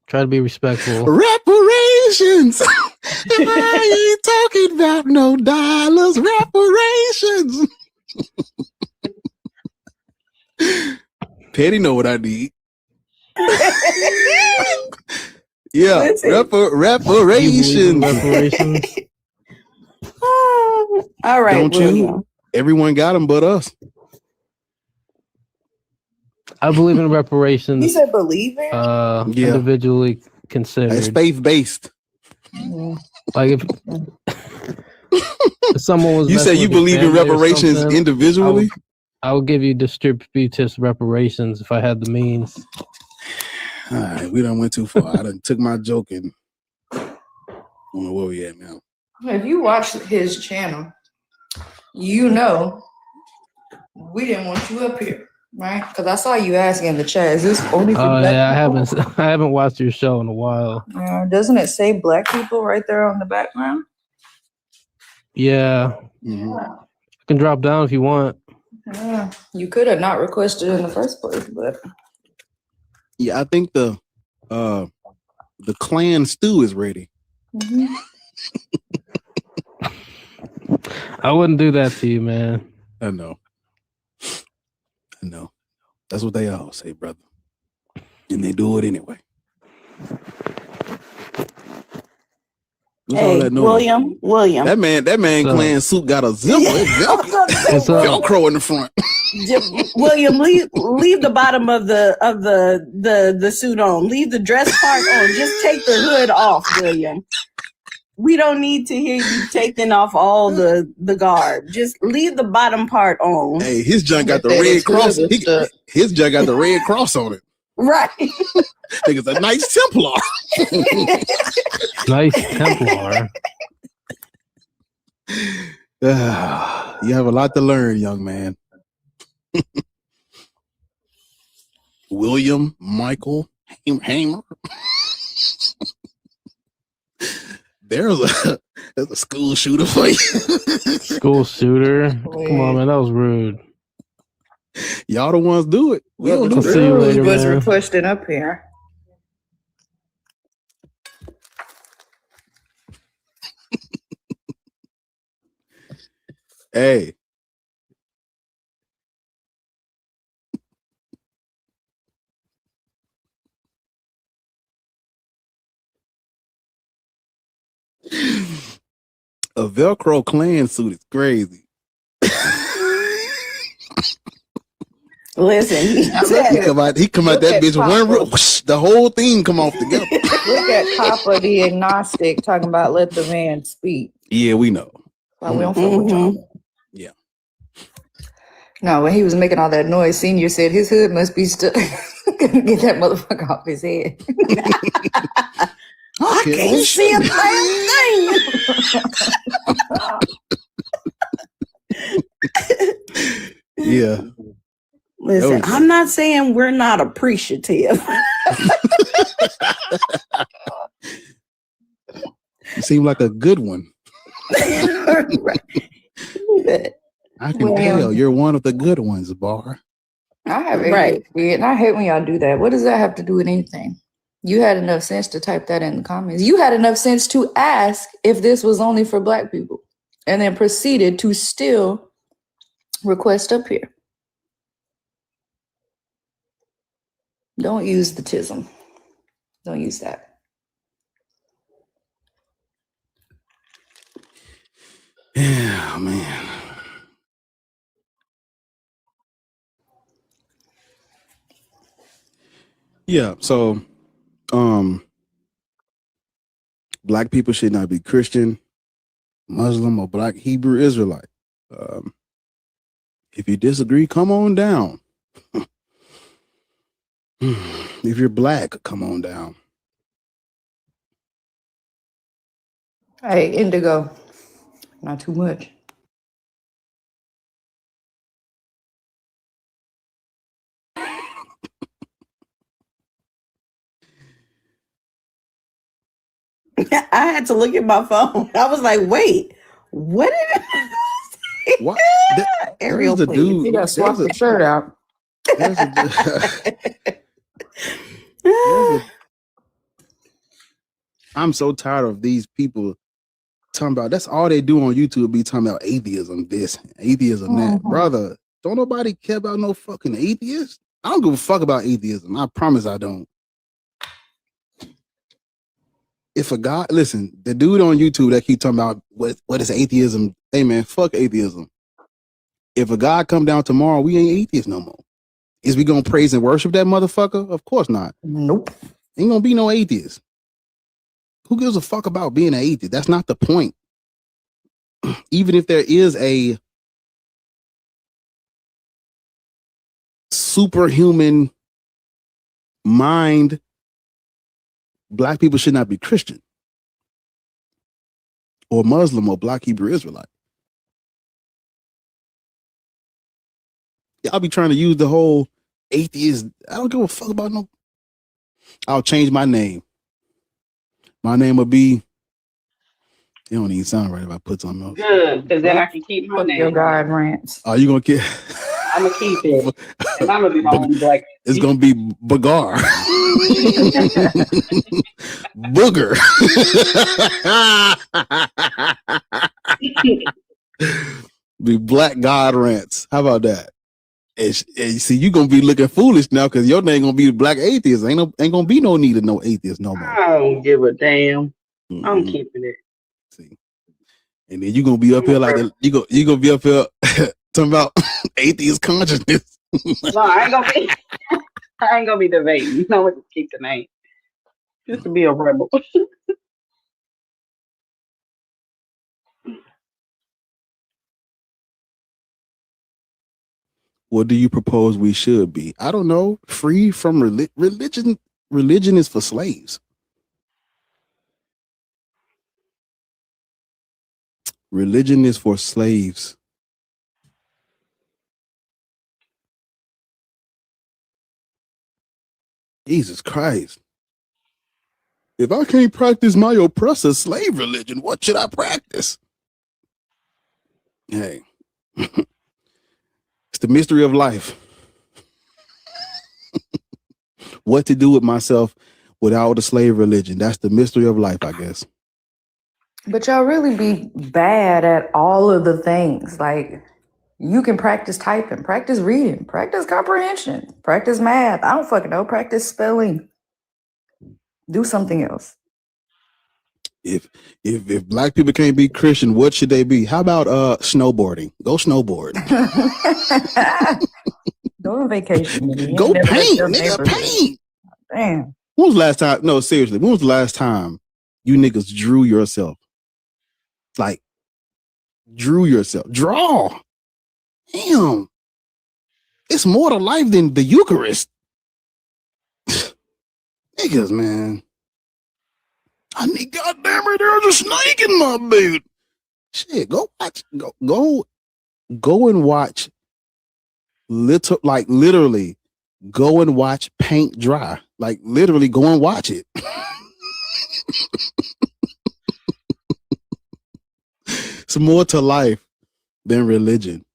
try to be respectful. Reparations. I ain't talking about no dollars. Reparations. Petty know what I need. Yeah, reparations. All right. Don't you? Everyone got them but us. I believe in reparations. You said believe it? Individually considered. It's faith-based. Like if someone was You say you believe in reparations individually? I would give you distributive reparations if I had the means. All right, we done went too far. I done took my joke and I don't know where we at now. If you watch his channel, you know we didn't want you up here, right? Because I saw you asking in the chat, is this only for black people? I haven't watched your show in a while. Doesn't it say black people right there on the background? Yeah. I can drop down if you want. Yeah. You could have not requested in the first place, but Yeah, I think the clan stew is ready. I wouldn't do that to you, man. I know. That's what they all say, brother. And they do it anyway. What's all Hey, that noise? William. That man clan suit got a zipper. It's Velcro in the front. William, leave the bottom of the suit on. Leave the dress part on. Just take the hood off, William. We don't need to hear you taking off all the garb. Just leave the bottom part on. Hey, his junk got the red cross. His junk got the red cross on it. Right. Think it's a Knights Templar. Nice Templar. You have a lot to learn, young man. William Michael Hamer. There's a school shooter for you. School shooter. Come on, man. That was rude. Y'all the ones do it. We don't do I'll see you later, was man. requested up here. Hey. A Velcro clan suit is crazy. Listen, he come out that bitch one whoosh, the whole thing come off together. Look at Papa the agnostic talking about let the man speak. Yeah, we know. Well, we don't fuck with y'all. Yeah. No, when he was making all that noise, Senior said his hood must be stuck. Couldn't get that motherfucker off his head. I can't see a damn thing. Yeah. Listen, I'm not saying we're not appreciative. You seem like a good one. I can tell you're one of the good ones, Bar. I have ADHD, and I hate when y'all do that. What does that have to do with anything? You had enough sense to type that in the comments. You had enough sense to ask if this was only for Black people, and then proceeded to still request up here. Don't use the TISM. Don't use that. Yeah, man. Yeah, so Black people should not be Christian, Muslim, or Black Hebrew Israelite. If you disagree, come on down. If you're Black, come on down. Hey, Indigo. Not too much. I had to look at my phone. I was like, wait, what did it What? Ariel, the please. dude. You gotta swap the shirt out. I'm so tired of these people talking about, that's all they do on YouTube, be talking about atheism this, atheism that. Brother, don't nobody care about no fucking atheist. I don't give a fuck about atheism. I promise I don't. If a God, listen, the dude on YouTube that keep talking about what is atheism, hey man, fuck atheism. If a God come down tomorrow, we ain't atheists no more. Is we gonna praise and worship that motherfucker? Of course not. Nope. Ain't gonna be no atheist. Who gives a fuck about being an atheist? That's not the point. Even if there is a superhuman mind, Black people should not be Christian or Muslim or Black Hebrew Israelite. Y'all be trying to use the whole atheist. I don't give a fuck about no. I'll change my name. My name would be. It don't even sound right if I put something else. Good, because then I can keep my name. Your God rants. Are you gonna keep? I'm gonna keep it, and I'm gonna be my own Black. It's gonna be Bagar. Booger. Be Black God rants. How about that? And see, you gonna be looking foolish now because your name gonna be Black Atheist. Ain't gonna be no need of no atheist no more. I don't give a damn. I'm keeping it. See, and then you gonna be up here like that. You gonna be up here talking about atheist consciousness. No, I ain't gonna be. I ain't gonna be debating. You know what? Just keep the name. Just to be a rebel. What do you propose we should be? I don't know. Free from religion. Religion is for slaves. Religion is for slaves. Jesus Christ. If I can't practice my oppressor slave religion, what should I practice? Hey, it's the mystery of life. What to do with myself without the slave religion. That's the mystery of life, I guess. But y'all really be bad at all of the things. Like, you can practice typing, practice reading, practice comprehension, practice math. I don't fucking know. Practice spelling. Do something else. If Black people can't be Christian, what should they be? How about snowboarding? Go snowboard. Go on vacation. Nigga. Go paint, nigga, paint. Damn. When was the last time? No, seriously. When was the last time you niggas drew yourself? Like, drew yourself. Draw. Damn. It's more to life than the Eucharist. Niggas, man. I need, goddamn it, there's a snake in my boot. Shit, go watch. Go and watch. Literally, go and watch paint dry. Like, literally, go and watch it. It's more to life than religion.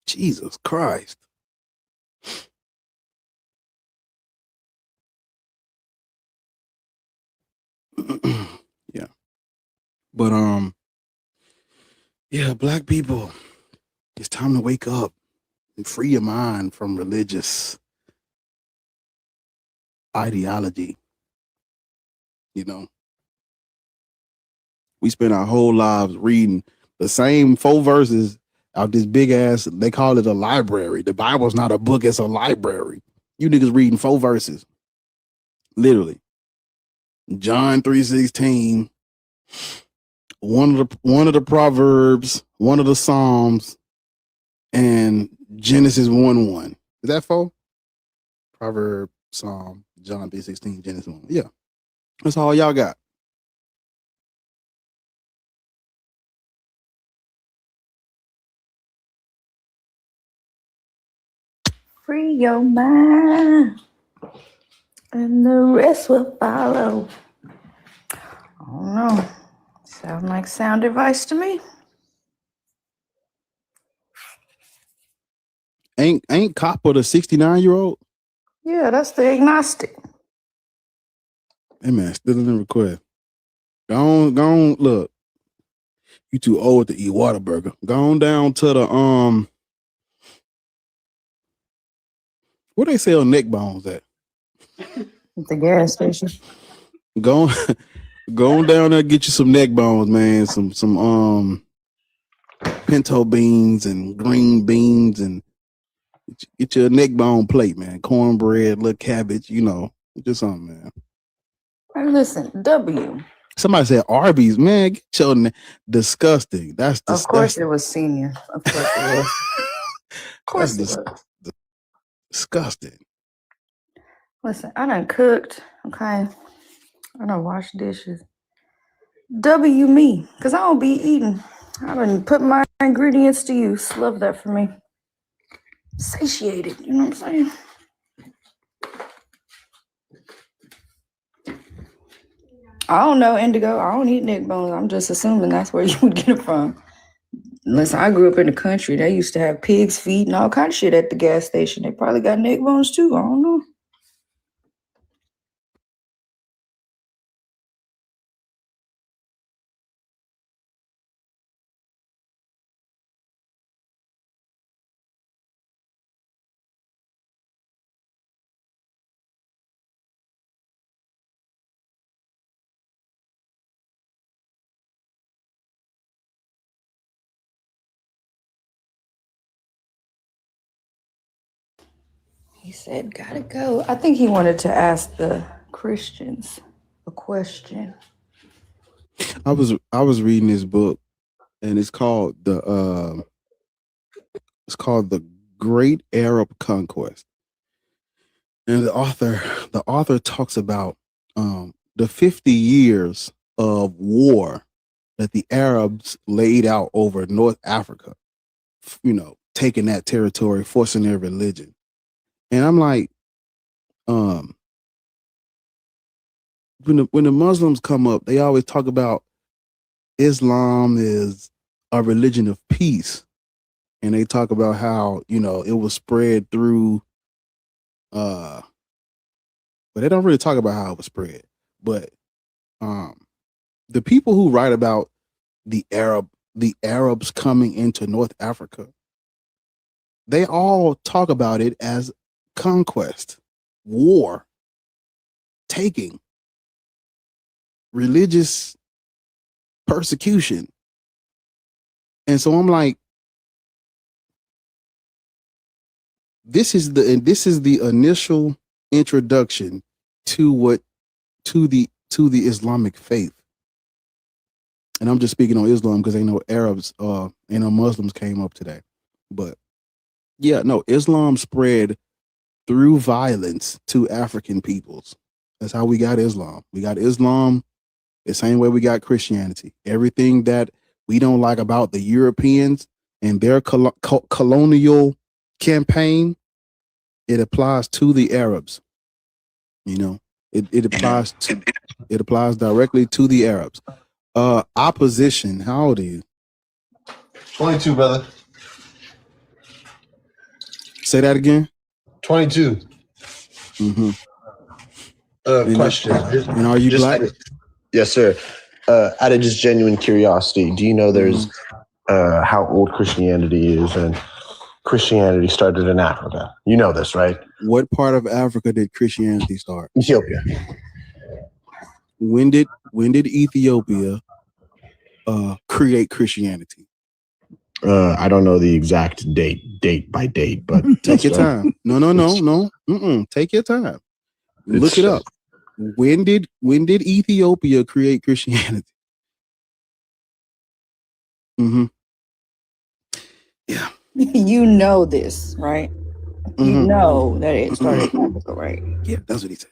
Jesus Christ. Yeah. But yeah, Black people, it's time to wake up and free your mind from religious ideology. You know, we spend our whole lives reading the same 4 verses out this big ass, they call it a library. The Bible's not a book, it's a library. You niggas reading 4 verses. Literally. John 3:16, one of the Proverbs, one of the Psalms, and Genesis 1:1. Is that 4? Proverb, Psalm, John 3:16, Genesis 1. Yeah. That's all y'all got. Free your mind, and the rest will follow. I don't know. Sound like sound advice to me. Ain't Copper the 69-year-old? Yeah, that's the agnostic. Hey man, still in the request. Go on, look. You too old to eat Whataburger. Go on down to the where they sell neck bones at? At the gas station. Go on down there, get you some neck bones, man. Some pinto beans and green beans, and get you a neck bone plate, man. Cornbread, little cabbage, you know, just something, man. Hey, listen, W. Somebody said Arby's, man. Get your disgusting. That's Of course it was senior. Of course it was. Of course it was. Disgusting. Listen, I done cooked. Okay. I done washed dishes. W me, because I don't be eating. I done put my ingredients to use. Love that for me. Satiated, you know what I'm saying? I don't know, Indigo. I don't eat neck bones. I'm just assuming that's where you would get it from. Listen, I grew up in the country. They used to have pig's feet and all kind of shit at the gas station. They probably got neck bones too. I don't know. He said, gotta go. I think he wanted to ask the Christians a question. I was reading this book, and it's called the Great Arab Conquest, and the author talks about the 50 years of war that the Arabs laid out over North Africa, taking that territory, forcing their religion. And I'm like, when the Muslims come up, they always talk about Islam is a religion of peace. And they talk about how, it was spread through, but they don't really talk about how it was spread. But the people who write about the Arabs coming into North Africa, they all talk about it as conquest, war, taking, religious persecution. And so I'm like, this is the initial introduction to the Islamic faith. And I'm just speaking on Islam because they know Arabs Muslims came up today. But yeah, no, Islam spread through violence to African peoples. That's how we got Islam. We got Islam the same way we got Christianity. Everything that we don't like about the Europeans and their colonial campaign, it applies to the Arabs. It applies directly to the Arabs. Opposition. How old are you? 22, brother. Say that again. 22. Mm-hmm. Question. And are you black? Yes, sir. Out of just genuine curiosity, do you know there's how old Christianity is, and Christianity started in Africa? You know this, right? What part of Africa did Christianity start? Ethiopia. When did Ethiopia create Christianity? I don't know the exact date by date, but take your time. No. Take your time. Look it up. When did Ethiopia create Christianity? Mm-hmm. Yeah. You know this, right? Mm-hmm. You know that it started in Africa, right? Yeah, that's what he said.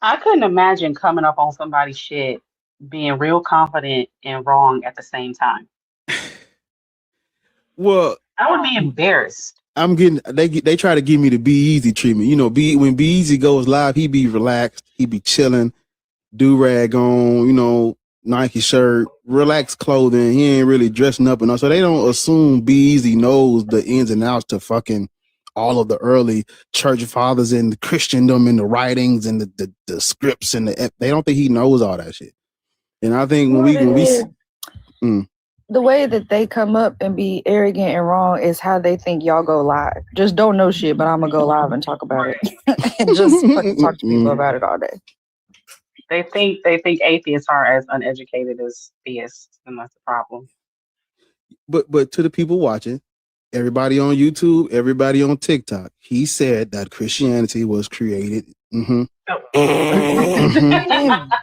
I couldn't imagine coming up on somebody's shit, being real confident and wrong at the same time. Well, I would be embarrassed. They try to give me the Be Easy treatment. When Be Easy goes live, he be relaxed, he be chilling, do-rag on, Nike shirt, relaxed clothing. He ain't really dressing up and all. So they don't assume Be Easy knows the ins and outs to fucking all of the early church fathers and the Christendom and the writings and the scripts and they don't think he knows all that shit. And I think the way that they come up and be arrogant and wrong is how they think y'all go live. Just don't know shit, but I'm gonna go live and talk about it and just fucking talk to people about it all day. They think atheists are as uneducated as theists, and that's the problem. But to the people watching, everybody on YouTube, everybody on TikTok, he said that Christianity was created. Mm-hmm.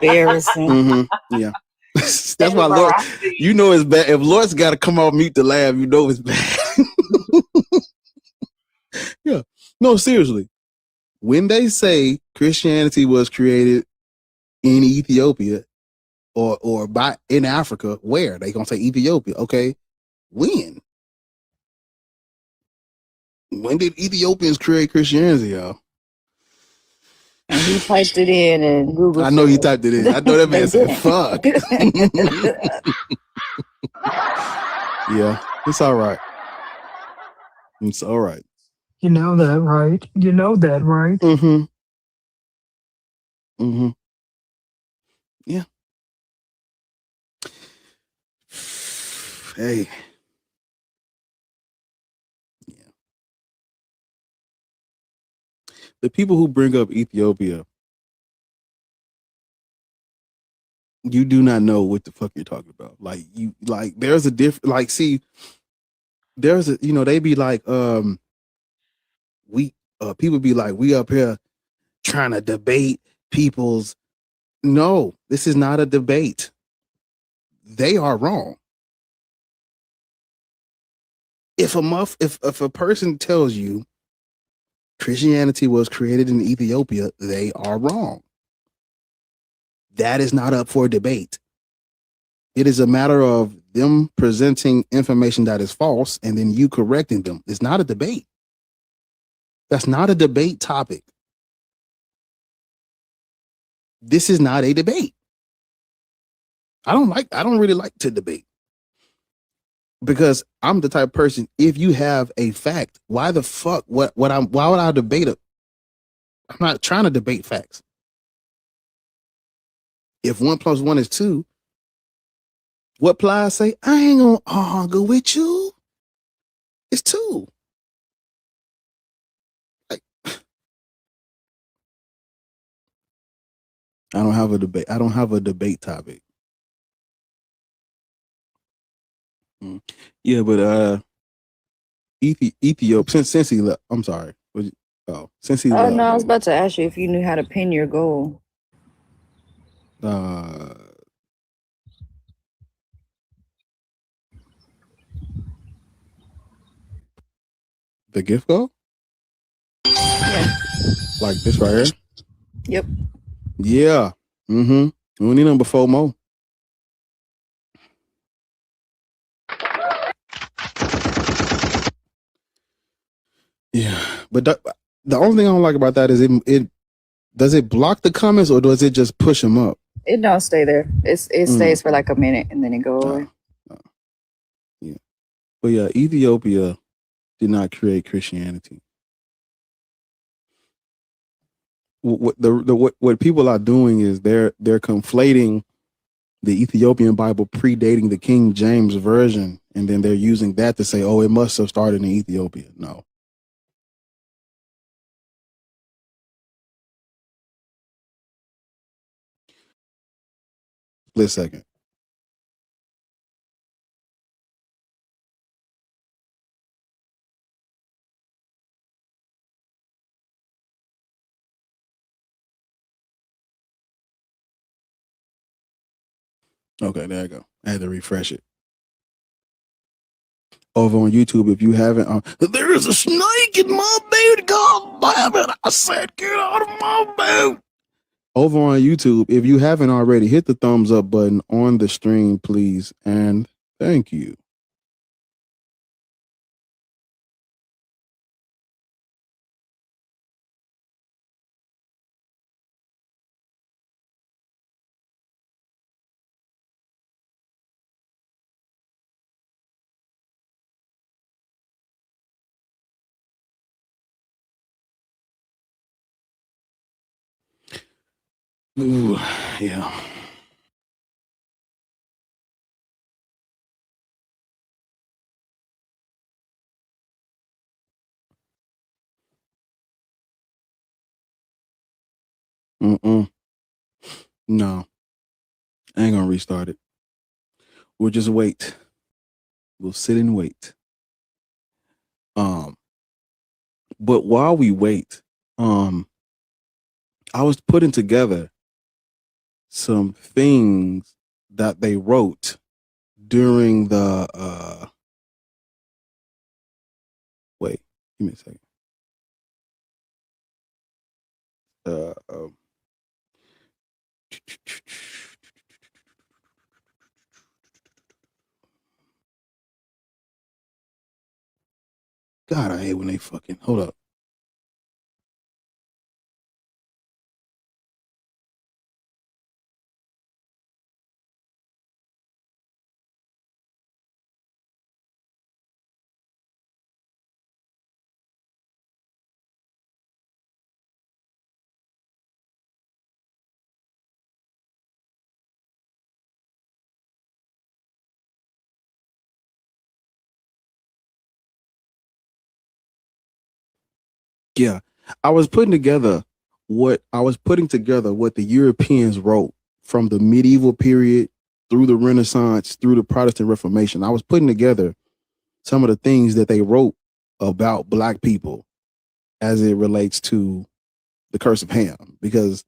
Embarrassing. Mm-hmm. Yeah. That's why Lord, it's bad. If Lord's got to come off mute to laugh, it's bad. Yeah. No, seriously. When they say Christianity was created in Ethiopia or in Africa, where? They gonna say Ethiopia. Okay. When did Ethiopians create Christianity, y'all? And he typed it in and Google. I know he typed it in. I know that man said, fuck. Yeah, it's all right. It's all right. You know that, right? You know that, right? Mm-hmm. Mm-hmm. Yeah. Hey. Yeah. The people who bring up Ethiopia, you do not know what the fuck you're talking about. There's a difference. See, there's a, they be like, people be like, we up here trying to debate people's. No, this is not a debate. They are wrong. If a person tells you Christianity was created in Ethiopia, they are wrong. That is not up for debate. It is a matter of them presenting information that is false and then you correcting them. It's not a debate. That's not a debate topic. This is not a debate. I don't really like to debate. Because I'm the type of person, if you have a fact, why the fuck why would I debate it? I'm not trying to debate facts. If 1 + 1 is 2, what Plies say? I ain't gonna argue with you. It's 2. Like, I don't have a debate. I don't have a debate topic. Yeah, but Ethiopia since he left. I'm sorry. Since he left. No, I was about to ask you if you knew how to pin your goal. The gift goal? Yeah. Like this right here? Yep. Yeah. We need them before more. Yeah, but the only thing I don't like about that is it does it block the comments or does it just push them up? It don't stay there. It stays for like a minute and then it go away. Yeah, but yeah, Ethiopia did not create Christianity. What people are doing is they're conflating the Ethiopian Bible predating the King James version, and then they're using that to say, oh, it must have started in Ethiopia. No. Split second. Okay, there I go. I had to refresh it. Over on YouTube, if you haven't, there is a snake in my boot. God damn it! I said, get out of my boot. Over on YouTube, if you haven't already, hit the thumbs up button on the stream, please, and thank you. Ooh, yeah. No, I ain't gonna restart it. We'll just wait. We'll sit and wait. But while we wait, I was putting together some things that they wrote during the wait, give me a second. God, I hate when they fucking hold up. Yeah, I was putting together what the Europeans wrote from the medieval period through the Renaissance, through the Protestant Reformation. I was putting together some of the things that they wrote about black people as it relates to the curse of Ham. Because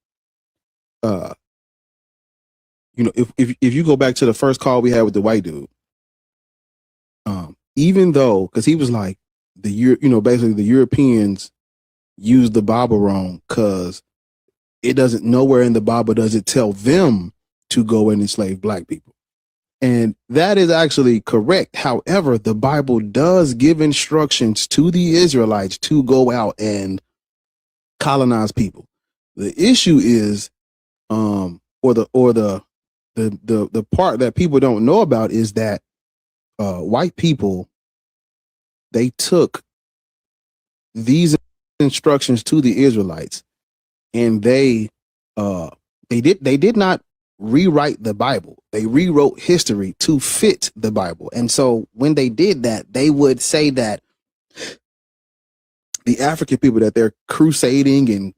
if you go back to the first call we had with the white dude, even though, because he was like, basically the Europeans used the Bible wrong, because it doesn't, nowhere in the Bible does it tell them to go and enslave black people. And that is actually correct. However, the Bible does give instructions to the Israelites to go out and colonize people. The issue is, or the part that people don't know about is that white people, they took these instructions to the Israelites, and they did not rewrite the Bible. They rewrote history to fit the Bible. And so when they did that, they would say that the African people that they're crusading and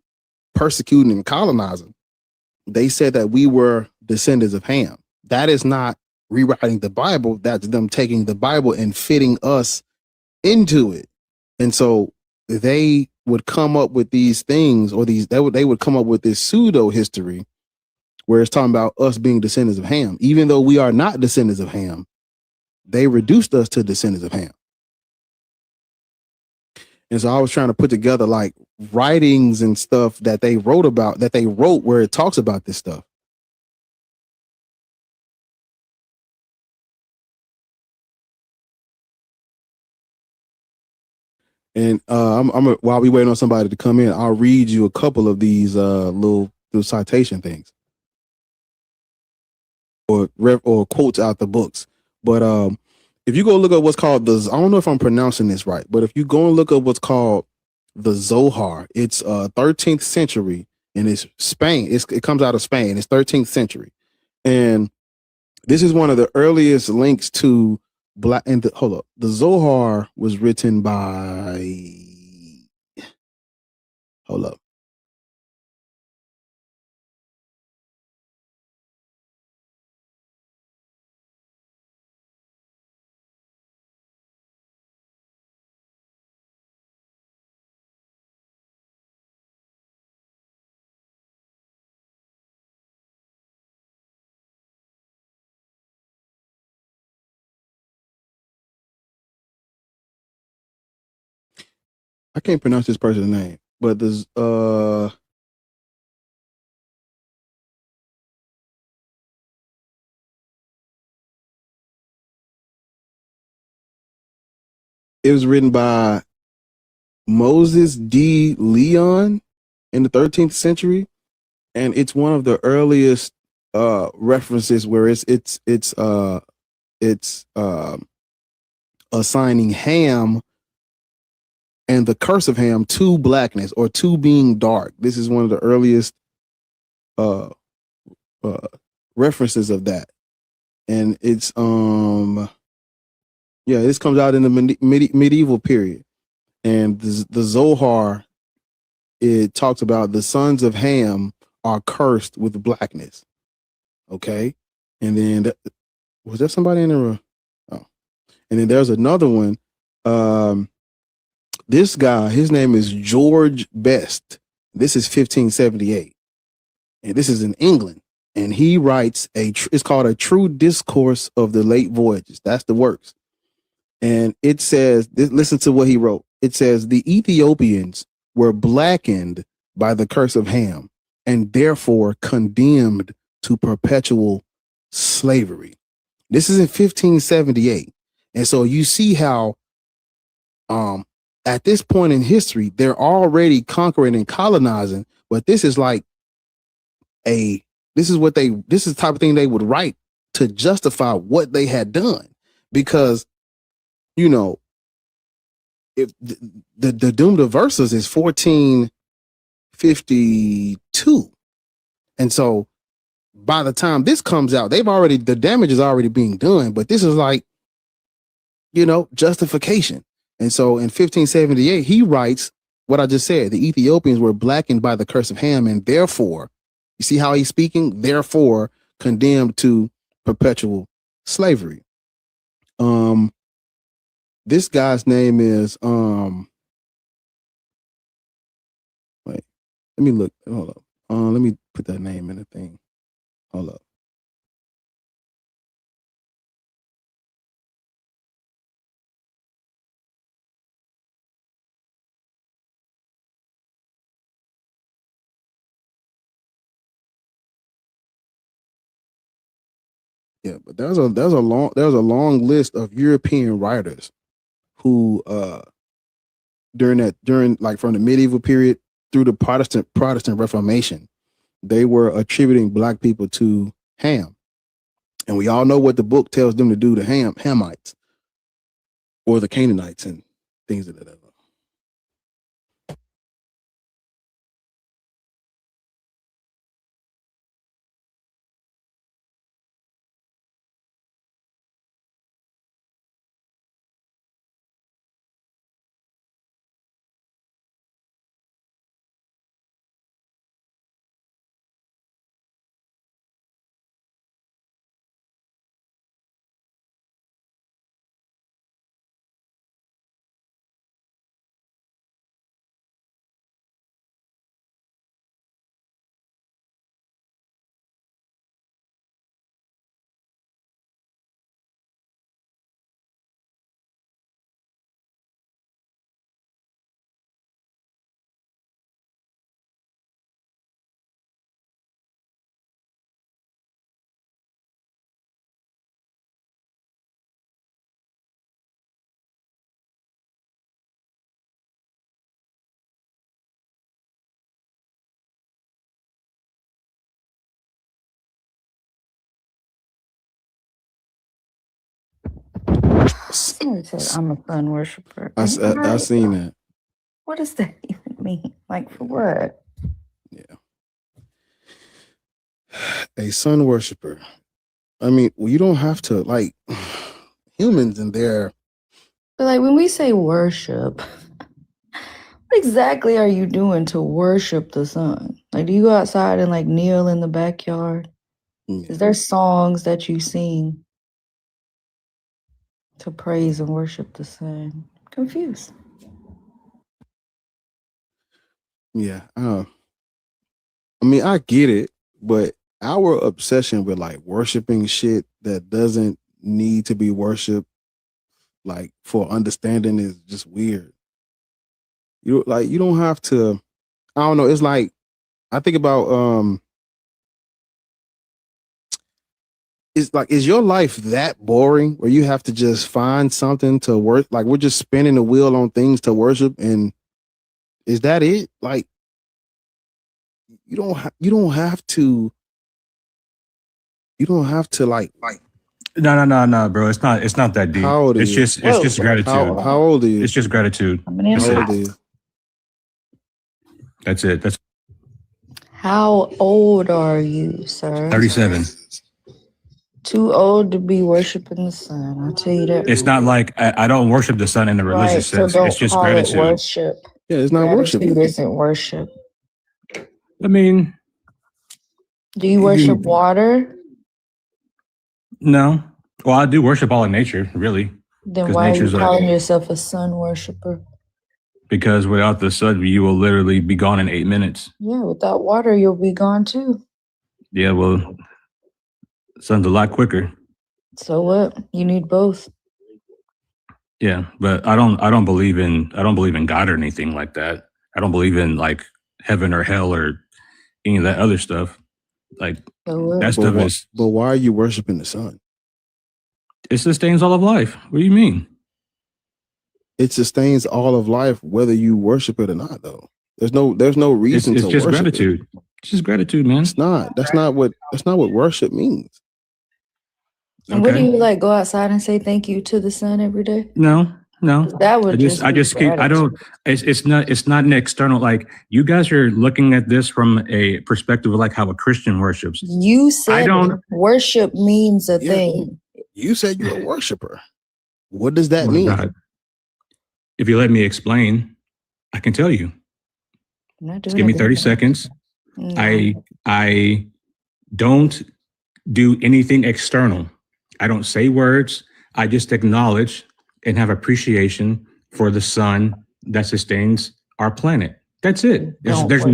persecuting and colonizing, they said that we were descendants of Ham. That is not rewriting the Bible. That's them taking the Bible and fitting us into it. And so they would come up with these things, or they would come up with this pseudo history where it's talking about us being descendants of Ham. Even though we are not descendants of Ham, they reduced us to descendants of Ham. And so I was trying to put together like writings and stuff that they wrote where it talks about this stuff. And while we waiting on somebody to come in, I'll read you a couple of these little citation things, or quotes out the books. But if you go look at what's called I don't know if I'm pronouncing this right, but if you go and look up what's called the Zohar, it's 13th century, and it's Spain. It comes out of Spain. It's 13th century, and this is one of the earliest links to black. And the Zohar was written by. Hold up. I can't pronounce this person's name, but there's it was written by Moses D. Leon in the 13th century, and it's one of the earliest references where it's assigning Ham and the curse of Ham to blackness, or to being dark. This is one of the earliest references of that, and it's this comes out in the medieval period, and the Zohar, it talks about the sons of Ham are cursed with blackness. Okay, and then was there somebody in the room? Oh, and then there's another one. This guy, his name is George Best. This is 1578, and this is in England. And he writes it's called A True Discourse of the Late Voyages. That's the works. And it says, listen to what he wrote. It says, the Ethiopians were blackened by the curse of Ham, and therefore condemned to perpetual slavery. This is in 1578. And so you see how at this point in history, they're already conquering and colonizing, but this is like this is the type of thing they would write to justify what they had done. Because, if the Doom to Verses is 1452. And so by the time this comes out, the damage is already being done, but this is like, justification. And so in 1578, he writes what I just said. The Ethiopians were blackened by the curse of Ham, and therefore, you see how he's speaking? Therefore, condemned to perpetual slavery. this guy's name is wait, let me look. Hold up. Let me put that name in the thing. Hold up. Yeah, but there's a long list of European writers who during like from the medieval period through the Protestant Reformation, they were attributing black people to Ham. And we all know what the book tells them to do to Hamites or the Canaanites and things of that. Someone said I'm a sun worshiper. I seen that. What does that even mean? Like for what? A sun worshiper. I mean, well, you don't have to like humans in there. But like when we say worship, what exactly are you doing to worship the sun? Like, do you go outside and like kneel in the backyard? Is there songs that you sing to praise and worship the sun? Confused. Yeah. I mean, I get it, but our obsession with like worshiping shit that doesn't need to be worshiped, like for understanding, is just weird. You don't have to. I don't know. It's like I think about it's like, is your life that boring where you have to just find something to work? Like we're just spinning the wheel on things to worship, and is that it? Like you don't have to like. No, bro. It's not that deep. How old are you? It's just gratitude. How old are you? It's just gratitude. That's it. That's it. That's How old are you, sir? 37. Too old to be worshiping the sun. I'll tell you that. It's not like I don't worship the sun in a religious sense. So don't It's just call gratitude. it worship. Yeah, it's not worship. Gratitude isn't worship. I mean, do you worship water? No. Well, I do worship all of nature, really. Then why are you calling yourself a sun worshiper? Because without the sun, you will literally be gone in 8 minutes. Yeah, without water, you'll be gone too. Yeah, well, sun's a lot quicker. So what? You need both. Yeah, but I don't believe in God or anything like that. I don't believe in like heaven or hell or any of that other stuff. Like that stuff is. But why are you worshiping the sun? It sustains all of life. What do you mean? It sustains all of life, whether you worship it or not. Though there's no reason to worship. It's just gratitude. It. It's just gratitude, man. It's not. That's not what worship means. And what do you like? Go outside and say thank you to the sun every day? No. That would It's not an external, like you guys are looking at this from a perspective of like how a Christian worships. You said worship means a thing. You said you're a worshiper. What does that mean? God. If you let me explain, I can tell you. Just give me 30 seconds. No. I don't do anything external. I don't say words. I just acknowledge and have appreciation for the sun that sustains our planet. That's it. There's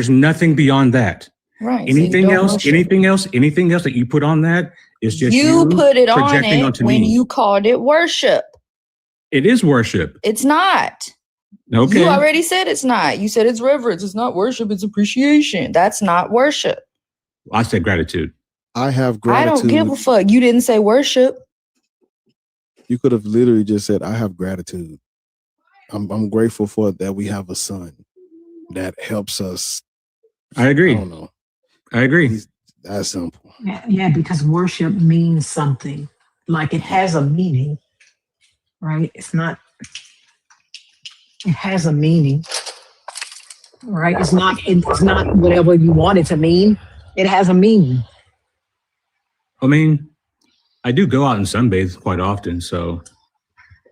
nothing beyond that. Right. Anything else that you put on that is just you put it on projecting it onto when me. you called it worship. It is worship. It's not. Okay. You already said it's not. You said it's reverence. It's not worship. It's appreciation. That's not worship. I said gratitude. I have gratitude. I don't give a fuck. You didn't say worship. You could have literally just said, I have gratitude. I'm grateful for that we have a son that helps us. I agree. I don't know. I agree. That's simple. Yeah, because worship means something. Like it has a meaning, right? It has a meaning, right? It's not whatever you want it to mean. It has a meaning. I mean, I do go out and sunbathe quite often, so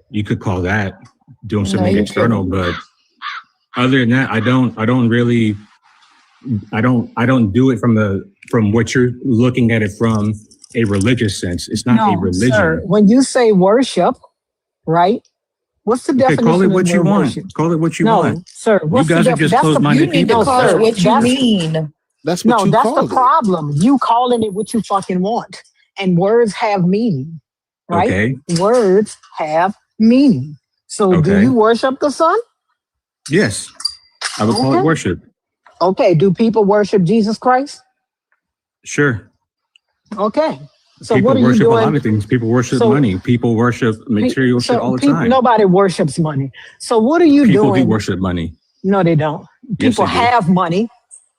you could call that doing something external. But other than that, I don't do it from what you're looking at it from a religious sense. It's not a religion. Sir, when you say worship, right? What's the definition? Call it what you want. Worship? Call it what you want. No, sir. You guys are just closed-minded people. You need to call it what you mean. That's what you that's call the problem. You calling it what you fucking want. And words have meaning, right? Okay. Words have meaning. So do you worship the sun? Yes. I would call it worship. Okay. Do people worship Jesus Christ? Sure. Okay. So people what are you worship doing? a lot of things. People worship money. People worship material shit all the time. Nobody worships money. So what are you doing? People do worship money. No, they don't. Yes, People they do. have money.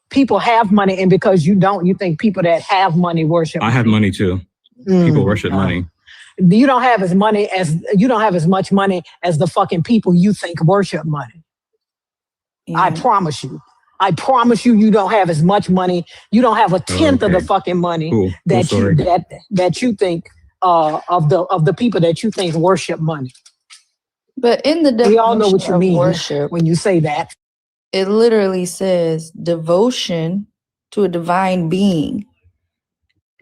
People have money, and because you don't, you think people that have money worship. I have money too. People worship money. You don't have as much money as the fucking people you think worship money. Yeah. I promise you. You don't have as much money. You don't have a tenth of the fucking money that you think of the people that you think worship money. But in the definition we all know what you mean worship, when you say that. It literally says devotion to a divine being.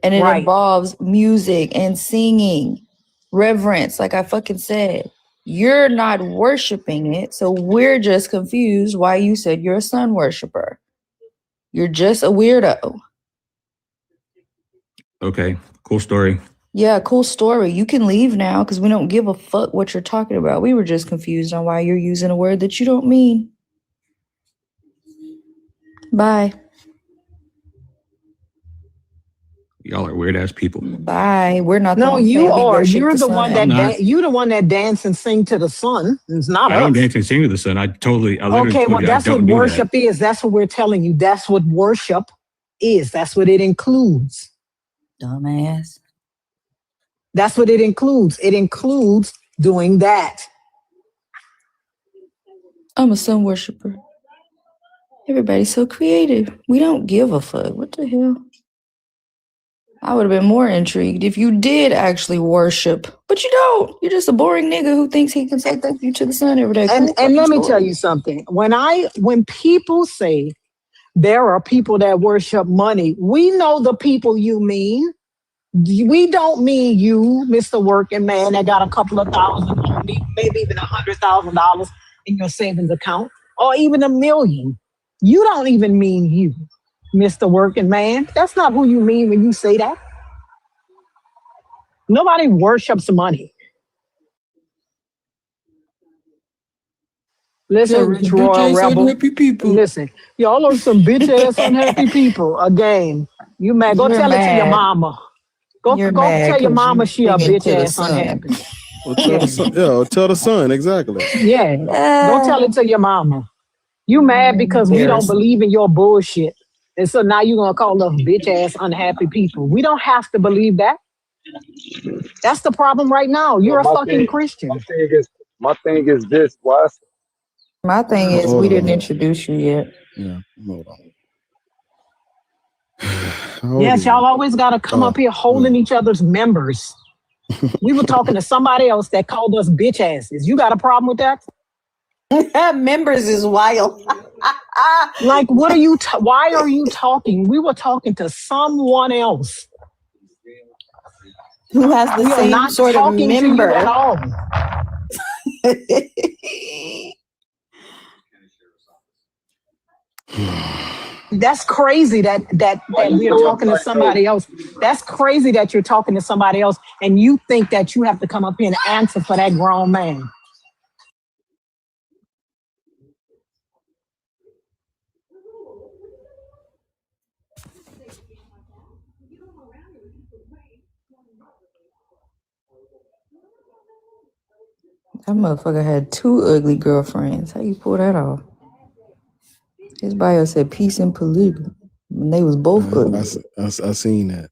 And it involves music and singing, reverence, like I fucking said. You're not worshiping it, so we're just confused why you said you're a sun worshiper. You're just a weirdo. Okay, cool story. Yeah, cool story. You can leave now because we don't give a fuck what you're talking about. We were just confused on why you're using a word that you don't mean. Bye. Y'all are weird ass people. Bye. We're not. No, you are. You're the one that you're the one that dance and sing to the sun. It's not us. I don't dance and sing to the sun. I literally okay, well, that's what worship is. That's what we're telling you. That's what worship is. That's what it includes. Dumbass. That's what it includes. It includes doing that. I'm a sun worshiper. Everybody's so creative. We don't give a fuck. What the hell? I would have been more intrigued if you did actually worship, but you don't. You're just a boring nigga who thinks he can say thank you to the sun every day. And let me tell you something. When people say there are people that worship money, we know the people you mean. We don't mean you, Mr. Working Man, that got a couple of thousand, maybe even $100,000 in your savings account, or even $1 million. You don't even mean you, Mr. Working Man. That's not who you mean when you say that. Nobody worships money. Listen, Rich Royal Rebel. Listen, y'all are some bitch ass unhappy people. Again, you mad? Go tell it to your mama. Go tell your mama she a bitch ass unhappy. Well, tell the son exactly. Yeah, go tell it to your mama. You mad because we don't believe in your bullshit. And so now you're going to call us bitch ass unhappy people. We don't have to believe that. That's the problem right now. You're a fucking Christian. My thing is this. My thing is we didn't introduce you yet. Yeah, hold on. Yes, y'all always got to come up here holding each other's members. We were talking to somebody else that called us bitch asses. You got a problem with that? Members is wild. Like, what are you? Why are you talking? We were talking to someone else who has the same sort of member at all. That's crazy that we're talking to somebody else. That's crazy that you're talking to somebody else and you think that you have to come up here and answer for that grown man. That motherfucker had 2 ugly girlfriends. How you pull that off? His bio said peace and polygamy. And they was both ugly. I seen that.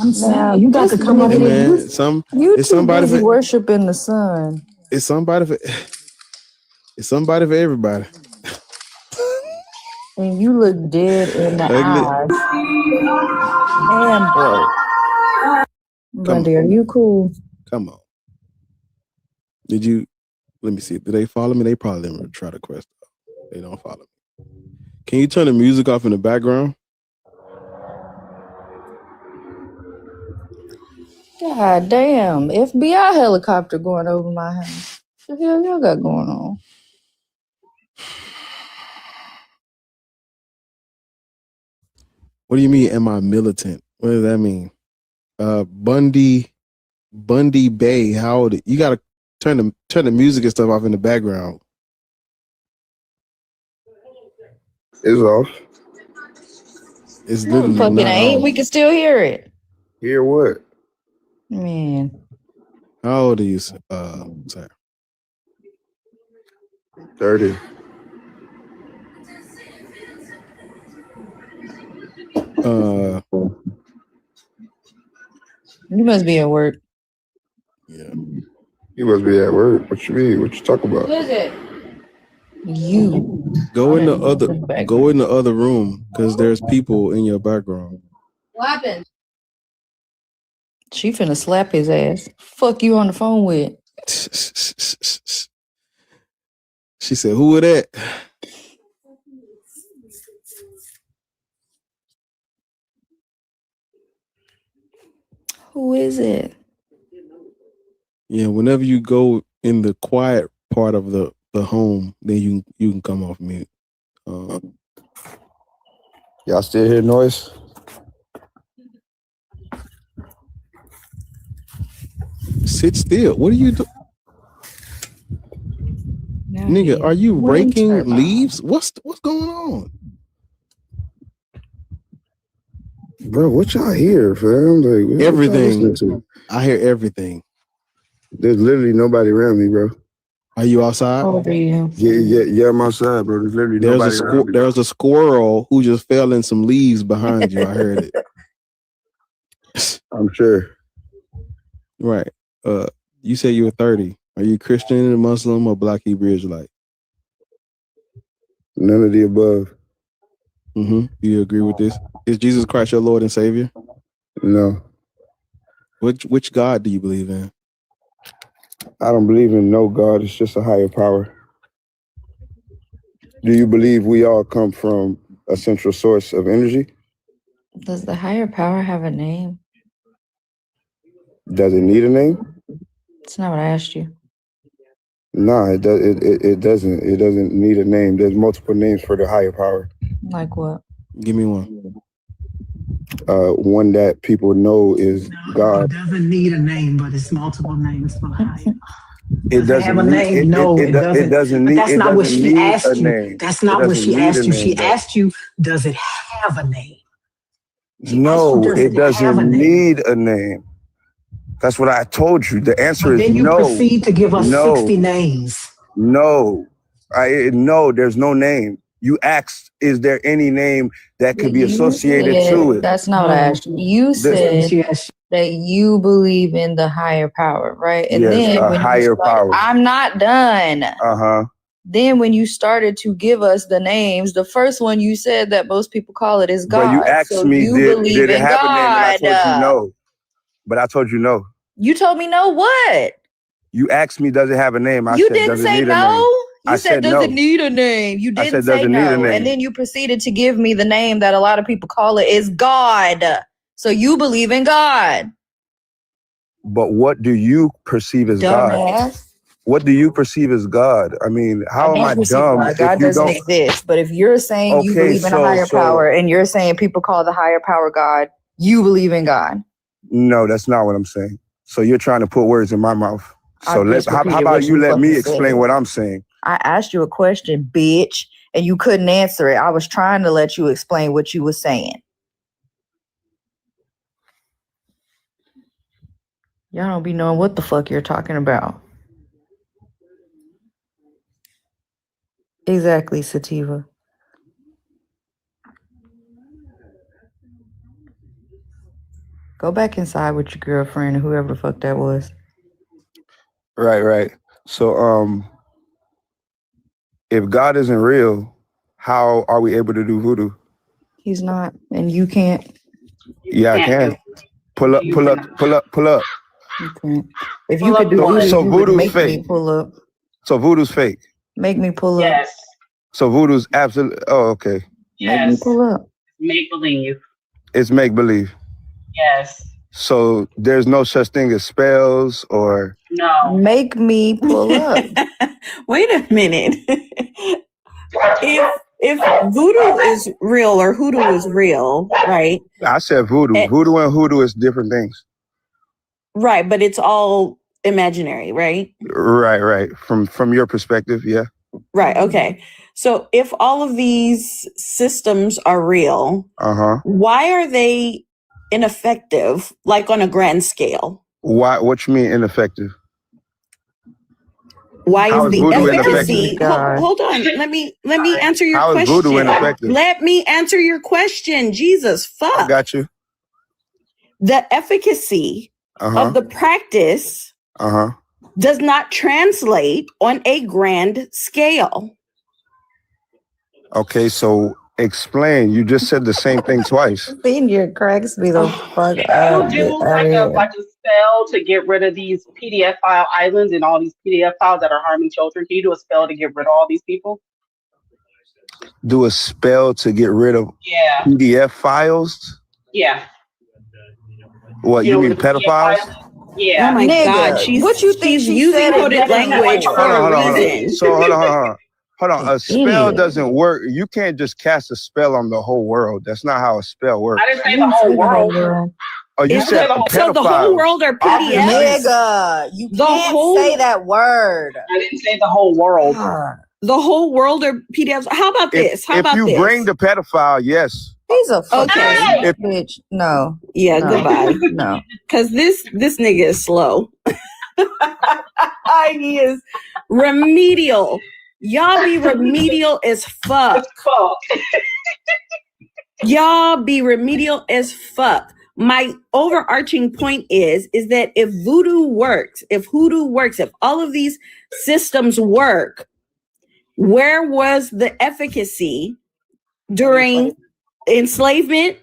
I'm saying you got to come up Hey, here. man, You it's too somebody busy for worshiping the sun. it's somebody for everybody. And you look dead in the Ugly. eyes. And broke. Bundy, are you cool? Come on. Let me see. Did they follow me? They probably didn't try to quest. They don't follow me. Can you turn the music off in the background? God damn. FBI helicopter going over my house. What the hell y'all got going on? What do you mean, am I militant? What does that mean? Bundy Bay, how old? You gotta turn the music and stuff off in the background. It's off. It's No, literally fucking not ain't. off. We can still hear it. Hear what? Man. How old are you, sir? 30. You must be at work. Yeah. You must be at work. What you mean? What you talking about? Who is it? You. Go in the other room because there's people in your background. What happened? She finna slap his ass. Fuck you on the phone with. She said, who are that? Who is it? Yeah, whenever you go in the quiet part of the home, then you can come off mute. Y'all still hear noise? Sit still. What are you doing? Nigga, are you raking leaves? What's going on? Bro, what y'all hear, fam? Like, what Everything. y'all listening to? I hear everything. There's literally nobody around me, bro. Are you outside? How old are you? Yeah, I'm outside, bro. There's literally nobody around me. There's a squirrel who just fell in some leaves behind you. I heard it. I'm sure. Right. You say you were 30. Are you Christian, Muslim, or Black Hebrew Israelite? None of the above. Do you agree with this? Is Jesus Christ your Lord and Savior? No. Which God do you believe in? I don't believe in no God. It's just a higher power. Do you believe we all come from a central source of energy? Does the higher power have a name? Does it need a name? That's not what I asked you. Nah, it doesn't. It doesn't need a name. There's multiple names for the higher power. Like what? Give me one. One that people know is God. It doesn't need a name, but it's multiple names for higher. It doesn't have a need, name? No, it doesn't. It doesn't But need. that's It not what doesn't she need asked a you. name. That's not what she asked you. She asked you, does it have a name? No, it doesn't need a name. That's what I told you. The answer is no. Then you proceed to give us 60 names. No, there's no name. You asked, is there any name that could be associated to it? That's not what I asked you. You said that you believe in the higher power, right? And yes, then a when higher power. I'm not done. Uh-huh. Then when you started to give us the names, the first one you said that most people call it is God. But you asked so me, you did believe it in have God. a name? And I told you no. But I told you no. You told me no what? You asked me, does it have a name? I You said, didn't does it say need no. a name? You said, does it need a name? You didn't say does it need a no. name? And then you proceeded to give me the name that a lot of people call it is God. So you believe in God. But what do you perceive as God? Dumbass. What do you perceive as God? I mean, how am I dumb if God you doesn't don't? exist. But if you're saying you believe in a higher power and you're saying people call the higher power God, you believe in God. No, that's not what I'm saying. So you're trying to put words in my mouth. So how about you let me explain what I'm saying? I asked you a question, bitch, and you couldn't answer it. I was trying to let you explain what you were saying. Y'all don't be knowing what the fuck you're talking about. Exactly, Sativa. Go back inside with your girlfriend or whoever the fuck that was. Right. So if God isn't real, how are we able to do voodoo? He's not, and you can't. Yeah, I can. Pull up. You can't. If you could do voodoo, So you would voodoo's make fake. me pull up. So voodoo's fake. Make me pull up. Yes. So voodoo's absolute. Oh, okay. Make me pull up. Make believe. It's make believe. Yes. So there's no such thing as spells or. No. Make me pull up. Wait a minute. If voodoo is real or hoodoo is real, right? I said voodoo. Voodoo and hoodoo is different things. Right, but it's all imaginary, right? Right. From your perspective, yeah. Right, okay. So if all of these systems are real, why are they ineffective, like on a grand scale? Why? What you mean ineffective? Why How is is the voodoo efficacy? ineffective? Hold on. Let me answer your How is question. voodoo ineffective? Let me answer your question. Jesus, fuck. I got you. The efficacy of the practice does not translate on a grand scale. Okay, so explain. You just said the same thing twice. Senior cracks me the fuck up. You do like a spell to get rid of these PDF file islands and all these PDF files that are harming children. Can you do a spell to get rid of all these people? Do a spell to get rid of PDF files? Yeah. What, you mean pedophiles? Yeah. Oh my God, she's using coded language for a reason. So hold on. A spell doesn't work. You can't just cast a spell on the whole world. That's not how a spell works. I didn't say the whole world. Oh, you said so the whole world are PDFs? Nigga, you can't say that word. I didn't say the whole world. The whole world are PDFs. How about this? How about this? If you bring the pedophile, yes. He's a fucking Okay. bitch. No. Yeah, No. goodbye. No. Because this nigga is slow. He is remedial. Y'all be remedial as fuck. Y'all be remedial as fuck. My overarching point is that if voodoo works, if hoodoo works, if all of these systems work, where was the efficacy during enslavement?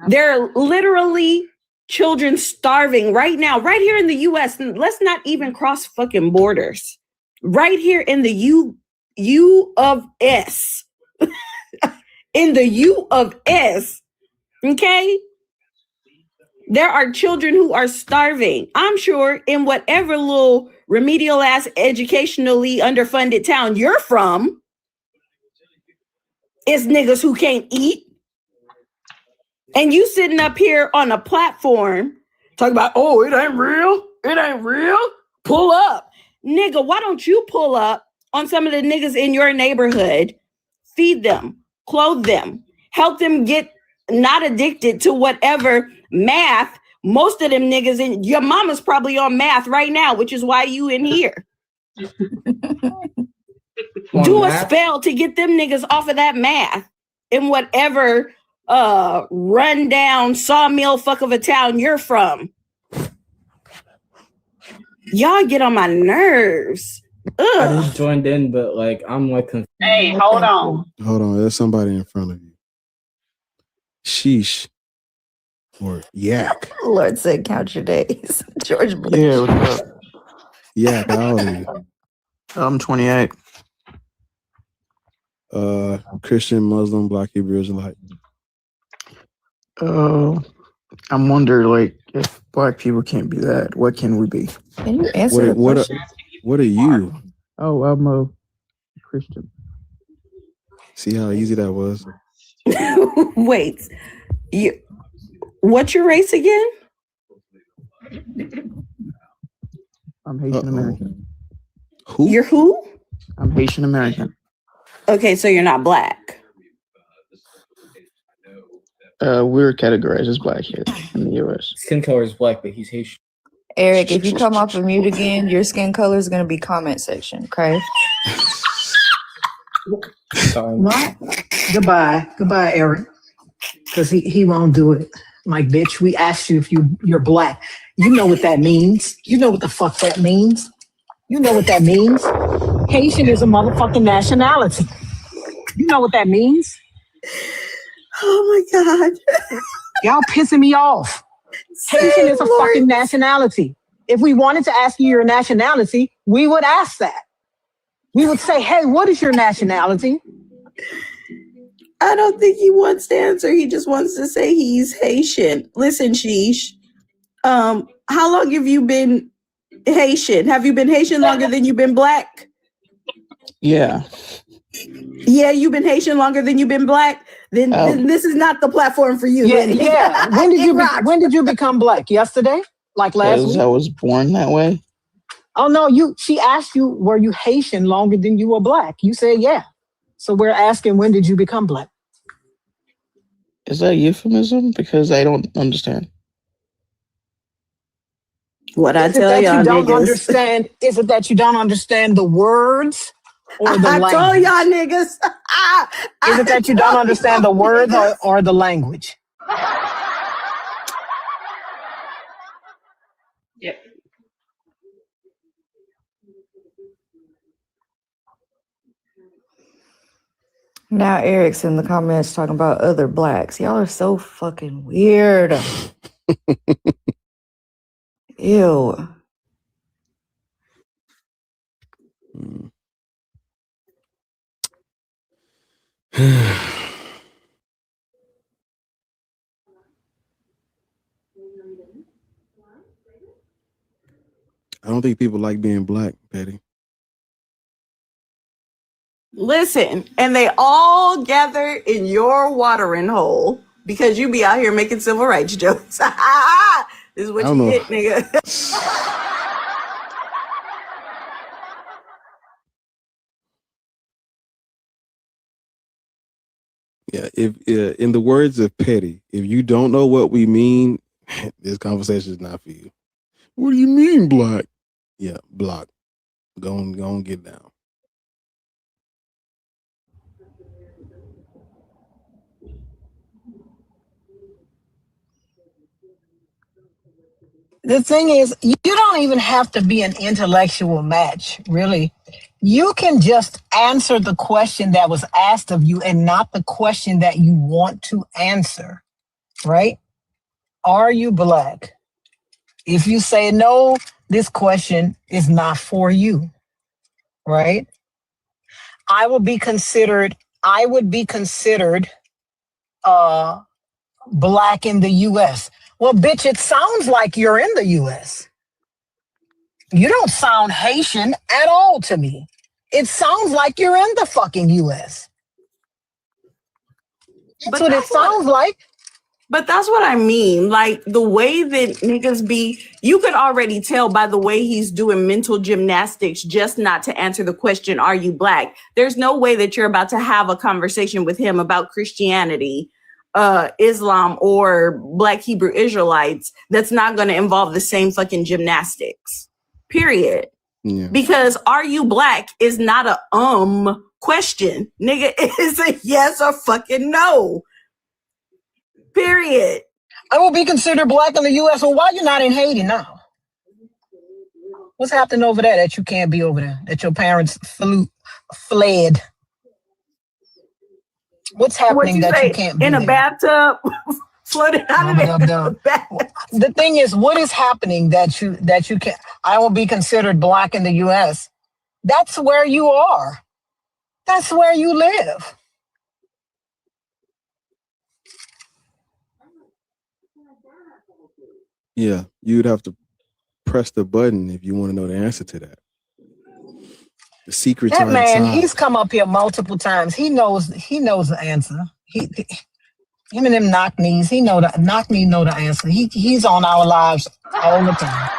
There are literally children starving right now, right here in the US. And let's not even cross fucking borders. Right here in the U of S. In the U of S. Okay? There are children who are starving. I'm sure in whatever little remedial ass educationally underfunded town you're from, it's niggas who can't eat. And you sitting up here on a platform talking about, oh, it ain't real. It ain't real. Pull up. Nigga, why don't you pull up on some of the niggas in your neighborhood, feed them, clothe them, help them get not addicted to whatever math. Most of them niggas in your mama's probably on math right now, which is why you in here. Do a spell to get them niggas off of that math in whatever rundown sawmill fuck of a town you're from. Y'all get on my nerves. Ugh. I just joined in, but like I'm like confused. Hey, hold on. Hold on, there's somebody in front of you. Sheesh. Or yak. Lord said, count your days. George Bush. Yeah, what's up? Yak, how old are you? I'm 28. Christian, Muslim, Black, Hebrew, Israelite. I'm wondering, like, If black people can't be that, what can we be? Can you answer the question? What are you? Oh, I'm a Christian. See how easy that was? Wait, what's your race again? I'm Haitian American. Who? You're who? I'm Haitian American. Okay, so you're not black. We're categorized as black here in the U.S. Skin color is black, but he's Haitian. Eric, if you come off of mute again, your skin color is going to be comment section, okay? What? Goodbye, Eric. Because he won't do it. Like, bitch, we asked you if you're black. You know what that means. You know what the fuck that means. You know what that means. Haitian is a motherfucking nationality. You know what that means. Oh my God. Y'all pissing me off. Haitian is a fucking nationality. If we wanted to ask you your nationality, we would ask that. We would say, hey, what is your nationality? I don't think he wants to answer. He just wants to say he's Haitian. Listen, Sheesh. How long have you been Haitian? Have you been Haitian longer than you've been black? Yeah. Yeah, you've been Haitian longer than you've been black. Then this is not the platform for you. Yeah. When did you become black? Yesterday? Like last week? I was born that way. Oh no, she asked you, were you Haitian longer than you were black? You said yeah. So we're asking, when did you become black? Is that a euphemism? Because I don't understand. What I tell y'all niggas. Is it that you don't understand the words or the language? I told y'all niggas. Is it that you don't understand the words or the language? Yep. Now Eric's in the comments talking about other blacks. Y'all are so fucking weird. Ew. I don't think people like being black, Patty. Listen, and they all gather in your watering hole because you be out here making civil rights jokes. This is what you get, nigga. Yeah, if in the words of Petty, if you don't know what we mean, this conversation is not for you. What do you mean, black? Yeah, block. Go and get down. The thing is, you don't even have to be an intellectual match, really. You can just answer the question that was asked of you and not the question that you want to answer, right? Are you black? If you say no, this question is not for you, right? I would be considered black in the US. Well, bitch, it sounds like you're in the US. You don't sound Haitian at all to me. It sounds like you're in the fucking US. That's what it sounds like. But that's what I mean. Like the way that niggas be, you could already tell by the way he's doing mental gymnastics just not to answer the question, are you black? There's no way that you're about to have a conversation with him about Christianity, Islam, or Black Hebrew Israelites that's not going to involve the same fucking gymnastics. Period. Yeah. Because are you black is not a question. Nigga, it's a yes or fucking no. Period. I will be considered black in the U.S. Well, why you not in Haiti now? What's happening over there that you can't be over there? That your parents fled? What's happening that you can't be in a bathtub, floating out of there? The thing is, what is happening that you can't? I will be considered black in the U.S. That's where you are. That's where you live. Yeah, you'd have to press the button if you want to know the answer to that. The secrets That are man, inside. he's come up here multiple times. He knows the answer. Him and them knock knees. He know the knock knee know the answer. He's on our lives all the time.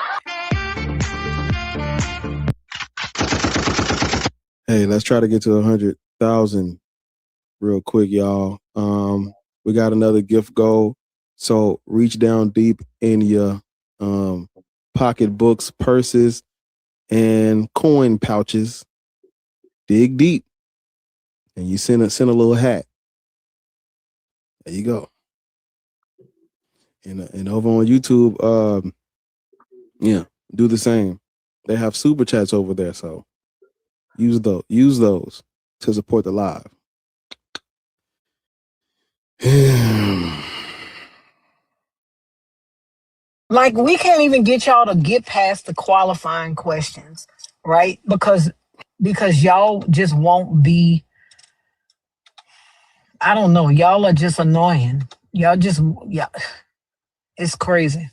Hey, let's try to get to 100,000 real quick, y'all. We got another gift goal. So reach down deep in your pocketbooks, purses, and coin pouches. Dig deep, and you send a little hat. There you go. And over on YouTube, yeah, do the same. They have super chats over there, so use those to support the live. Like, we can't even get y'all to get past the qualifying questions, right? Because y'all just won't be, I don't know, y'all are just annoying. Y'all just, yeah, it's crazy.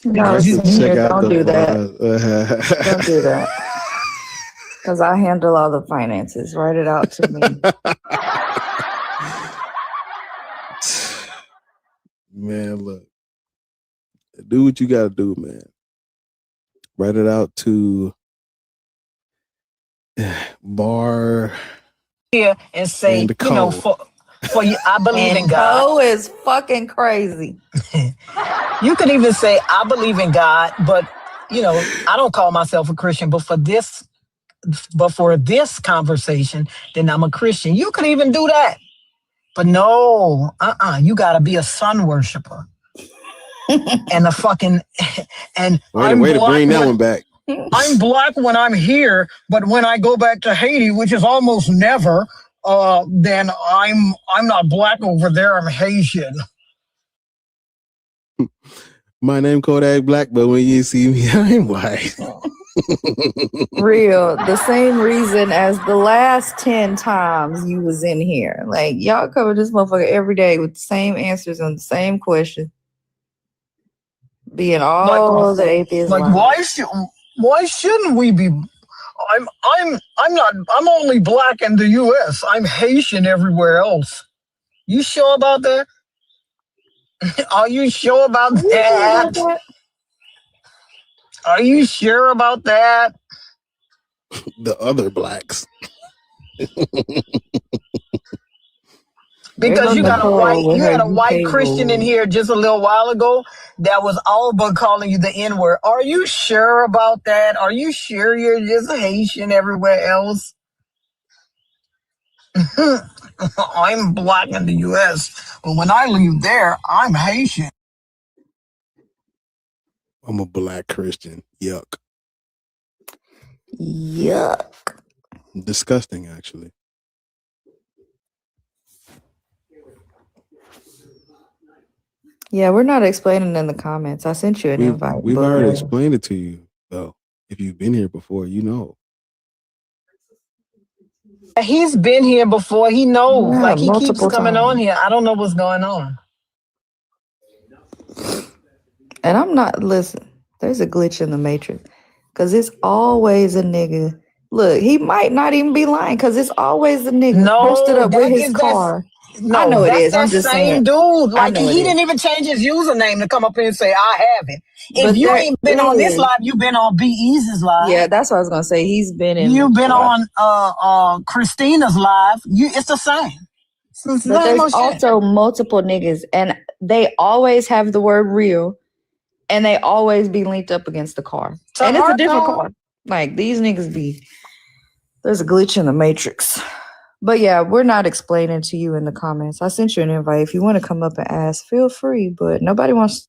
No, Because don't do that. Don't do that. Because I handle all the finances. Write it out to me. Man, look. Do what you gotta do, man. Write it out to Bar here and say, and you know, for you, I believe in God. Co is fucking crazy. You could even say, I believe in God, but you know, I don't call myself a Christian, but for this conversation, then I'm a Christian. You could even do that. But no, you gotta be a sun worshiper. And a fucking and way to bring that one back. I'm black when I'm here, but when I go back to Haiti, which is almost never, then I'm not black over there, I'm Haitian. My name Kodak Black, but when you see me, I'm white. Real. The same reason as the last 10 times you was in here. Like, y'all cover this motherfucker every day with the same answers on the same question. Being all the atheists. Like, why shouldn't we be? I'm only black in the U.S. I'm Haitian everywhere else. You sure about that? Are you sure about that? Are you sure about that? The other blacks. Because you had a white Christian in here just a little while ago that was all but calling you the N-word. Are you sure about that? Are you sure you're just Haitian everywhere else? I'm black in the U.S., but when I leave there, I'm Haitian. I'm a black Christian. Yuck. Yuck. Disgusting, actually. Yeah, we're not explaining in the comments. I sent you an invite. We've already explained it to you, though. If you've been here before, you know. He's been here before. He knows. Yeah, like, he keeps multiple coming times. on here. I don't know what's going on. And I'm not, listen, there's a glitch in the matrix. Because it's always a nigga. Look, he might not even be lying because it's always a nigga posted up with his car. No, I know it that's is. I'm that just same saying. dude. I Like, know he it didn't is. even change his username to come up here and say, I have it. If But you there ain't been on this is. live, you've been on B Easy's live. Yeah, that's what I was gonna say. He's been in. You've been on Christina's live. It's the same. But there's also multiple niggas, and they always have the word real, and they always be linked up against the car. And it's a different car. Like, these niggas be. There's a glitch in the matrix. But yeah, we're not explaining to you in the comments. I sent you an invite. If you want to come up and ask, feel free. But nobody wants.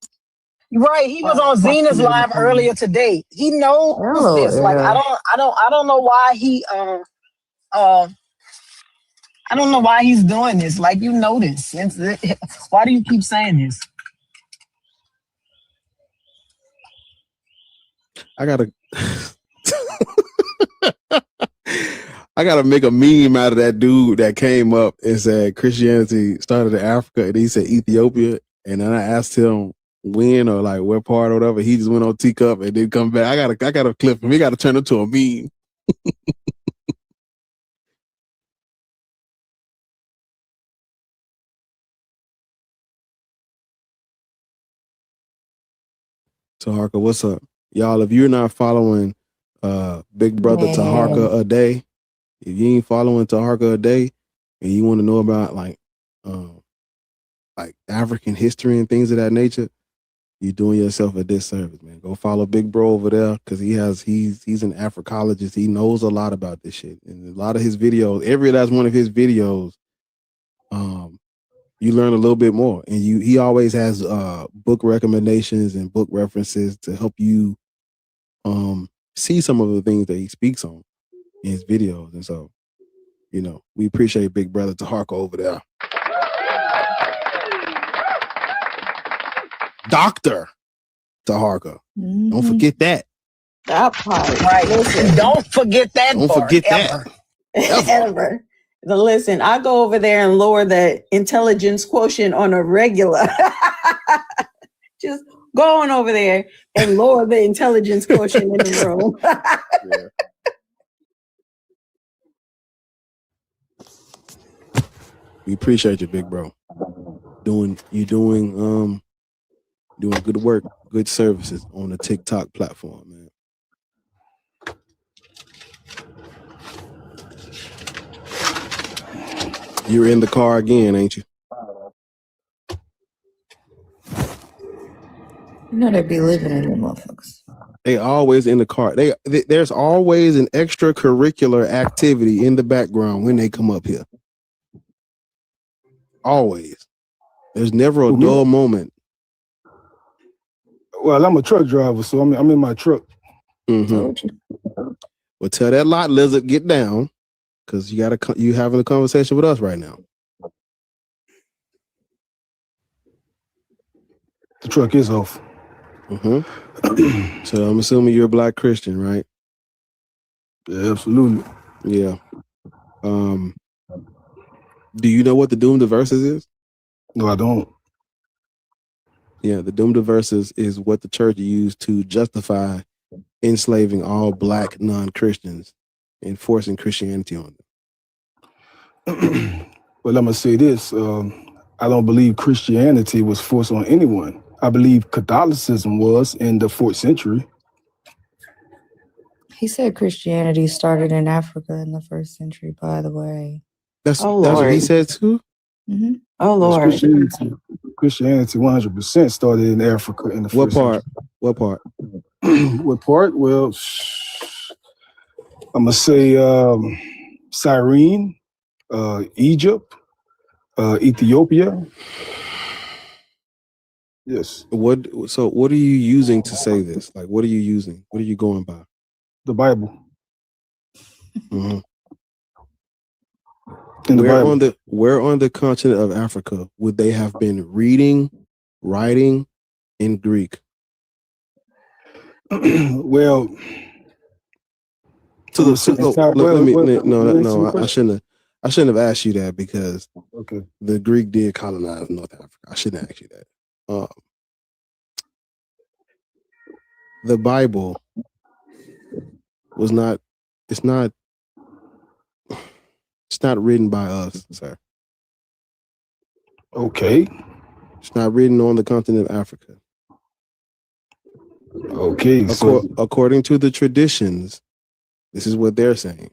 Right, he was on Zena's live earlier today. He knows this. Like, I don't know why he I don't know why he's doing this. Like, you know this. Why do you keep saying this? I gotta make a meme out of that dude that came up and said Christianity started in Africa, and he said Ethiopia, And then I asked him when or like what part or whatever. He just went on teacup and then come back. I got a clip from him. He got to turn into a meme. Taharka, what's up? Y'all, if you're not following Big Brother Taharka a day, if you ain't following Taharka a day and you want to know about like African history and things of that nature, you're doing yourself a disservice, man. Go follow Big Bro over there because he's an Africologist. He knows a lot about this shit. And a lot of his videos, every last one of his videos, you learn a little bit more. And he always has book recommendations and book references to help you see some of the things that he speaks on in his videos. And so, you know, we appreciate Big Brother Taharka over there. Dr. Taharka. Don't forget that. That part. Right. Listen, Don't forget that Don't part, forget ever. that. ever. Listen, I go over there and lower the intelligence quotient on a regular. Just go on over there and lower the intelligence quotient in the room. We appreciate you, Big Bro. Doing good work, good services on the TikTok platform, man. You're in the car again, ain't you? You know they be living in them motherfuckers. They always in the car. There's always an extracurricular activity in the background when they come up here. Always. There's never a dull moment. Well, I'm a truck driver, so I'm in my truck. Mm-hmm. Well, tell that lot lizard get down, because you having a conversation with us right now. The truck is off. Mm-hmm. So I'm assuming you're a Black Christian, right? Yeah, absolutely. Yeah. Do you know what the Doom to Verses is? No, I don't. Yeah, the Doom to Verses is what the church used to justify enslaving all Black non-Christians and forcing Christianity on them. Well, I'm going to say this. I don't believe Christianity was forced on anyone. I believe Catholicism was in the 4th century. He said Christianity started in Africa in the 1st century, by the way. That's what he said too? Mm-hmm. Oh, Lord. Christianity 100% started in Africa in the 1st century. What part? What part? Well, I'm going to say Cyrene, Egypt, Ethiopia. Yes. So what are you using to say this? Like, what are you using? What are you going by? The Bible. Mm-hmm. Where on the continent of Africa would they have been reading, writing in Greek? Well, I shouldn't have asked you that because the Greek did colonize North Africa. I shouldn't ask you that. The Bible was not. It's not written by us, sir. Okay. It's not written on the continent of Africa. Okay. According to the traditions, this is what they're saying.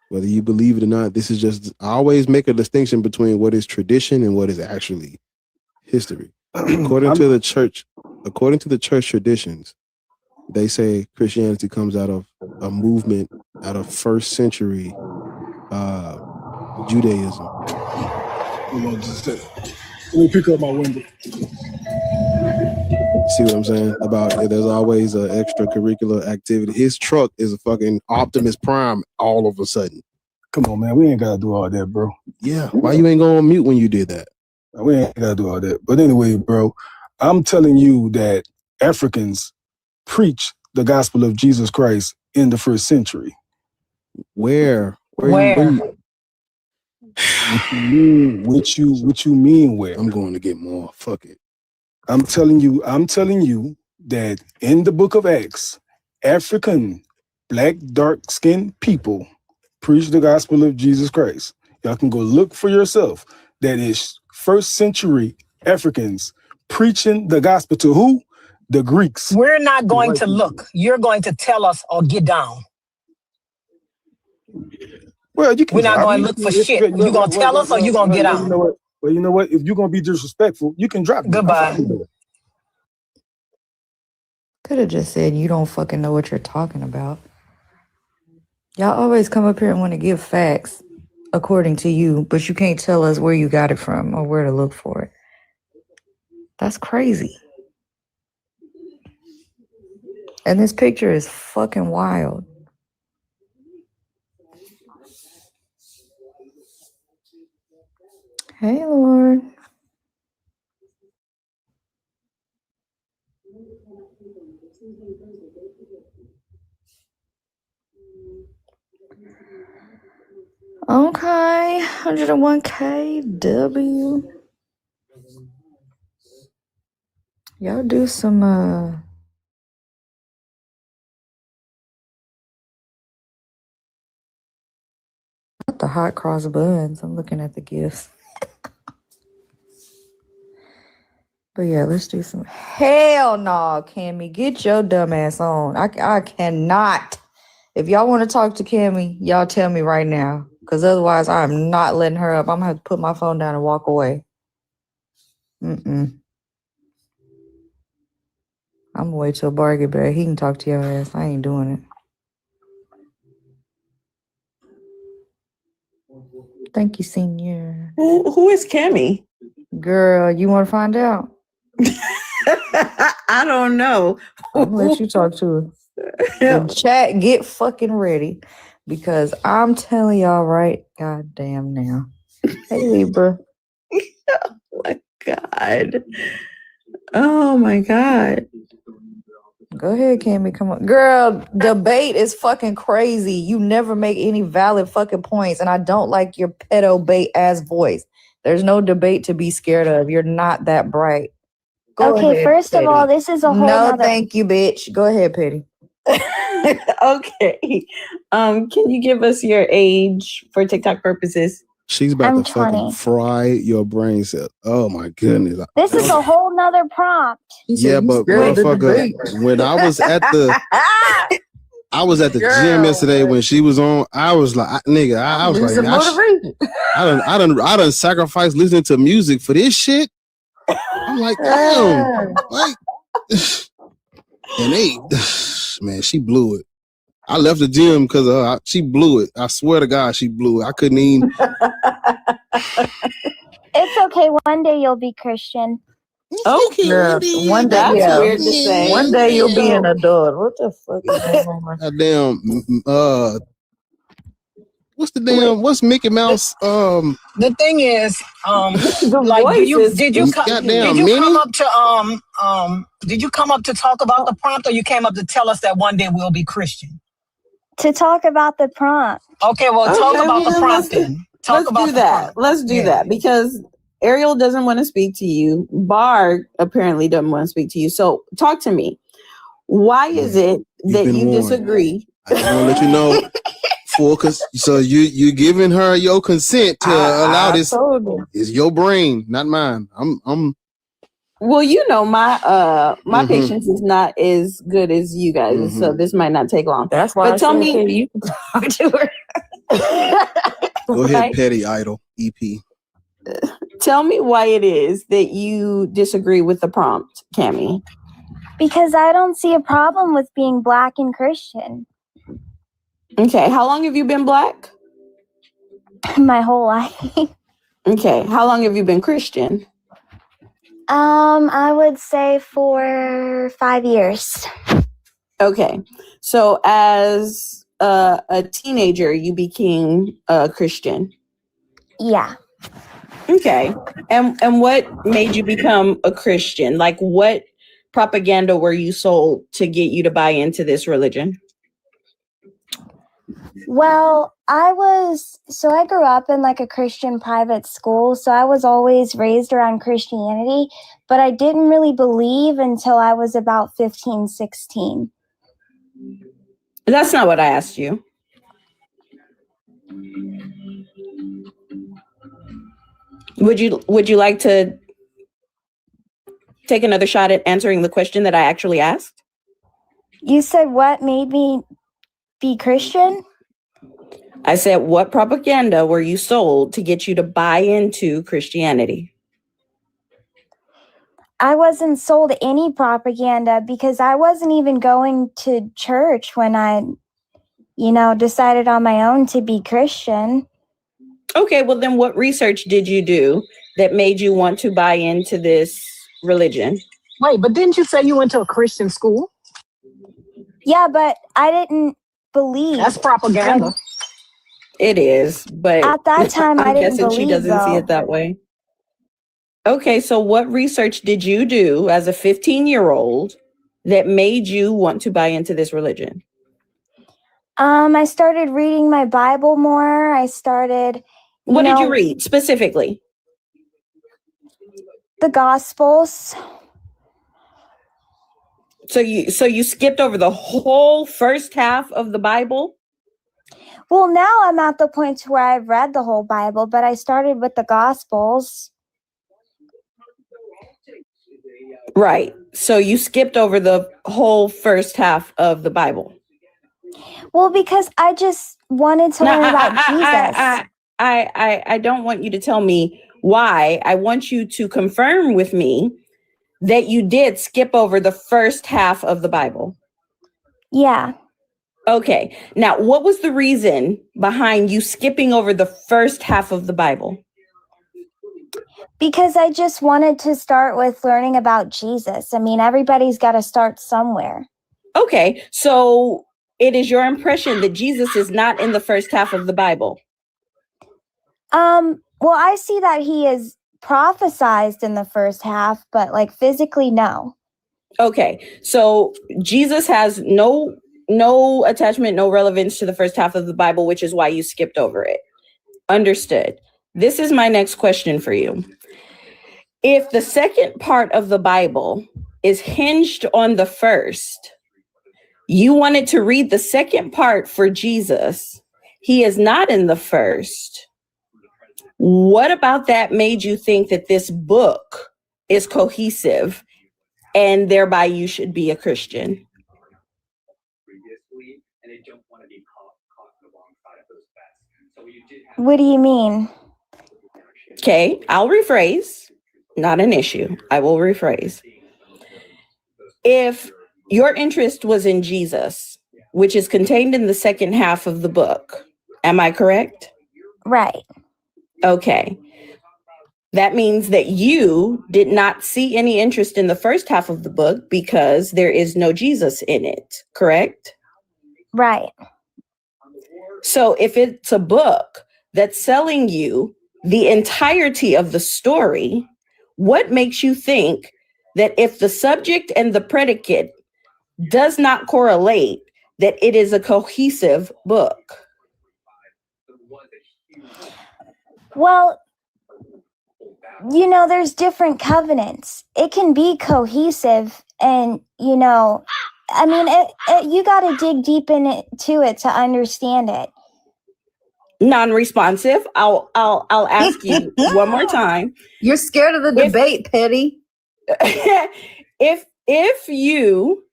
Whether you believe it or not, this is just, I always make a distinction between what is tradition and what is actually history. According to the church traditions, they say Christianity comes out of a movement out of 1st century Judaism. Hold on just a second. Let me pick up my window. See what I'm saying? There's always an extracurricular activity. His truck is a fucking Optimus Prime all of a sudden. Come on, man. We ain't got to do all that, bro. Yeah. Why you ain't going on mute when you did that? We ain't got to do all that. But anyway, bro, I'm telling you that Africans preach the gospel of Jesus Christ in the 1st century. Where? What you mean where? I'm going to get more. Fuck it. I'm telling you that in the book of Acts, African, black, dark-skinned people preach the gospel of Jesus Christ. Y'all can go look for yourself. That is first century Africans preaching the gospel to who? The Greeks. We're not going to look. You're going to tell us or get down. Well, you can. We're not going to look for shit. You going to tell us or you going to get out? You know what? Well, you know what? If you're going to be disrespectful, you can drop me. Goodbye. Could have just said you don't fucking know what you're talking about. Y'all always come up here and want to give facts according to you, but you can't tell us where you got it from or where to look for it. That's crazy. And this picture is fucking wild. Hey, Lord. Okay, 101 KW. Y'all do some not the hot cross buns. I'm looking at the gifts. But yeah, let's do some. Hell no, Cammy, get your dumb ass on. I cannot. If y'all want to talk to Cammy, y'all tell me right now. Because otherwise, I'm not letting her up. I'm going to have to put my phone down and walk away. I'm going to wait till Bar get back. He can talk to your ass. I ain't doing it. Thank you, senior. Who is Cammy? Girl, you want to find out? I don't know. I'm going to let you talk to her. The chat, get fucking ready. Because I'm telling y'all right goddamn now. Hey, Libra. Oh, my God. Oh, my God. Go ahead, Cammy. Come on. Girl, debate is fucking crazy. You never make any valid fucking points. And I don't like your pedo bait ass voice. There's no debate to be scared of. You're not that bright. Go okay, ahead, first Petty. of all, this is a whole No, nother... thank you, bitch. Go ahead, Petty. Okay. Can you give us your age for TikTok purposes? She's about I'm to fucking 20. fry your brain cell. Oh my goodness. This is a whole nother prompt. Yeah, but motherfucker, when I was at the gym yesterday when she was on, I was like, I was like, I done sacrificed listening to music for this shit. I'm like, damn, like, and man, she blew it. I left the gym because of her. She blew it. I swear to God, she blew it. I couldn't even. It's okay. One day you'll be Christian. Oh, yeah. One day, that's yeah. weird to say. One day you'll be an adult. What the fuck is going on? Damn. What's Mickey Mouse? The thing is, like, did you come up to talk about the prompt, or you came up to tell us that one day we'll be Christian? To talk about the prompt. Okay, well, talk about the prompt then. Let's do that. Let's do that because Ariel doesn't want to speak to you. Bar apparently doesn't want to speak to you. So talk to me. Why is it that you disagree? I want to let you know. So you giving her your consent to allow this? It's your brain, not mine. I'm. Well, you know, my patience is not as good as you guys, so this might not take long. That's why. But tell me, you can talk to her. Go ahead, Petty Idol EP. Tell me why it is that you disagree with the prompt, Cammy. Because I don't see a problem with being Black and Christian. Okay, how long have you been Black? My whole life. Okay, how long have you been Christian? I would say for 5 years. Okay, so as a teenager, you became a Christian. Yeah. Okay, and what made you become a Christian? Like, what propaganda were you sold to get you to buy into this religion? Well, I grew up in like a Christian private school, so I was always raised around Christianity, but I didn't really believe until I was about 15, 16. That's not what I asked you. Would you like to take another shot at answering the question that I actually asked? You said what made me be Christian? I said, what propaganda were you sold to get you to buy into Christianity? I wasn't sold any propaganda because I wasn't even going to church when I, decided on my own to be Christian. Okay, well then what research did you do that made you want to buy into this religion? Wait, but didn't you say you went to a Christian school? Yeah, but I didn't believe. That's propaganda. It is, but at that time I didn't believe. She doesn't see it that way. Okay, so what research did you do as a 15-year-old that made you want to buy into this religion? I started reading my Bible more. What did you read specifically? The Gospels. So you skipped over the whole first half of the Bible? Well, now I'm at the point where I've read the whole Bible, but I started with the Gospels. Right. So you skipped over the whole first half of the Bible. Well, because I just wanted to learn about Jesus. I don't want you to tell me why. I want you to confirm with me that you did skip over the first half of the Bible. Yeah. Okay. Now, what was the reason behind you skipping over the first half of the Bible? Because I just wanted to start with learning about Jesus. I mean, everybody's got to start somewhere. Okay. So it is your impression that Jesus is not in the first half of the Bible? Well, I see that he is prophesized in the first half, but like physically, no. Okay. So Jesus has no attachment, no relevance to the first half of the Bible, which is why you skipped over it. Understood. This is my next question for you. If the second part of the Bible is hinged on the first, you wanted to read the second part for Jesus. He is not in the first. What about that made you think that this book is cohesive and thereby you should be a Christian? What do you mean? Okay, I'll rephrase. Not an issue. I will rephrase. If your interest was in Jesus, which is contained in the second half of the book, am I correct? Right. Okay. That means that you did not see any interest in the first half of the book because there is no Jesus in it, correct? Right. So if it's a book that's selling you the entirety of the story, what makes you think that if the subject and the predicate does not correlate, that it is a cohesive book? Well, there's different covenants. It can be cohesive and, you got to dig deep into it to understand it. Non-responsive. I'll ask you one more time. You're scared of the debate, Petty. If you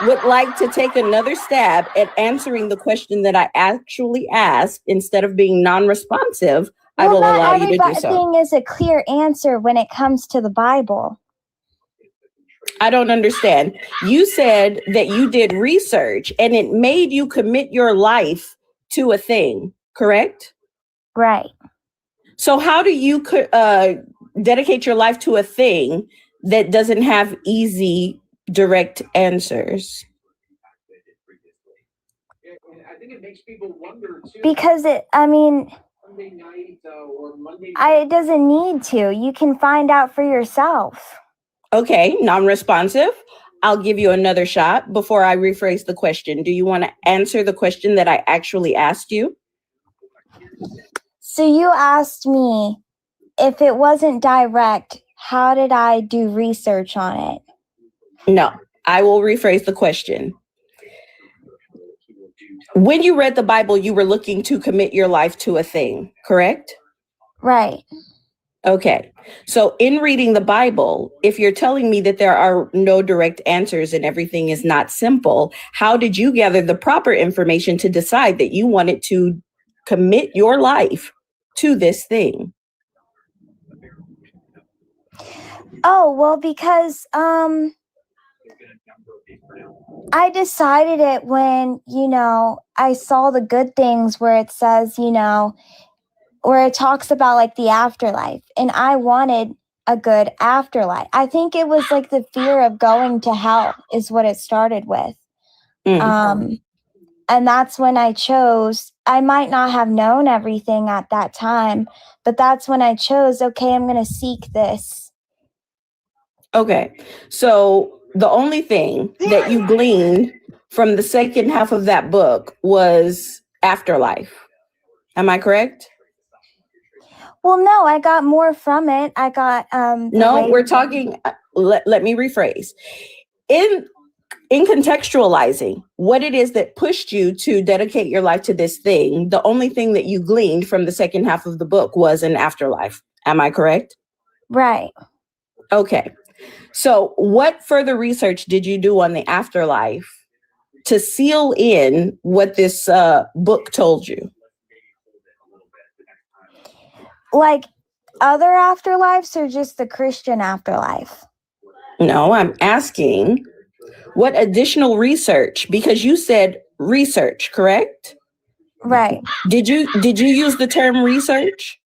would like to take another stab at answering the question that I actually asked instead of being non-responsive, I will allow you to do so. Everything is a clear answer when it comes to the Bible. I don't understand. You said that you did research and it made you commit your life to a thing, correct? Right. So how do you dedicate your life to a thing that doesn't have easy, direct answers? Because it doesn't need to. You can find out for yourself. Okay, non-responsive. I'll give you another shot before I rephrase the question. Do you want to answer the question that I actually asked you? So you asked me if it wasn't direct, how did I do research on it? No, I will rephrase the question. When you read the Bible, you were looking to commit your life to a thing, correct? Right. Okay. So in reading the Bible, if you're telling me that there are no direct answers and everything is not simple, how did you gather the proper information to decide that you wanted to commit your life to this thing? Oh, well, because I decided it when, I saw the good things where it says, where it talks about like the afterlife, and I wanted a good afterlife. I think it was like the fear of going to hell is what it started with. And that's when I chose. I might not have known everything at that time, but that's when I chose, okay, I'm going to seek this. Okay. So the only thing that you gleaned from the second half of that book was afterlife. Am I correct? Well, no, I got more from it. I got no, we're talking, let me rephrase. In contextualizing what it is that pushed you to dedicate your life to this thing, the only thing that you gleaned from the second half of the book was an afterlife. Am I correct? Right. Okay. So what further research did you do on the afterlife to seal in what this book told you? Like other afterlives or just the Christian afterlife? No, I'm asking what additional research, because you said research, correct? Right. Did you use the term research?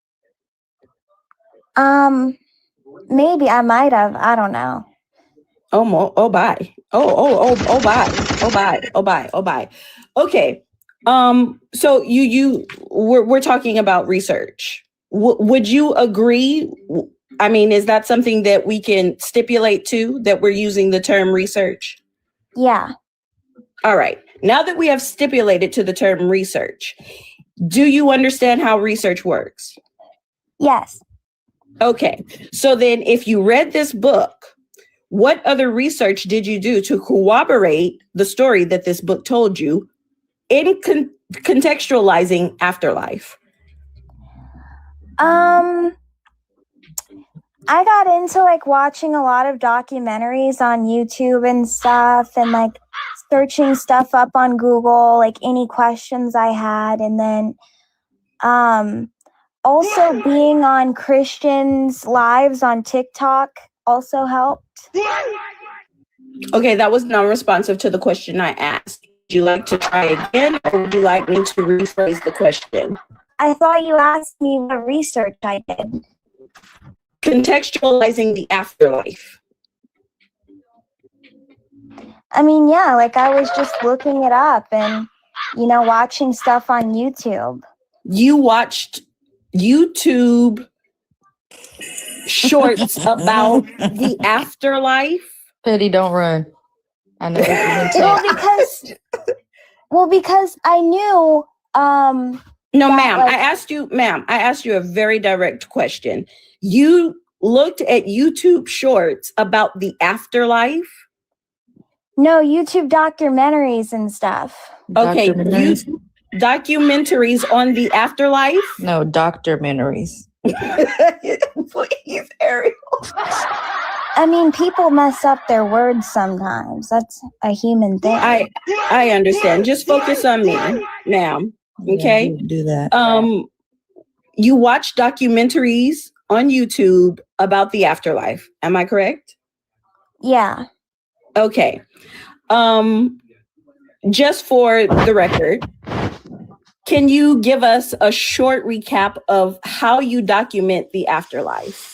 Maybe I might have. I don't know. Bye. Okay. So we're talking about research. Would you agree? I mean, is that something that we can stipulate to, that we're using the term research? Yeah. All right. Now that we have stipulated to the term research, do you understand how research works? Yes. Okay. So then if you read this book, what other research did you do to corroborate the story that this book told you in contextualizing afterlife? I got into like watching a lot of documentaries on YouTube and stuff, and like searching stuff up on Google, like any questions I had. And then also being on Christians' lives on TikTok also helped. Okay, that was non-responsive to the question I asked. Would you like to try again, or would you like me to rephrase the question? I thought you asked me what research I did. Contextualizing the afterlife. I mean, yeah, like I was just looking it up and, watching stuff on YouTube. You watched YouTube shorts about the afterlife? Petty, don't run. I know because I knew no, ma'am, I asked you a very direct question. You looked at YouTube shorts about the afterlife? No, YouTube documentaries and stuff. Okay, documentaries on the afterlife? No, documentaries. Please, Ariel. I mean, people mess up their words sometimes. That's a human thing. I understand. Just focus on me, ma'am. Okay? Yeah, do that. You watch documentaries on YouTube about the afterlife. Am I correct? Yeah. Okay. Just for the record, can you give us a short recap of how you document the afterlife?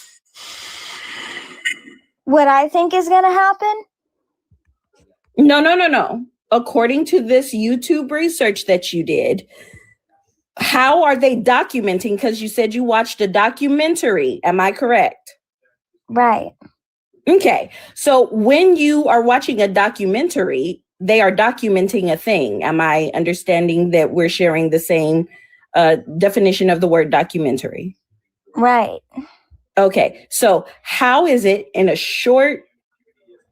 What I think is going to happen? No. According to this YouTube research that you did, how are they documenting? Because you said you watched a documentary. Am I correct? Right. Okay. So when you are watching a documentary, they are documenting a thing. Am I understanding that we're sharing the same definition of the word documentary. Right. Okay, so how is it in a short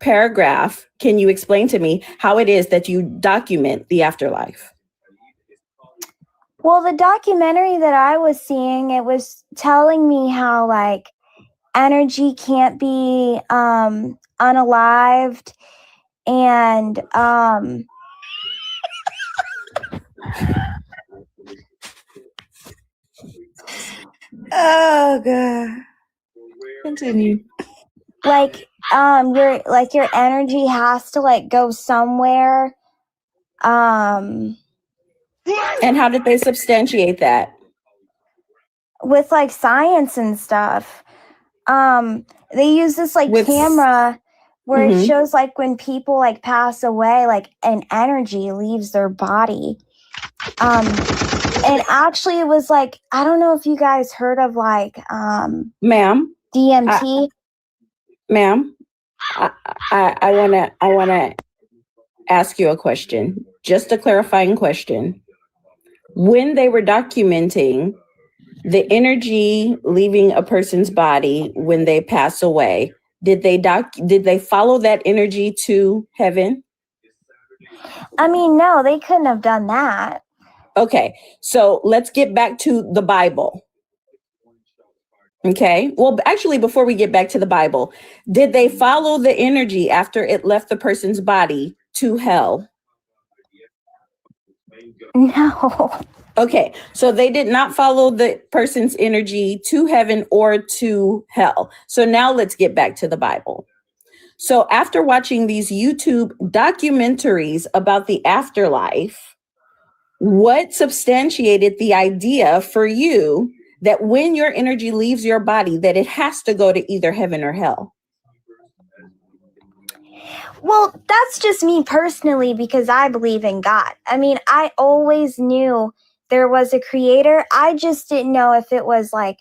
paragraph, can you explain to me how it is that you document the afterlife? Well, the documentary that I was seeing, it was telling me how like energy can't be unalived, and oh god, continue. Like your energy has to like go somewhere. And how did they substantiate that? With like science and stuff. They use this like camera where it shows like when people like pass away, like an energy leaves their body. And actually it was like, I don't know if you guys heard of like ma'am, DMT. Ma'am, I wanna ask you a question, just a clarifying question. When they were documenting the energy leaving a person's body when they pass away, did they follow that energy to heaven? I mean, no, they couldn't have done that. Okay, so let's get back to the Bible. Okay, well, actually, before we get back to the Bible, did they follow the energy after it left the person's body to hell? No. Okay, so they did not follow the person's energy to heaven or to hell. So now let's get back to the Bible. So after watching these YouTube documentaries about the afterlife, what substantiated the idea for you that when your energy leaves your body, that it has to go to either heaven or hell? Well, that's just me personally because I believe in God. I mean, I always knew there was a creator. I just didn't know if it was like